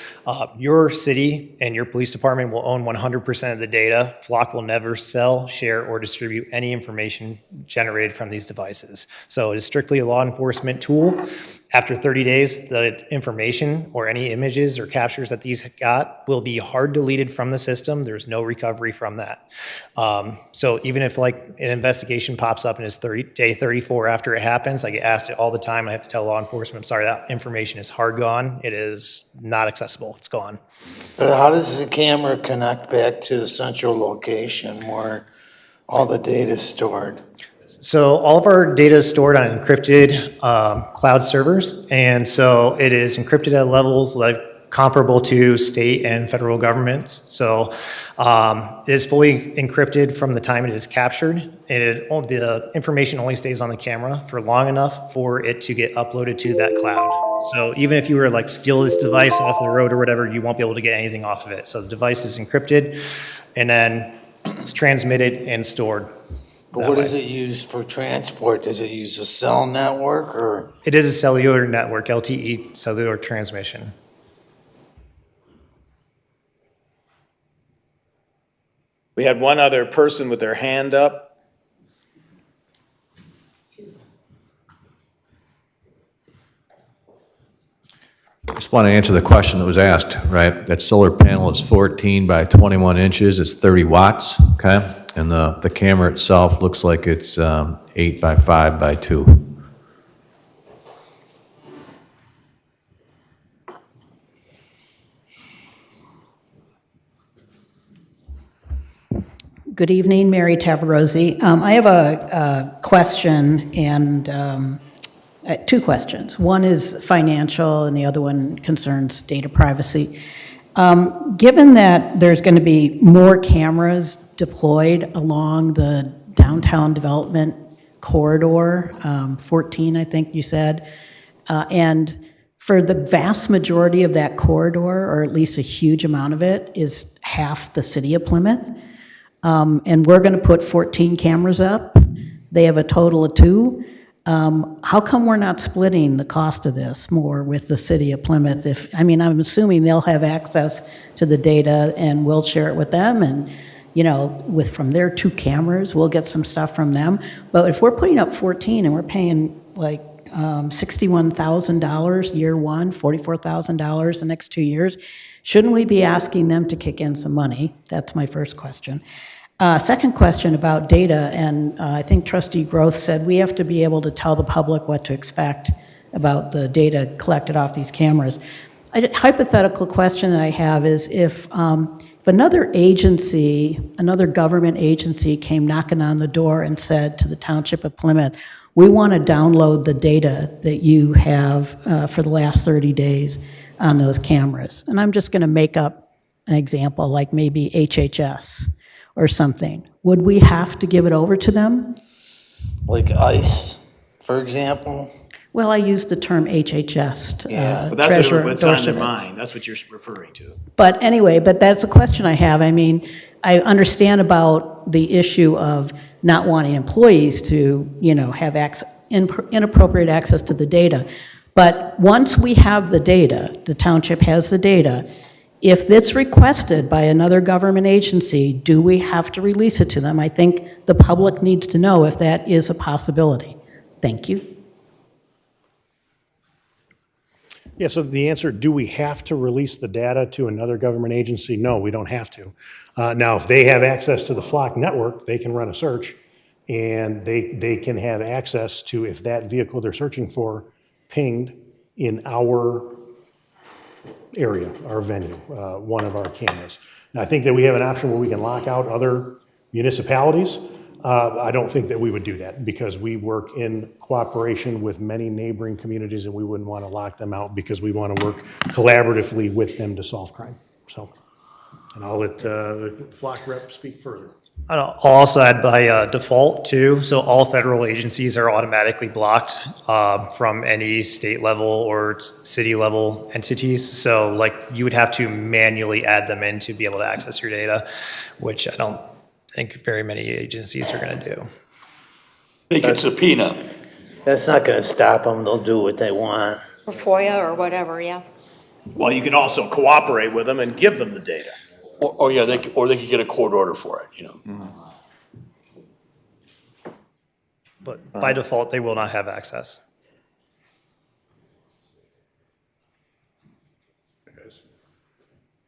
Your city and your police department will own 100% of the data. Flock will never sell, share, or distribute any information generated from these devices. So it is strictly a law enforcement tool. After 30 days, the information or any images or captures that these got will be hard deleted from the system. There's no recovery from that. So even if like an investigation pops up and it's day 34 after it happens, I get asked it all the time. I have to tell law enforcement, I'm sorry, that information is hard gone. It is not accessible. It's gone. But how does the camera connect back to the central location where all the data is stored? So all of our data is stored on encrypted cloud servers, and so it is encrypted at levels like comparable to state and federal governments. So it is fully encrypted from the time it is captured. The information only stays on the camera for long enough for it to get uploaded to that cloud. So even if you were like steal this device off the road or whatever, you won't be able to get anything off of it. So the device is encrypted, and then it's transmitted and stored. But what is it used for transport? Does it use a cell network or? It is a cellular network, LTE cellular transmission. We had one other person with their hand up. I just want to answer the question that was asked, right? That solar panel is 14 by 21 inches, it's 30 watts, okay? And the camera itself looks like it's 8 by 5 by 2. Good evening, Mary Tavarosi. I have a question and two questions. One is financial and the other one concerns data privacy. Given that there's going to be more cameras deployed along the downtown development corridor, 14, I think you said, and for the vast majority of that corridor, or at least a huge amount of it, is half the city of Plymouth. And we're going to put 14 cameras up. They have a total of 2. How come we're not splitting the cost of this more with the city of Plymouth? I'm assuming they'll have access to the data and we'll share it with them, and from their 2 cameras, we'll get some stuff from them. But if we're putting up 14 and we're paying like $61,000 year one, $44,000 the next 2 years, shouldn't we be asking them to kick in some money? That's my first question. Second question about data, and I think Trustee Groth said we have to be able to tell the public what to expect about the data collected off these cameras. A hypothetical question that I have is if another agency, another government agency came knocking on the door and said to the Township of Plymouth, we want to download the data that you have for the last 30 days on those cameras. And I'm just going to make up an example, like maybe HHS or something. Would we have to give it over to them? Like ICE, for example? Well, I used the term HHS to But that's treasurer what's on their endorsements. mind. That's what you're referring to. But anyway, that's a question I have. I understand about the issue of not wanting employees to, have inappropriate access to the data. But once we have the data, the township has the data, if it's requested by another government agency, do we have to release it to them? I think the public needs to know if that is a possibility. Thank you. Yeah, so the answer, do we have to release the data to another government agency? No, we don't have to. Now, if they have access to the Flock network, they can run a search, and they can have access to, if that vehicle they're searching for pinged in our area, our venue, one of our cameras. Now, I think that we have an option where we can lock out other municipalities. I don't think that we would do that because we work in cooperation with many neighboring communities and we wouldn't want to lock them out because we want to work collaboratively with them to solve crime. So, and I'll let the Flock rep speak further. I'll also add by default too, so all federal agencies are automatically blocked from any state level or city level entities. So like you would have to manually add them in to be able to access your data, which I don't think very many agencies are going to do. Make it subpoena. That's not going to stop them. They'll do what they want. Or FOIA or whatever, yeah. Well, you can also cooperate with them and give them the data. Or yeah, they could get a court order for it, you know. But by default, they will not have access.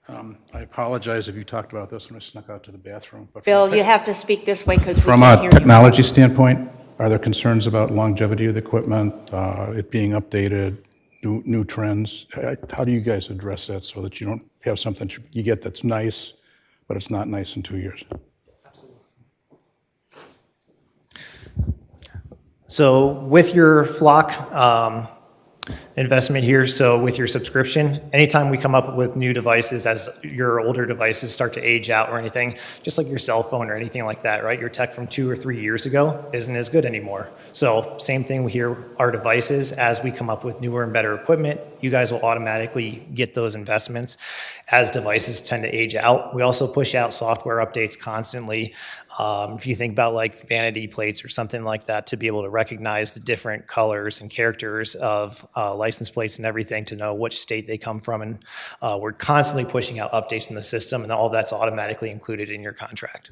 I apologize if you talked about this when I snuck out to the bathroom. But Bill, you have to speak this way because we from can't a hear you. technology standpoint, are there concerns about longevity of the equipment, it being updated, new trends? How do you guys address that so that you don't have something you get that's nice, but it's not nice in 2 years? So with your Flock investment here, so with your subscription, anytime we come up with new devices as your older devices start to age out or anything, just like your cell phone or anything like that, right? Your tech from 2 or 3 years ago isn't as good anymore. So same thing here, our devices, as we come up with newer and better equipment, you guys will automatically get those investments as devices tend to age out. We also push out software updates constantly. If you think about like vanity plates or something like that, to be able to recognize the different colors and characters of license plates and everything to know which state they come from. And we're constantly pushing out updates in the system, and all of that's automatically included in your contract.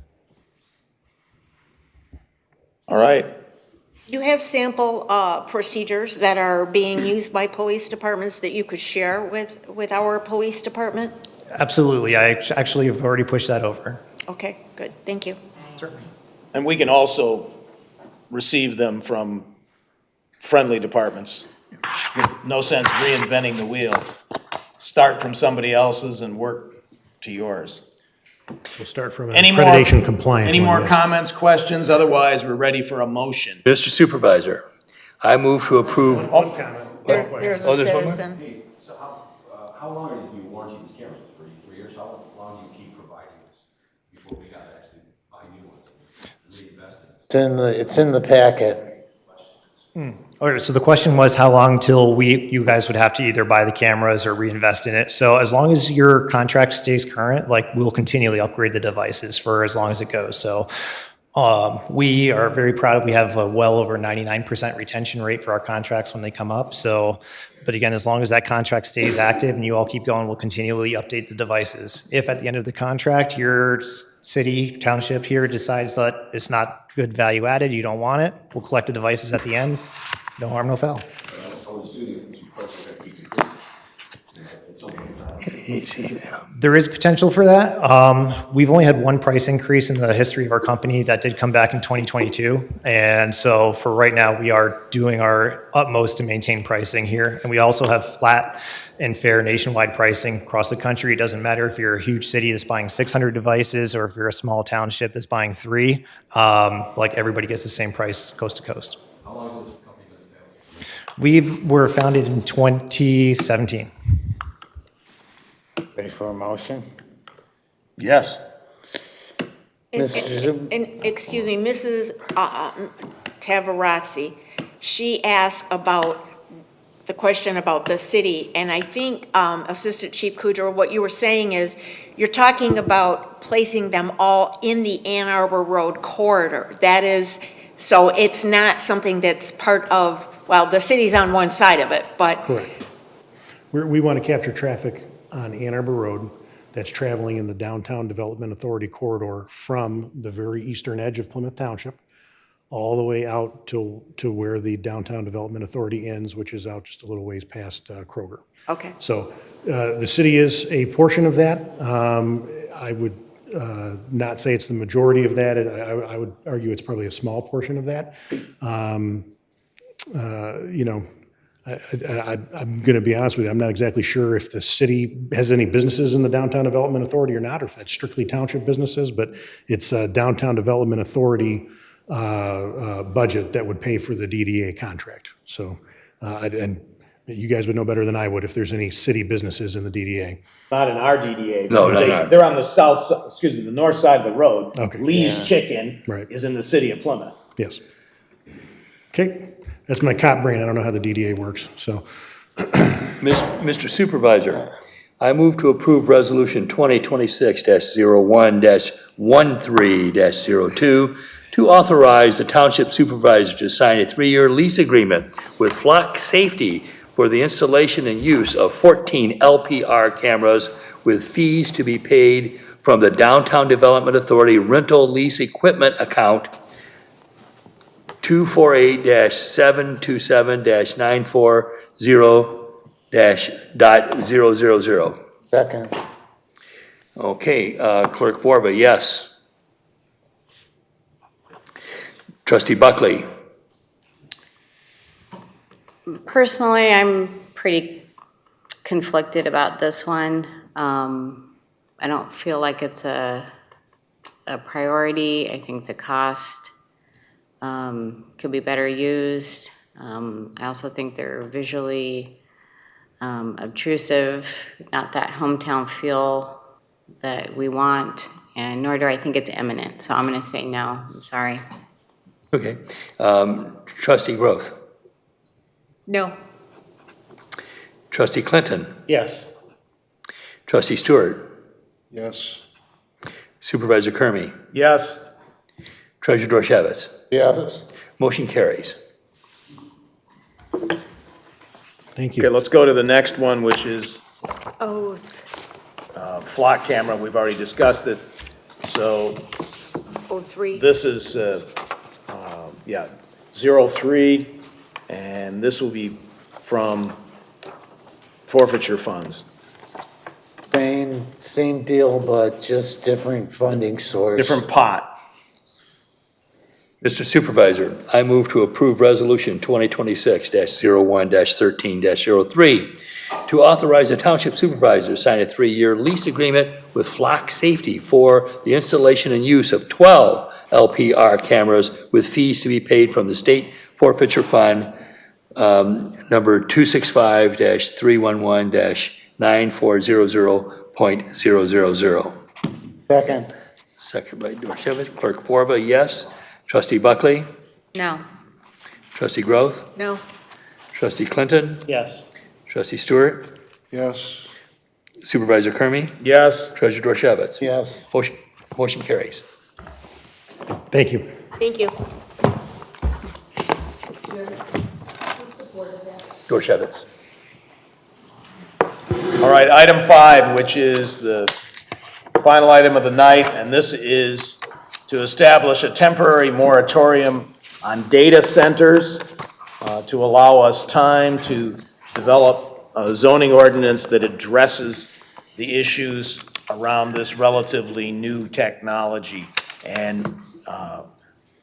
All right. Do you have sample procedures that are being used by police departments that you could share with our police department? Absolutely. I actually have already pushed that over. Okay, good. Thank you. Certainly. And we can also receive them from friendly departments. No sense reinventing the wheel. Start from somebody else's and work to yours. We'll start from an Any more- accreditation compliant. Any one, more yes. comments, questions? Otherwise, we're ready for a motion. Mr. Supervisor, I move to approve. There's a Oh, there's one more? citizen. So how long are you warranty these cameras? For 3 years? How long do you keep providing this before we gotta actually buy new ones? Reinvest in it? It's in the packet. All right, so the question was how long till you guys would have to either buy the cameras or reinvest in it. So as long as your contract stays current, like we'll continually upgrade the devices for as long as it goes. So we are very proud. We have a well over 99% retention rate for our contracts when they come up. So, but again, as long as that contract stays active and you all keep going, we'll continually update the devices. If at the end of the contract, your city, township here decides that it's not good value added, you don't want it, we'll collect the devices at the end. No harm, no foul. There is potential for that. We've only had one price increase in the history of our company that did come back in 2022. And so for right now, we are doing our utmost to maintain pricing here. And we also have flat and fair nationwide pricing across the country. It doesn't matter if you're a huge city that's buying 600 devices or if you're a small township that's buying 3. Like everybody gets the same price coast to coast. How long has this company been established? We were founded in 2017. Ready for a motion? Yes. And excuse me, Mrs. Tavarazzi, she asked about the question about the city, and I think Assistant Chief Kudrow, what you were saying is you're talking about placing them all in the Ann Arbor Road corridor. That is, so it's not something that's part of, well, the city's on one side of it, but. Correct. We want to capture traffic on Ann Arbor Road that's traveling in the Downtown Development Authority corridor from the very eastern edge of Plymouth Township all the way out to where the Downtown Development Authority ends, which is out just a little ways past Kroger. Okay. So the city is a portion of that. I would not say it's the majority of that. I would argue it's probably a small portion of that. You know, I'm going to be honest with you, I'm not exactly sure if the city has any businesses in the Downtown Development Authority or not, or if that's strictly township businesses, but it's a Downtown Development Authority budget that would pay for the DDA contract. So, and You guys would know better than I would if there's any city businesses in the DDA. Not in our DDA. No, but not in our- they're on the the north side of the road. Okay. Lee's Yeah. Chicken Right. is in the city of Plymouth. Yes. Okay, that's my cop brain. I don't know how the DDA works, so. Mr. Supervisor, I move to approve Resolution 2026-01-13-02 to authorize the Township Supervisor to sign a 3-year lease agreement with Flock Safety for the installation and use of 14 LPR cameras with fees to be paid from the Downtown Development Authority Rental Lease Equipment Account 248-727-940-.000. Second. Okay, Clerk Vorba, yes. Trustee Buckley, Personally, I'm pretty conflicted about this one. I don't feel like it's a priority. I think the cost could be better used. I also think they're visually obtrusive, not that hometown feel that we want, and nor do I think it's imminent. So I'm going to say no. I'm sorry. okay. Trustee Groth, No. Trustee Clinton, Yes. Trustee Stewart, Yes. Supervisor Kermy, Yes. Treasurer Dorchevitz. Yes. Motion carries. Thank Okay, you. let's go to the next one, which is Oath. flock camera. We've already discussed it. So 03. this is, 03, and this will be from forfeiture funds. Same deal, but just different funding source. Different pot. Mr. Supervisor, I move to approve Resolution 2026-01-13-03 to authorize the Township Supervisor to sign a 3-year lease agreement with Flock Safety for the installation and use of 12 LPR cameras with fees to be paid from the State Forfeiture Fund, number 265-311-9400.000. Second. Second by Dorchevitz. Clerk Forba, yes. Trustee Buckley? No. Trustee Groth? No. Trustee Clinton? Yes. Trustee Stewart? Yes. Supervisor Kermy? Yes. Treasurer Dorchevitz? Yes. Motion carries. Thank you. Thank you. Dorchevitz. All right, item 5, which is the final item of the night, and this is to establish a temporary moratorium on data centers to allow us time to develop a zoning ordinance that addresses the issues around this relatively new technology. And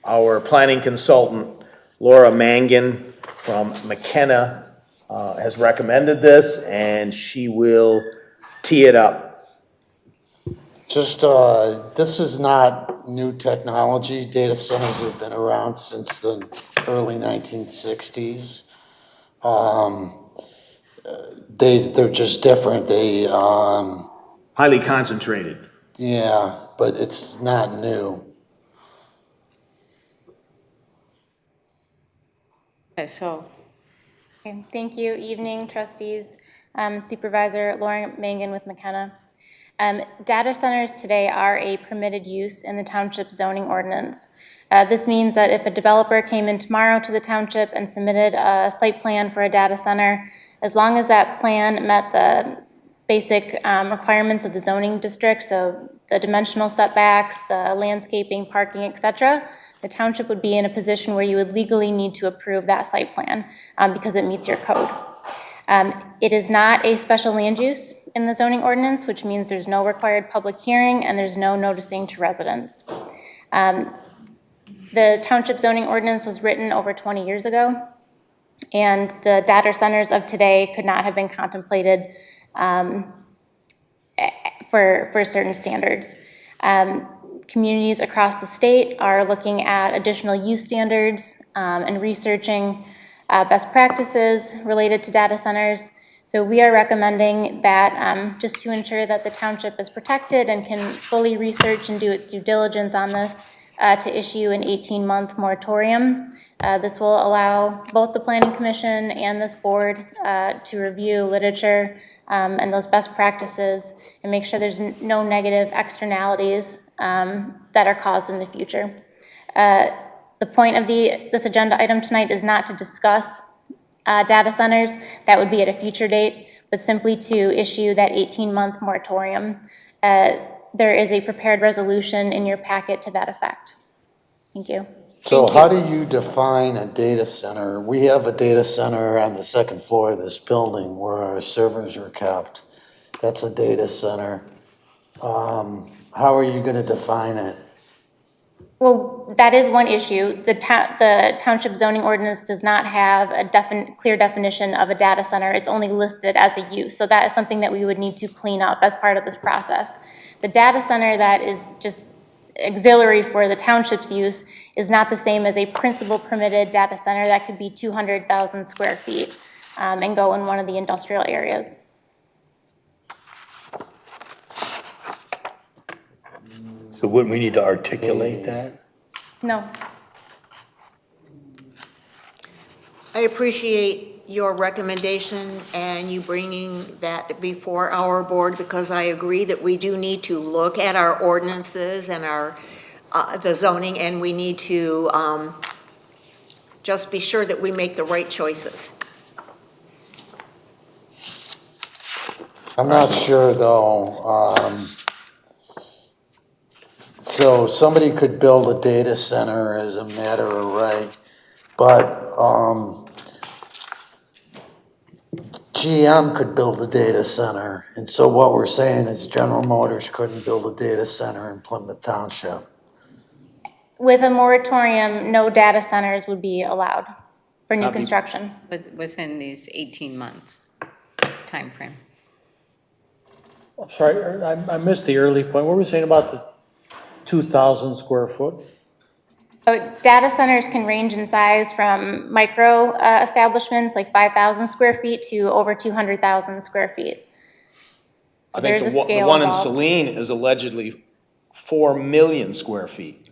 our planning consultant, Laura Mangan from McKenna, has recommended this, and she will tee it up. Just, this is not new technology. Data centers have been around since the early 1960s. They're just different. Highly concentrated. Yeah, but it's not new. Okay, so Okay, thank you. Evening, trustees. Supervisor Lauren Mangan with McKenna. Data centers today are a permitted use in the township zoning ordinance. This means that if a developer came in tomorrow to the township and submitted a site plan for a data center, as long as that plan met the basic requirements of the zoning district, so the dimensional setbacks, the landscaping, parking, et cetera, the township would be in a position where you would legally need to approve that site plan because it meets your code. It is not a special land use in the zoning ordinance, which means there's no required public hearing and there's no noticing to residents. The township zoning ordinance was written over 20 years ago, and the data centers of today could not have been contemplated for certain standards. Communities across the state are looking at additional use standards and researching best practices related to data centers. So we are recommending that just to ensure that the township is protected and can fully research and do its due diligence on this, to issue an 18-month moratorium. This will allow both the Planning Commission and this board to review literature and those best practices and make sure there's no negative externalities that are caused in the future. The point of this agenda item tonight is not to discuss data centers. That would be at a future date, but simply to issue that 18-month moratorium. There is a prepared resolution in your packet to that effect. Thank you. So how do you define a data center? We have a data center on the second floor of this building where our servers are kept. That's a data center. How are you going to define it? Well, that is one issue. The township zoning ordinance does not have a clear definition of a data center. It's only listed as a use. So that is something that we would need to clean up as part of this process. The data center that is just auxiliary for the township's use is not the same as a principal permitted data center that could be 200,000 square feet and go in one of the industrial areas. So wouldn't we need to articulate that? No. I appreciate your recommendation and you bringing that before our board, because I agree that we do need to look at our ordinances and our the zoning, and we need to just be sure that we make the right choices. I'm not sure though. So somebody could build a data center as a matter of right, but GM could build a data center. And so what we're saying is General Motors couldn't build a data center in Plymouth Township. With a moratorium, no data centers would be allowed for new construction. Within these 18 months timeframe. I'm sorry, I missed the early point. What were we saying about the 2,000 square foot? Data centers can range in size from micro establishments like 5,000 square feet to over 200,000 square feet. So I think there's a the scale one in involved. Saline is allegedly 4 million square feet.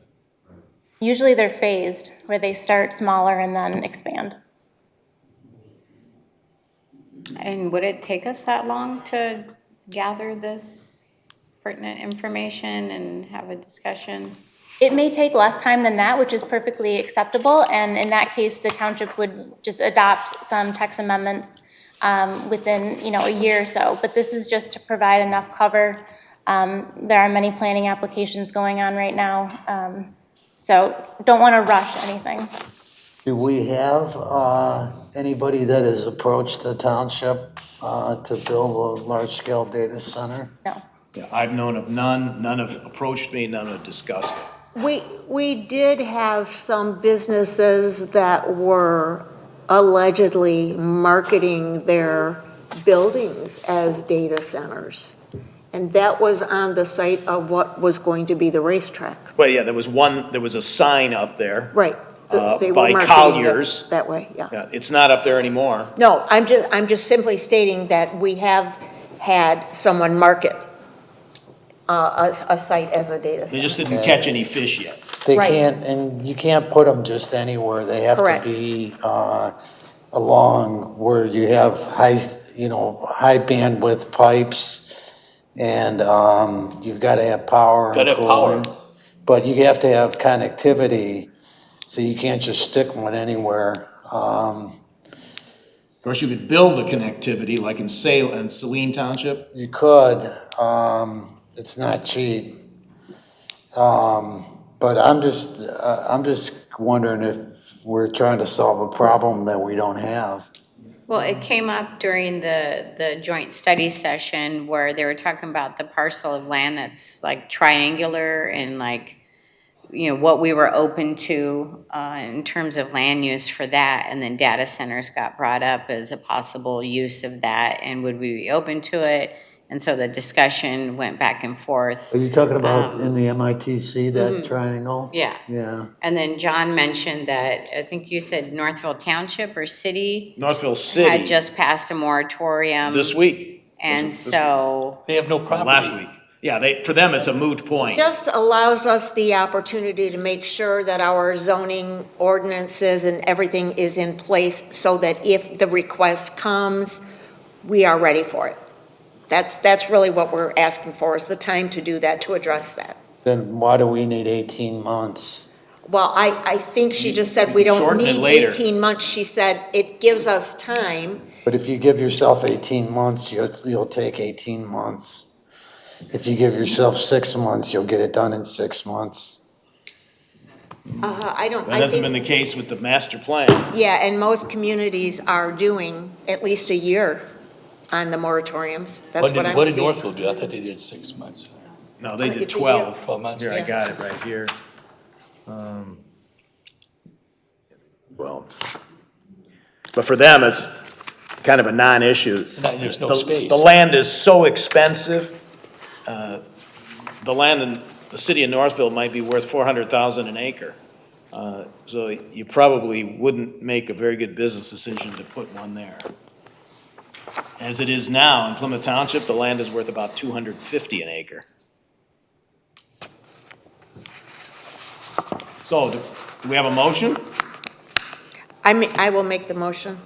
Usually they're phased, where they start smaller and then expand. And would it take us that long to gather this pertinent information and have a discussion? It may take less time than that, which is perfectly acceptable, and in that case, the township would just adopt some text amendments within, a year or so. But this is just to provide enough cover. There are many planning applications going on right now, so don't want to rush anything. Do we have anybody that has approached the township to build a large-scale data center? No. Yeah, I've known of none. None have approached me, none have discussed it. We did have some businesses that were allegedly marketing their buildings as data centers. And that was on the site of what was going to be the racetrack. Well, yeah, there was a sign up there. Right. They were By marketing Colliers. that way, yeah. Yeah, it's not up there anymore. No, I'm just simply stating that we have had someone market a site as a data center. They just didn't catch any fish yet. They Right. can't, and you can't put them just anywhere. They have Correct. to be along where you have high bandwidth pipes, and you've got to have power. Gotta have power. But you have to have connectivity, so you can't just stick one anywhere. Of course, you could build a connectivity like in Saline Township. You could. It's not cheap. But I'm just wondering if we're trying to solve a problem that we don't have. Well, it came up during the joint study session where they were talking about the parcel of land that's like triangular and like, what we were open to in terms of land use for that. And then data centers got brought up as a possible use of that. And would we be open to it? And so the discussion went back and forth. Are you talking about in the MITC, that triangle? Yeah. Yeah. And then John mentioned that, I think you said Northville Township or city Northville City. had just passed a moratorium. This week. And so. They have no property. Last week. Yeah, for them, it's a moot point. Just allows us the opportunity to make sure that our zoning ordinances and everything is in place so that if the request comes, we are ready for it. That's really what we're asking for, is the time to do that, to address that. Then why do we need 18 months? Well, I think she just said we don't Shorten it need later. 18 months. She said it gives us time. But if you give yourself 18 months, you'll take 18 months. If you give yourself 6 months, you'll get it done in 6 months. That hasn't been the case with the master plan. Yeah, and most communities are doing at least a year on the moratoriums. That's what I'm seeing. What did Northville do? I thought they did 6 months. No, they did It's a 12. 12 months. Here, I got it right here. Well, but for them, it's kind of a non-issue. There's no space. The land is so expensive. The land in the city of Northville might be worth $400,000 an acre. So you probably wouldn't make a very good business decision to put one there. As it is now in Plymouth Township, the land is worth about $250 an acre. So, do we have a motion? I will make the motion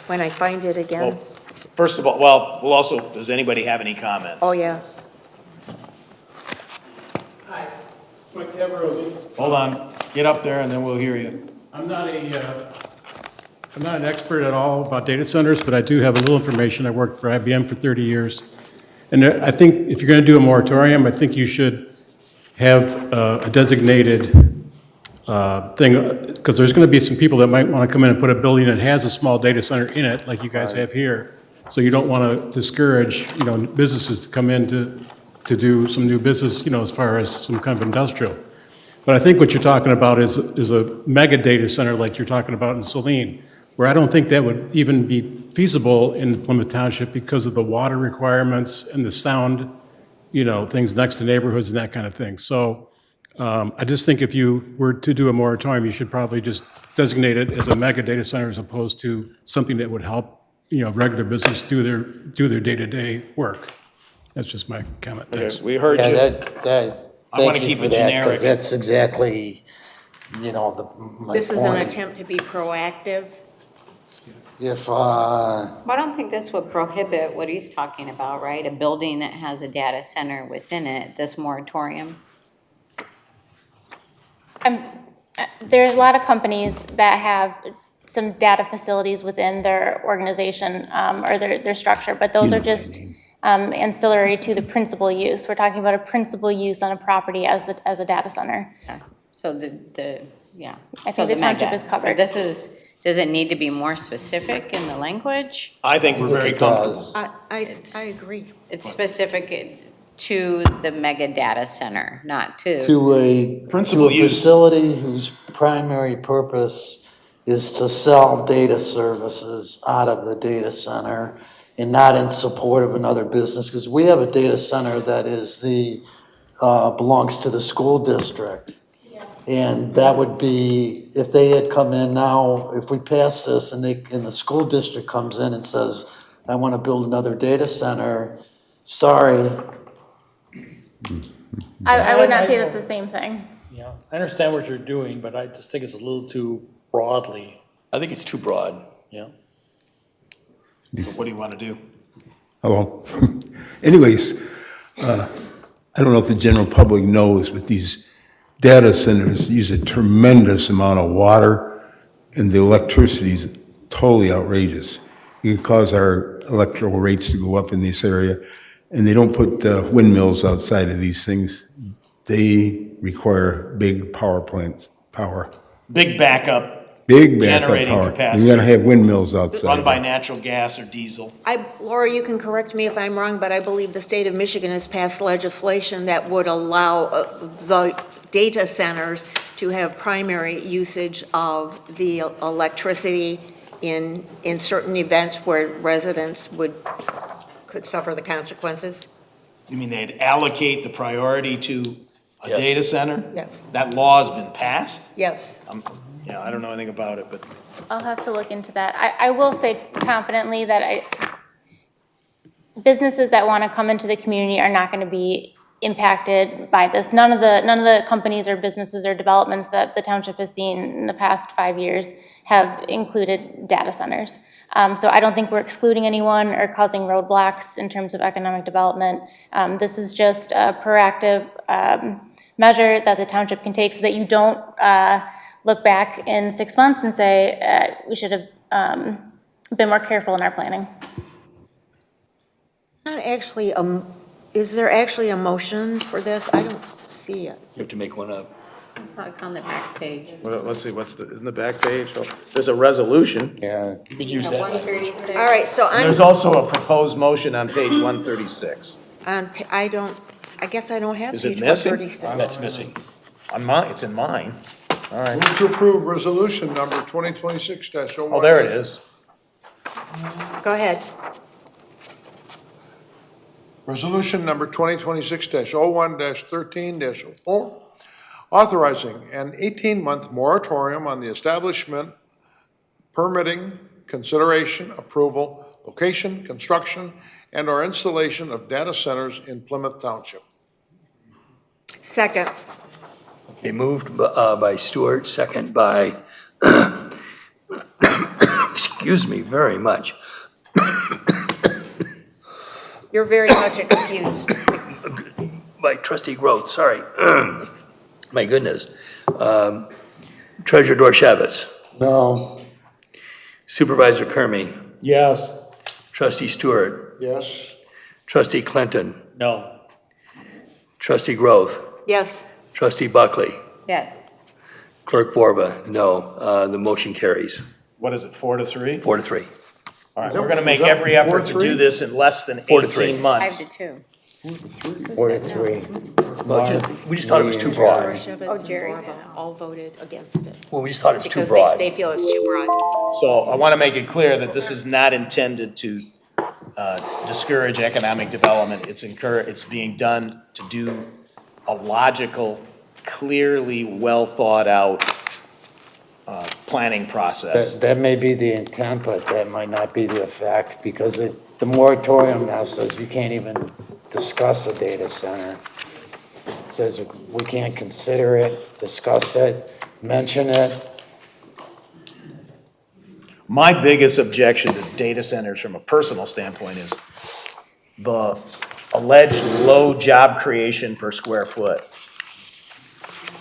when I find it again. Well, first of all, we'll also, does anybody have any comments? Oh, yeah. Hi, Mike Tabarrosi. Hold on, get up there and then we'll hear you. I'm not an expert at all about data centers, but I do have a little information. I worked for IBM for 30 years. And I think if you're going to do a moratorium, I think you should have a designated thing, because there's going to be some people that might want to come in and put a building that has a small data center in it, like you guys have here. So you don't want to discourage, businesses to come in to do some new business, as far as some kind of industrial. But I think what you're talking about is a mega data center like you're talking about in Saline, where I don't think that would even be feasible in Plymouth Township because of the water requirements and the sound, things next to neighborhoods and that kind of thing. So I just think if you were to do a moratorium, you should probably just designate it as a mega data center as opposed to something that would help, regular business do their day-to-day work. That's just my comment. Thanks. We heard you. I want to keep it generic. Because that's exactly, my This is an point. attempt to be proactive. If, Well, I don't think this would prohibit what he's talking about, right? A building that has a data center within it, this moratorium. There's a lot of companies that have some data facilities within their organization or their structure, but those are just ancillary to the principal use. We're talking about a principal use on a property as a data center. Okay. So yeah. I think the township is covered. So does it need to be more specific in the language? I think we're very comfortable. I agree. It's specific to the mega data center, not to. to a facility whose primary purpose is to sell data services out of the data center and not in support of another business, because we have a data center that is belongs to the school district. And that would be, if they had come in now, if we pass this and the school district comes in and says, I want to build another data center, sorry. I would not say that's the same thing. Yeah, I understand what you're doing, but I just think it's a little too broadly. I think it's too broad. Yeah. So what do you want to do? Hello. Anyways, I don't know if the general public knows, but these data centers use a tremendous amount of water, and the electricity is totally outrageous. It can cause our electrical rates to go up in this area, and they don't put windmills outside of these things. They require big power plants, Big backup. Big backup generating power. capacity. You're gonna have windmills outside. Run by natural gas or diesel. Laura, you can correct me if I'm wrong, but I believe the state of Michigan has passed legislation that would allow the data centers to have primary usage of the electricity in certain events where residents would could suffer the consequences? You mean they'd allocate the priority to a Yes. data center? Yes. That law's been passed? Yes. Yeah, I don't know anything about it, but I'll have to look into that. I will say confidently that businesses that want to come into the community are not going to be impacted by this. None of the companies or businesses or developments that the township has seen in the past 5 years have included data centers. So I don't think we're excluding anyone or causing roadblocks in terms of economic development. This is just a proactive measure that the township can take so that you don't look back in 6 months and say, we should have been more careful in our planning. Not actually, is there actually a motion for this? I don't see it. You have to make one up. It's like on the back page. well, let's see, isn't the back page? Oh, there's a resolution. Yeah. You can use that. 136. All right, so I'm, There's also a proposed motion on page 136. I guess I don't have Is it page missing? 136. That's missing. On mine, it's in mine. All right. Move to approve resolution number 2026-01. Oh, there it is. Go ahead. Resolution number 2026-01-13-04, authorizing an 18-month moratorium on the establishment, permitting, consideration, approval, location, construction, and/or installation of data centers in Plymouth Township. Second. Okay, moved by Stewart, second by, excuse me very much, You're very much excused. by trustee Groth, sorry. My goodness. Treasurer Dorchevitz, No. Supervisor Kermy, Yes. trustee Stewart, Yes. trustee Clinton, No. trustee Groth, Yes. trustee Buckley, Yes. clerk Vorba, no. The motion carries What is it, 4-3? 4-3. All right, Is that- we're gonna make is that every effort to 4-3? do this in less than 4-3. 18 months. 5-2. 4-3. We just thought it was too broad. Oh, Jerry. All voted against it. Well, we just thought it was too Because broad. they feel it's too broad. So I want to make it clear that this is not intended to discourage economic development. It's being done to do a logical, clearly well-thought-out planning process. That may be the intent, but that might not be the effect, because the moratorium now says you can't even discuss a data center. It says we can't consider it, discuss it, mention it. My biggest objection to data centers from a personal standpoint is the alleged low job creation per square foot.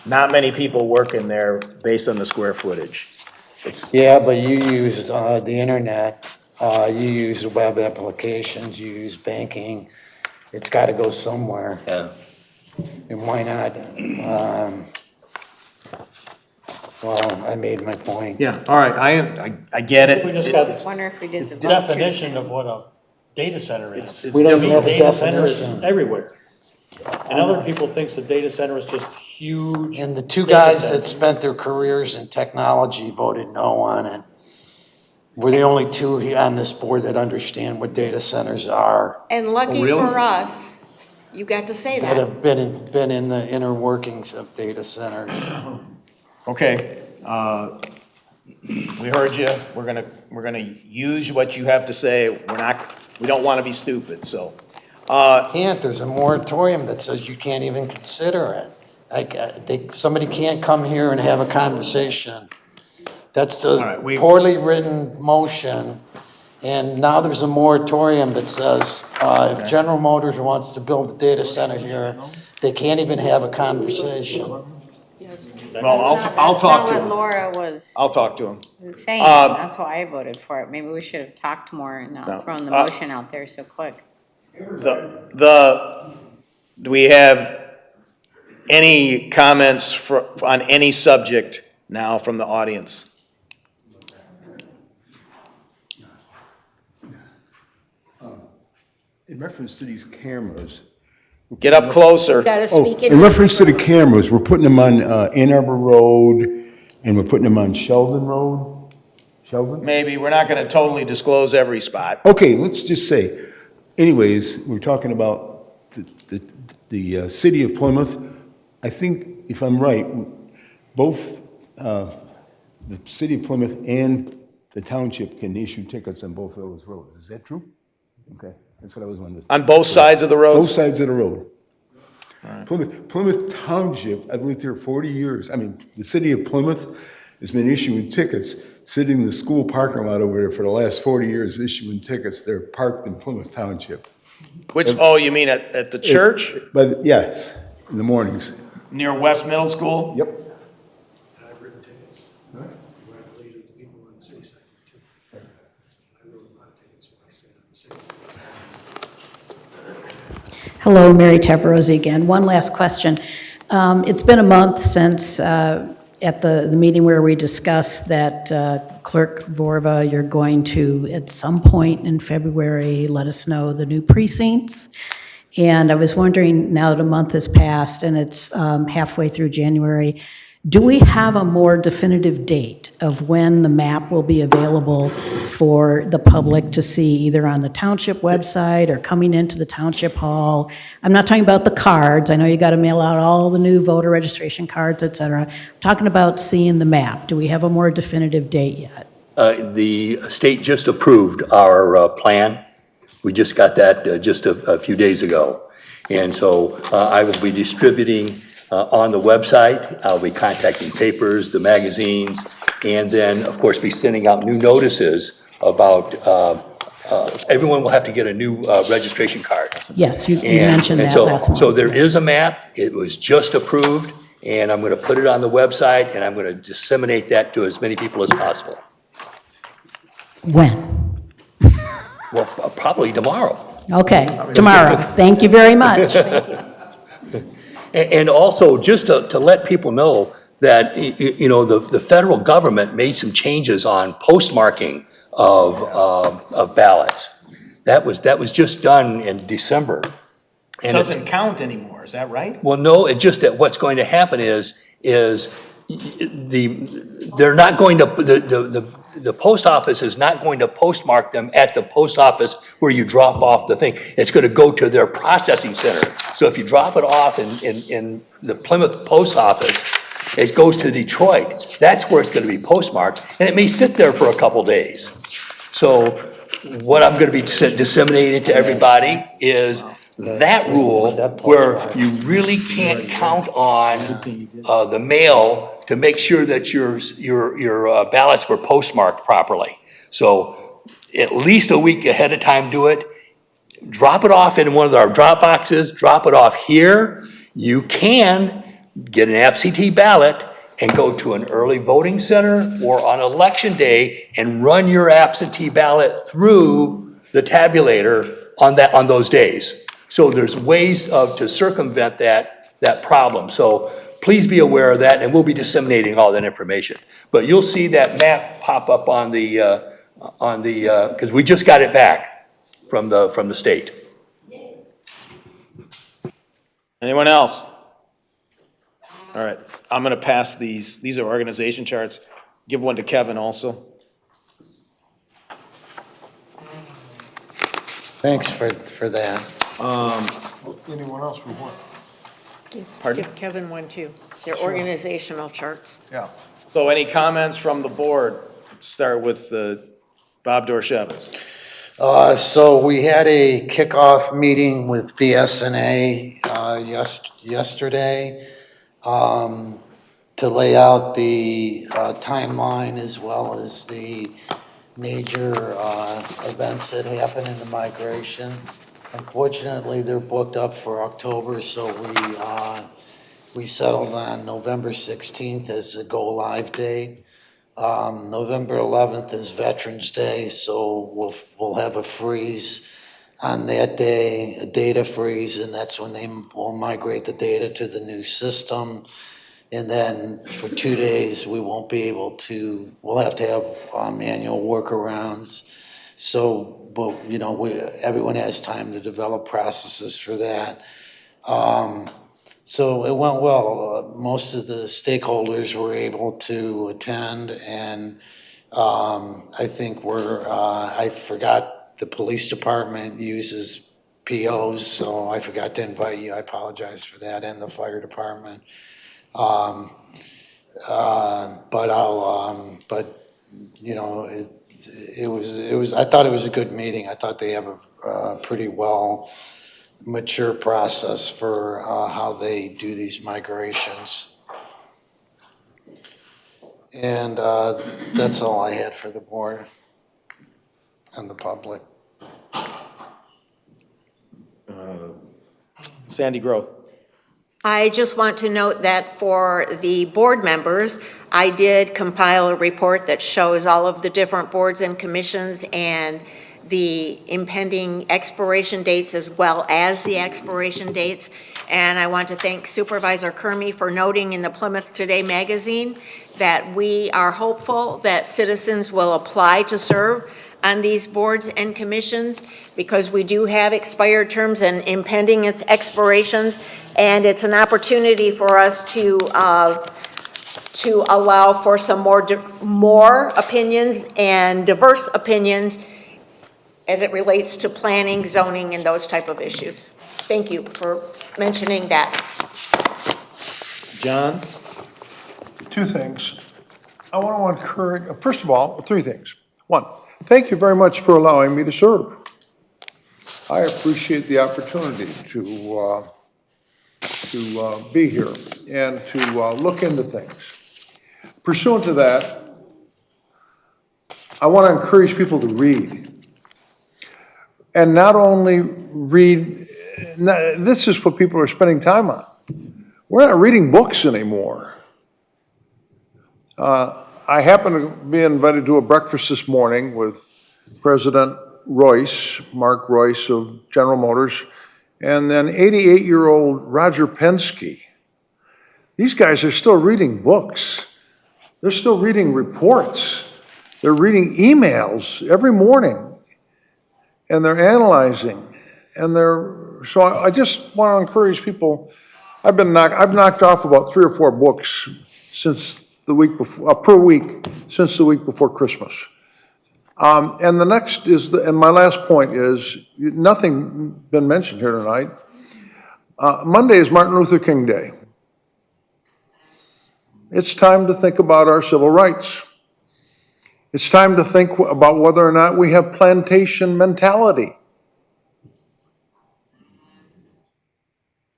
Not many people work in there based on the square footage. Yeah, but you use the internet, you use web applications, you use banking. It's got to go somewhere. Yeah. And why not? Well, I made my point. Yeah, all right, I get it. We just got I wonder if we did the the definition of what a data center is. We don't even have a Data center is definition. everywhere. And other people think the data center is just huge. And the two data guys center. that spent their careers in technology voted no on it. We're the only two here on this board that understand what data centers are, And lucky Oh, really? for us, you got to say that that. have been in the inner workings of data centers. Okay, we heard you. We're gonna use what you have to say. We don't want to be stupid, so. There's a moratorium that says you can't even consider it. Somebody can't come here and have a conversation. That's a right, poorly written motion. And now there's a moratorium that says, if General Motors wants to build a data center here, they can't even have a conversation. Well, I'll That's talk not to what him. Laura was I'll talk to him. saying. That's why I voted for it. Maybe we should have talked more and No. not thrown the motion out there so quick. Do we have any comments on any subject now from the audience? In reference to these cameras. Get up closer. Gotta Oh, speak in into reference to the cameras, we're putting them on Ann Arbor Road, and we're putting them on Sheldon Road? Sheldon? Maybe, we're not gonna totally disclose every spot. Okay, let's just say, anyways, we're talking about the city of Plymouth. I think, if I'm right, both the city of Plymouth and the township can issue tickets on both of those roads. Is that true? Okay, that's what I was wondering. On both sides of the roads? Both sides of the road. Plymouth Township, I've lived here 40 years. I mean, the city of Plymouth has been issuing tickets, sitting in the school parking lot over there for the last 40 years, issuing tickets. They're parked in Plymouth Township. Which, you mean at the church? But yes, in the mornings. Near West Middle School? Yep. I've written tickets. I believe the people on the city side too. I wrote a lot of tickets when I said on the city side. Hello, Mary Tavarosi again. One last question. It's been a month since at the meeting where we discussed that Clerk Vorva, you're going to, at some point in February, let us know the new precincts. And I was wondering, now that a month has passed and it's halfway through January, do we have a more definitive date of when the map will be available for the public to see, either on the township website or coming into the township hall? I'm not talking about the cards. I know you got to mail out all the new voter registration cards, et cetera. I'm talking about seeing the map. Do we have a more definitive date yet? The state just approved our plan. We just got that just a few days ago. And so I will be distributing on the website. I'll be contacting papers, the magazines, and then, of course, be sending out new notices about, everyone will have to get a new registration card. Yes, you mentioned that last month. So there is a map. It was just approved, and I'm going to put it on the website, and I'm going to disseminate that to as many people as possible. When? Well, probably tomorrow. Okay, tomorrow. Thank you very much. And also, just to let people know that, you know, the federal government made some changes on postmarking of ballots. That was just done in December. It doesn't count anymore, is that right? Well, no, it's just that what's going to happen is they're not going to, the post office is not going to postmark them at the post office where you drop off the thing. It's going to go to their processing center. So if you drop it off in the Plymouth post office, it goes to Detroit. That's where it's going to be postmarked, and it may sit there for a couple days. So what I'm going to be disseminating to everybody is that rule where you really can't count on the mail to make sure that your ballots were postmarked properly. So at least a week ahead of time, do it. Drop it off in one of our drop boxes, drop it off here. You can get an absentee ballot and go to an early voting center or on election day and run your absentee ballot through the tabulator on those days. So there's ways to circumvent that problem. So please be aware of that, and we'll be disseminating all that information. But you'll see that map pop up on the because we just got it back from the state. Anyone else? All right, I'm going to pass these. These are organization charts. Give one to Kevin also. Thanks for that. Anyone else we want? Pardon? Give Kevin one too. They're organizational charts. Yeah. So any comments from the board? Let's start with Bob Dorshevitz. So we had a kickoff meeting with BSNA yesterday to lay out the timeline as well as the major events that happen in the migration. Unfortunately, they're booked up for October, so we settled on November 16th as the go-live date. November 11th is Veterans Day, so we'll have a freeze on that day, a data freeze, and that's when they will migrate the data to the new system. And then for 2 days, we won't be able to, we'll have to have manual workarounds. So, but, you know, everyone has time to develop processes for that. So it went well. Most of the stakeholders were able to attend, and I think I forgot, the police department uses POs, so I forgot to invite you. I apologize for that, and the fire department. But you know, it was, I thought it was a good meeting. I thought they have a pretty well mature process for how they do these migrations. And that's all I had for the board and the public. Sandy Grove. I just want to note that for the board members, I did compile a report that shows all of the different boards and commissions and the impending expiration dates as well as the expiration dates. And I want to thank Supervisor Kermey for noting in the Plymouth Today magazine that we are hopeful that citizens will apply to serve on these boards and commissions because we do have expired terms and impending expirations, and it's an opportunity for us to allow for some more opinions and diverse opinions as it relates to planning, zoning, and those type of issues. Thank you for mentioning that. John? Two things. I want to encourage, first of all, three things. One, thank you very much for allowing me to serve. I appreciate the opportunity to be here and to look into things. Pursuant to that, I want to encourage people to read. And not only read, this is what people are spending time on. We're not reading books anymore. I happened to be invited to a breakfast this morning with President Royce, Mark Royce of General Motors, and then 88-year-old Roger Penske. These guys are still reading books. They're still reading reports. They're reading emails every morning, and they're analyzing. So I just want to encourage people. I've knocked off about 3 or 4 books since the week before, per week, since the week before Christmas. And the next is, and my last point is, nothing been mentioned here tonight. Monday is Martin Luther King Day. It's time to think about our civil rights. It's time to think about whether or not we have plantation mentality.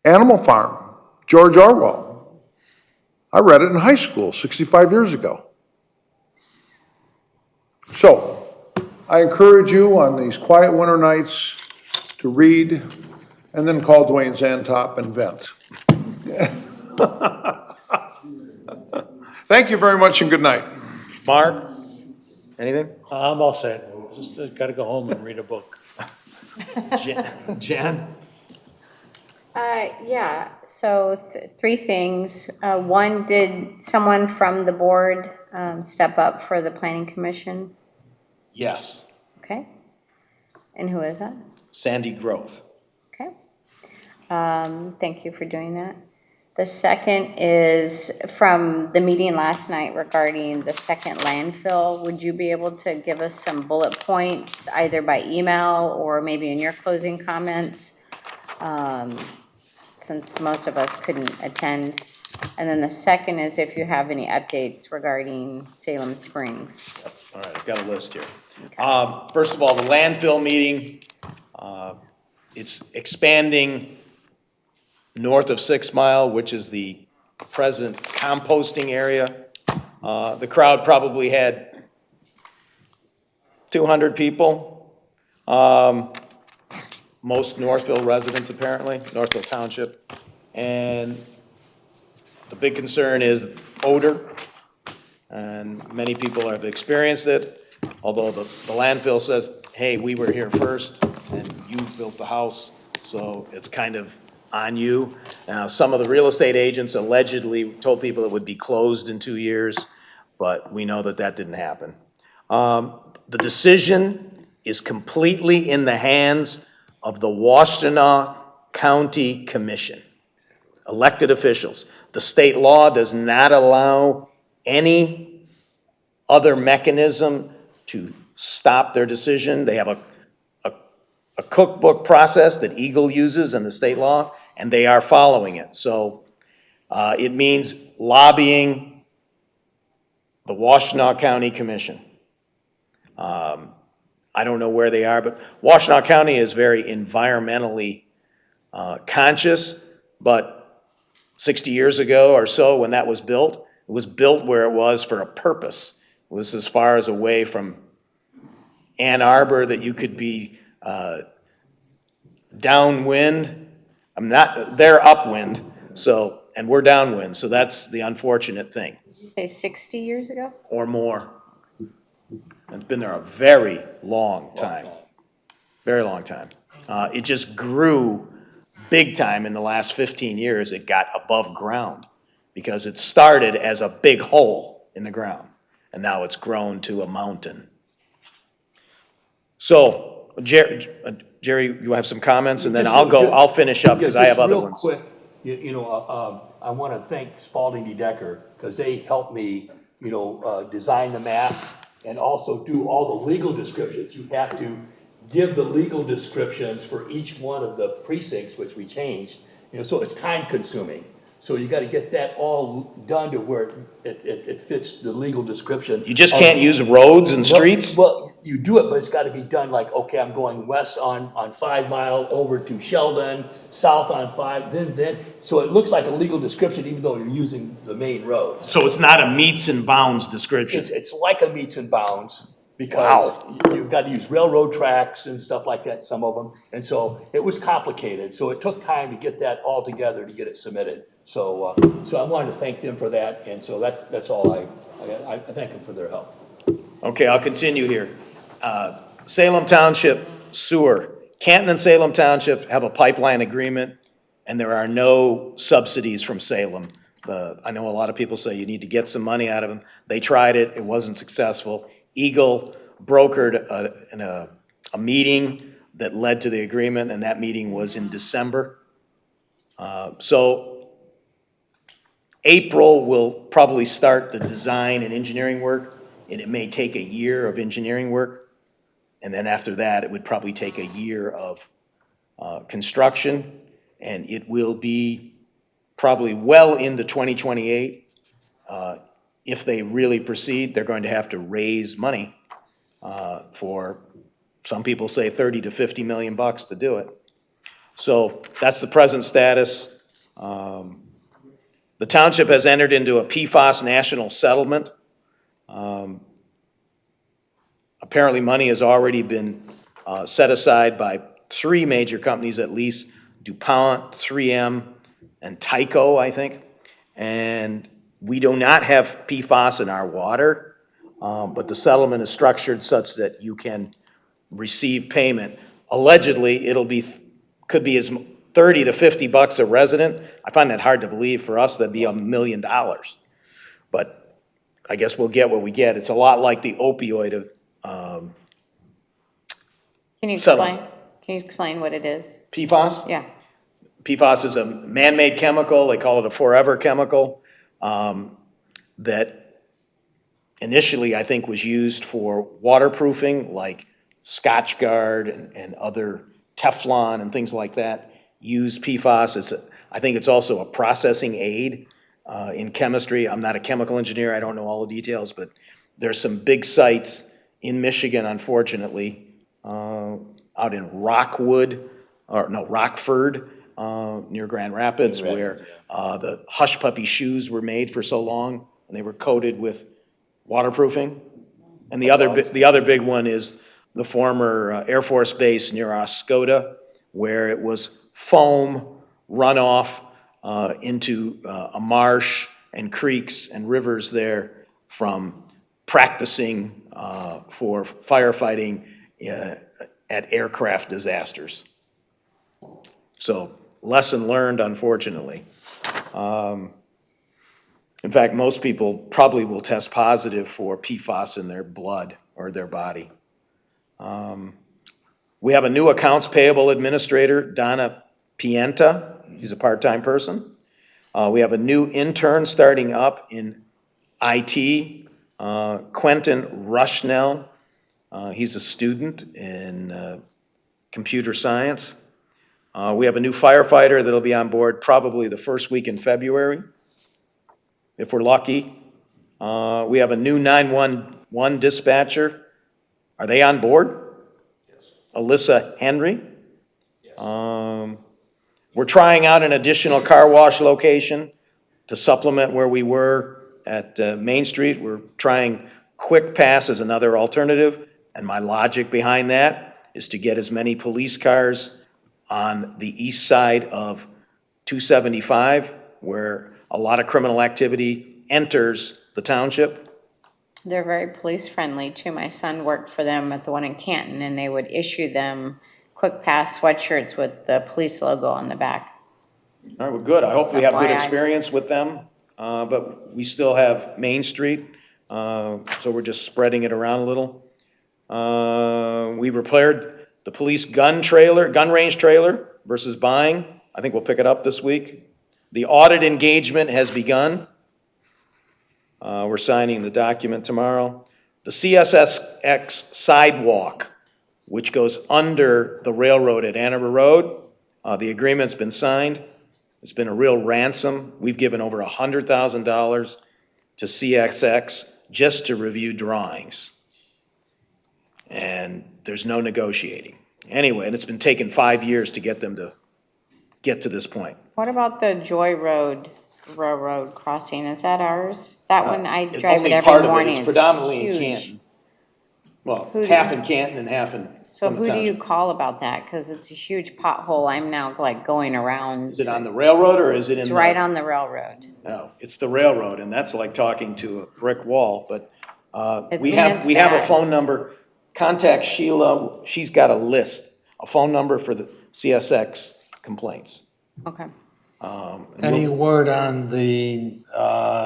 Animal Farm, George Orwell. I read it in high school 65 years ago. So, I encourage you on these quiet winter nights to read and then call Dwayne Zantop and vent. Thank you very much and good night. Mark? Anything? I'm all set. Just got to go home and read a book. Jan? Yeah, so 3 things. One, did someone from the board step up for the planning commission? Yes. Okay. And who is that? Sandy Grove. Okay. Thank you for doing that. The second is from the meeting last night regarding the second landfill. Would you be able to give us some bullet points, either by email or maybe in your closing comments? Since most of us couldn't attend. And then the second is if you have any updates regarding Salem Springs. All right, I've got a list here. First of all, the landfill meeting, it's expanding north of 6 Mile, which is the present composting area. The crowd probably had 200 people. Most Northville residents, apparently, Northville Township. And the big concern is odor, and many people have experienced it, although the landfill says, hey, we were here first, and you built the house, so it's kind of on you. Now, some of the real estate agents allegedly told people it would be closed in 2 years, but we know that that didn't happen. The decision is completely in the hands of the Washtenaw County Commission, elected officials. The state law does not allow any other mechanism to stop their decision. They have a a cookbook process that Eagle uses in the state law, and they are following it. So it means lobbying the Washtenaw County Commission. I don't know where they are, but Washtenaw County is very environmentally conscious, but 60 years ago or so when that was built, it was built where it was for a purpose. It was as far as away from Ann Arbor that you could be downwind. They're upwind, so, and we're downwind, so that's the unfortunate thing, Did you say 60 years ago? or more. It's been there a very long time, very long time. It just grew big time in the last 15 years. It got above ground because it started as a big hole in the ground, and now it's grown to a mountain. So, Jerry, you have some comments, and then I'll finish up because I have other ones. Just real quick, I want to thank Spalding D. Decker because they helped me, design the map and also do all the legal descriptions. You have to give the legal descriptions for each one of the precincts, which we changed, so it's time consuming. So you got to get that all done to where it fits the legal description. You just can't use roads and streets? Well, you do it, but it's got to be done like, okay, I'm going west on 5 Mile over to Sheldon, south on 5, then, so it looks like a legal description even though you're using the main road. So it's not a meets and bounds description? It's like a meets and bounds because you've got to use railroad tracks and stuff like that, some of them. And so it was complicated. So it took time to get that all together to get it submitted. So I wanted to thank them for that. And so that's all I thank them for their help. Okay, I'll continue here. Salem Township sewer. Canton and Salem Township have a pipeline agreement, and there are no subsidies from Salem. I know a lot of people say you need to get some money out of them. They tried it, it wasn't successful. Eagle brokered a meeting that led to the agreement, and that meeting was in December. So April will probably start the design and engineering work, and it may take a year of engineering work. And then after that, it would probably take a year of construction, and it will be probably well into 2028. If they really proceed, they're going to have to raise money for, some people say 30 to 50 million bucks to do it. So that's the present status. The township has entered into a PFAS national settlement. Apparently money has already been set aside by 3 major companies at least, DuPont, 3M, and Tyco, I think. And we do not have PFAS in our water, but the settlement is structured such that you can receive payment. Allegedly, could be as 30 to 50 bucks a resident. I find that hard to believe. For us, that'd be $1 million. But I guess we'll get what we get. It's a lot like the opioid Can you settlement. explain what it is? PFAS? Yeah. PFAS is a man-made chemical. They call it a forever chemical that initially I think was used for waterproofing, like Scotchgard and other Teflon and things like that. Use PFAS. I think it's also a processing aid in chemistry. I'm not a chemical engineer. I don't know all the details, but there's some big sites in Michigan, unfortunately, out in Rockford, near Grand Rapids, where the Hush Puppy shoes were made for so long, and they were coated with waterproofing. And the other big one is the former Air Force Base near Oscoda, where it was foam runoff into a marsh and creeks and rivers there from practicing for firefighting at aircraft disasters. So, lesson learned, unfortunately. In fact, most people probably will test positive for PFAS in their blood or their body. We have a new accounts payable administrator, Donna Pienta. She's a part-time person. We have a new intern starting up in IT, Quentin Rushnell. He's a student in computer science. We have a new firefighter that'll be on board probably the first week in February, if we're lucky. We have a new 911 dispatcher. Are they on board? Yes. Alyssa Henry. Yes. We're trying out an additional car wash location to supplement where we were at Main Street. We're trying Quick Pass as another alternative, and my logic behind that is to get as many police cars on the east side of 275, where a lot of criminal activity enters the township. They're very police-friendly, too. My son worked for them at the one in Canton, and they would issue them Quick Pass sweatshirts with the police logo on the back. All right, well, good. I hope we have good FYI. experience with them, but we still have Main Street, so we're just spreading it around a little. We repaired the police gun range trailer versus buying. I think we'll pick it up this week. The audit engagement has begun. We're signing the document tomorrow. The CSX sidewalk, which goes under the railroad at Ann Arbor Road, the agreement's been signed. It's been a real ransom. We've given over $100,000 to CSX just to review drawings. And there's no negotiating. Anyway, and it's been taking 5 years to get them to get to this point. What about the Joy Road Railroad crossing? Is that ours? That one, I drive it every morning. It's predominantly in huge. Canton. Well, Who it's do half you- in Canton and half in So Plymouth who do you Township. call about that? Because it's a huge pothole. I'm now like going around. Is it on the railroad or is it in It's the? right on the railroad. No, it's the railroad, and that's like talking to a brick wall, but It's we have a bad. phone number. Contact Sheila, she's got a list, a phone number for the CSX complaints. Okay. And Any word on the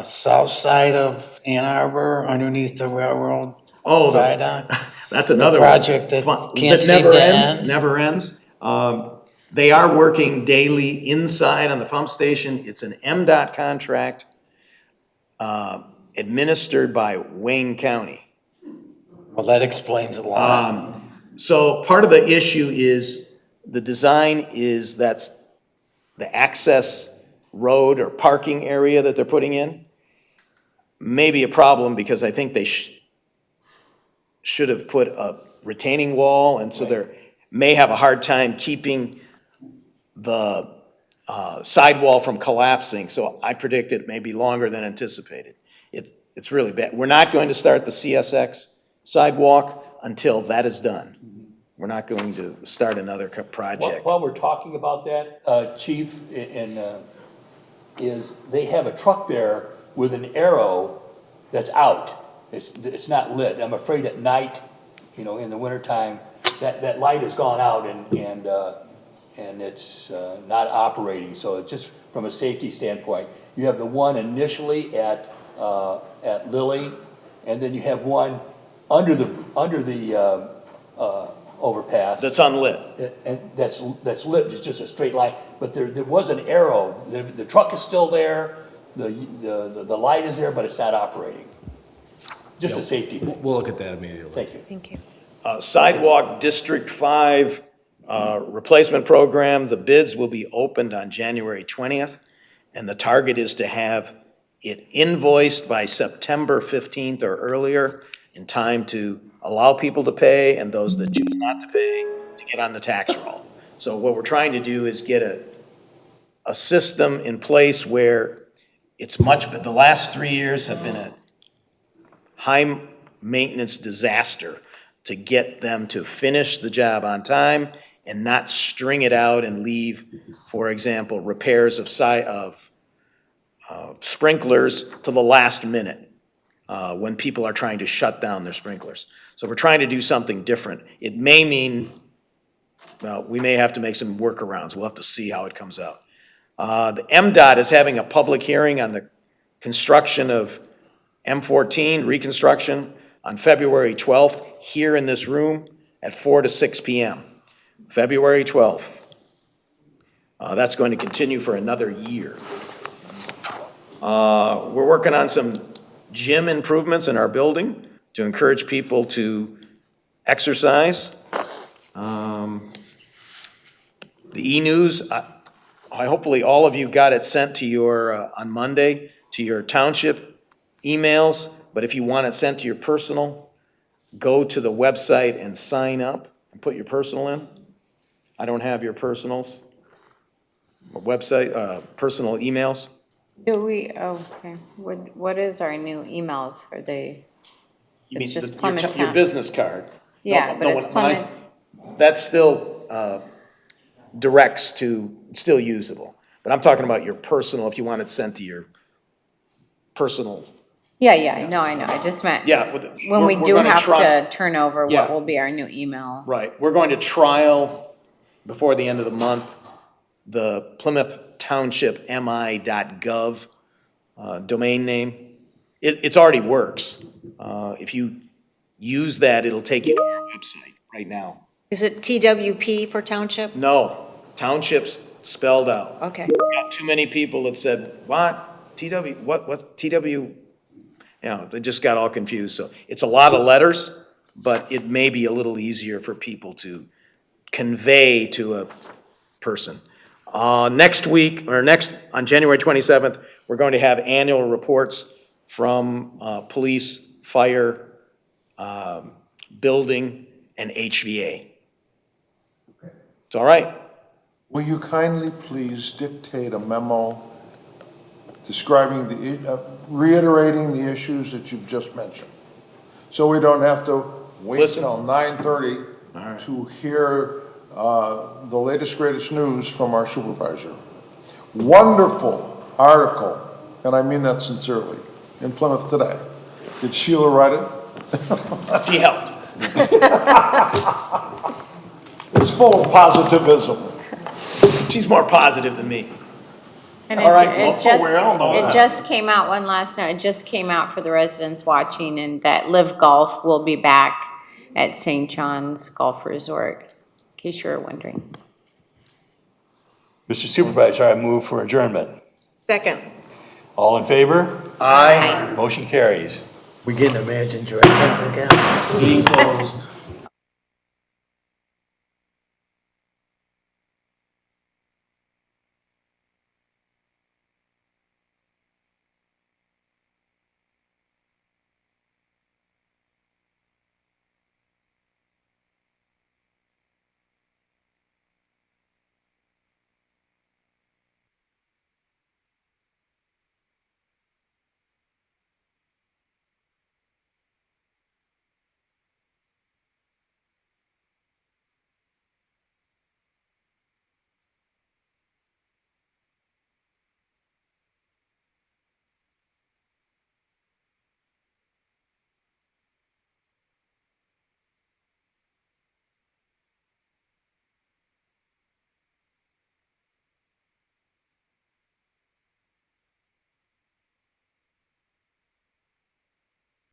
south side of Ann Arbor, underneath the railroad Oh, viaduct? that's another project that can't seem to end. Never ends. They are working daily inside on the pump station. It's an MDOT contract administered by Wayne County. Well, that explains a lot. So part of the issue is the design is that the access road or parking area that they're putting in may be a problem because I think they should have put a retaining wall, and so they may have a hard time keeping the sidewall from collapsing. So I predict it may be longer than anticipated. It's really bad. We're not going to start the CSX sidewalk until that is done. We're not going to start another project. While we're talking about that, Chief, is they have a truck there with an arrow that's out. It's not lit. I'm afraid at night, in the wintertime, that light has gone out and it's not operating. So it's just from a safety standpoint, you have the one initially at Lilly, and then you have one under the overpass. That's unlit. And that's lit, it's just a straight line, but there was an arrow, the truck is still there, the light is there, but it's not operating. Just a safety thing. We'll look at that immediately. Thank you. Thank you. Sidewalk District 5 replacement program, the bids will be opened on January 20th, and the target is to have it invoiced by September 15th or earlier, in time to allow people to pay and those that choose not to pay to get on the tax roll. So what we're trying to do is get a system in place where it's the last 3 years have been a high maintenance disaster to get them to finish the job on time and not string it out and leave, for example, repairs of sprinklers to the last minute when people are trying to shut down their sprinklers. So we're trying to do something different. It may mean, well, we may have to make some workarounds. We'll have to see how it comes out. The MDOT is having a public hearing on the construction of M14 reconstruction on February 12th here in this room at 4 to 6 p.m. February 12th. That's going to continue for another year. We're working on some gym improvements in our building to encourage people to exercise. The e-news, hopefully all of you got it sent to your, on Monday, to your township emails, but if you want it sent to your personal, go to the website and sign up and put your personal in. I don't have your personals, website, personal emails. Do we, okay, what is our new emails? Are they, You it's mean just your Plymouth your Town? business card. Yeah, No, but no, it's when I- Plymouth, That's still directs to, still usable. But I'm talking about your personal, if you want it sent to your personal. yeah, no, I know, I just meant. Yeah, When we we're do gonna have try- to turn over, Yeah. what will be our new email? Right, we're going to trial, before the end of the month, the Plymouth Township mi.gov domain name. It's already works. If you use that, it'll take you to our website right now. Is it TWP for township? No, townships spelled out. Okay. Got too many people that said, what, TW, what, TW? You know, they just got all confused, so it's a lot of letters, but it may be a little easier for people to convey to a person. Next week, or on January 27th, we're going to have annual reports from police, fire, building, and HVA. It's all right. Will you kindly please dictate a memo describing reiterating the issues that you've just mentioned? So we don't have to wait till 9:30 to hear the latest, greatest news from our supervisor. Wonderful article, and I mean that sincerely, in Plymouth Today. Did Sheila write it? She helped. It's full of positivism. She's more positive than me. And All right, it just, we all know it that. just came out, one last note, it just came out for the residents watching, and that Live Golf will be back at St. John's Golf Resort, in case you were wondering. Mr. Supervisor, I move for adjournment. Second. All in favor? Aye. Motion carries. We getting Imagine Dragons again? Meeting closed.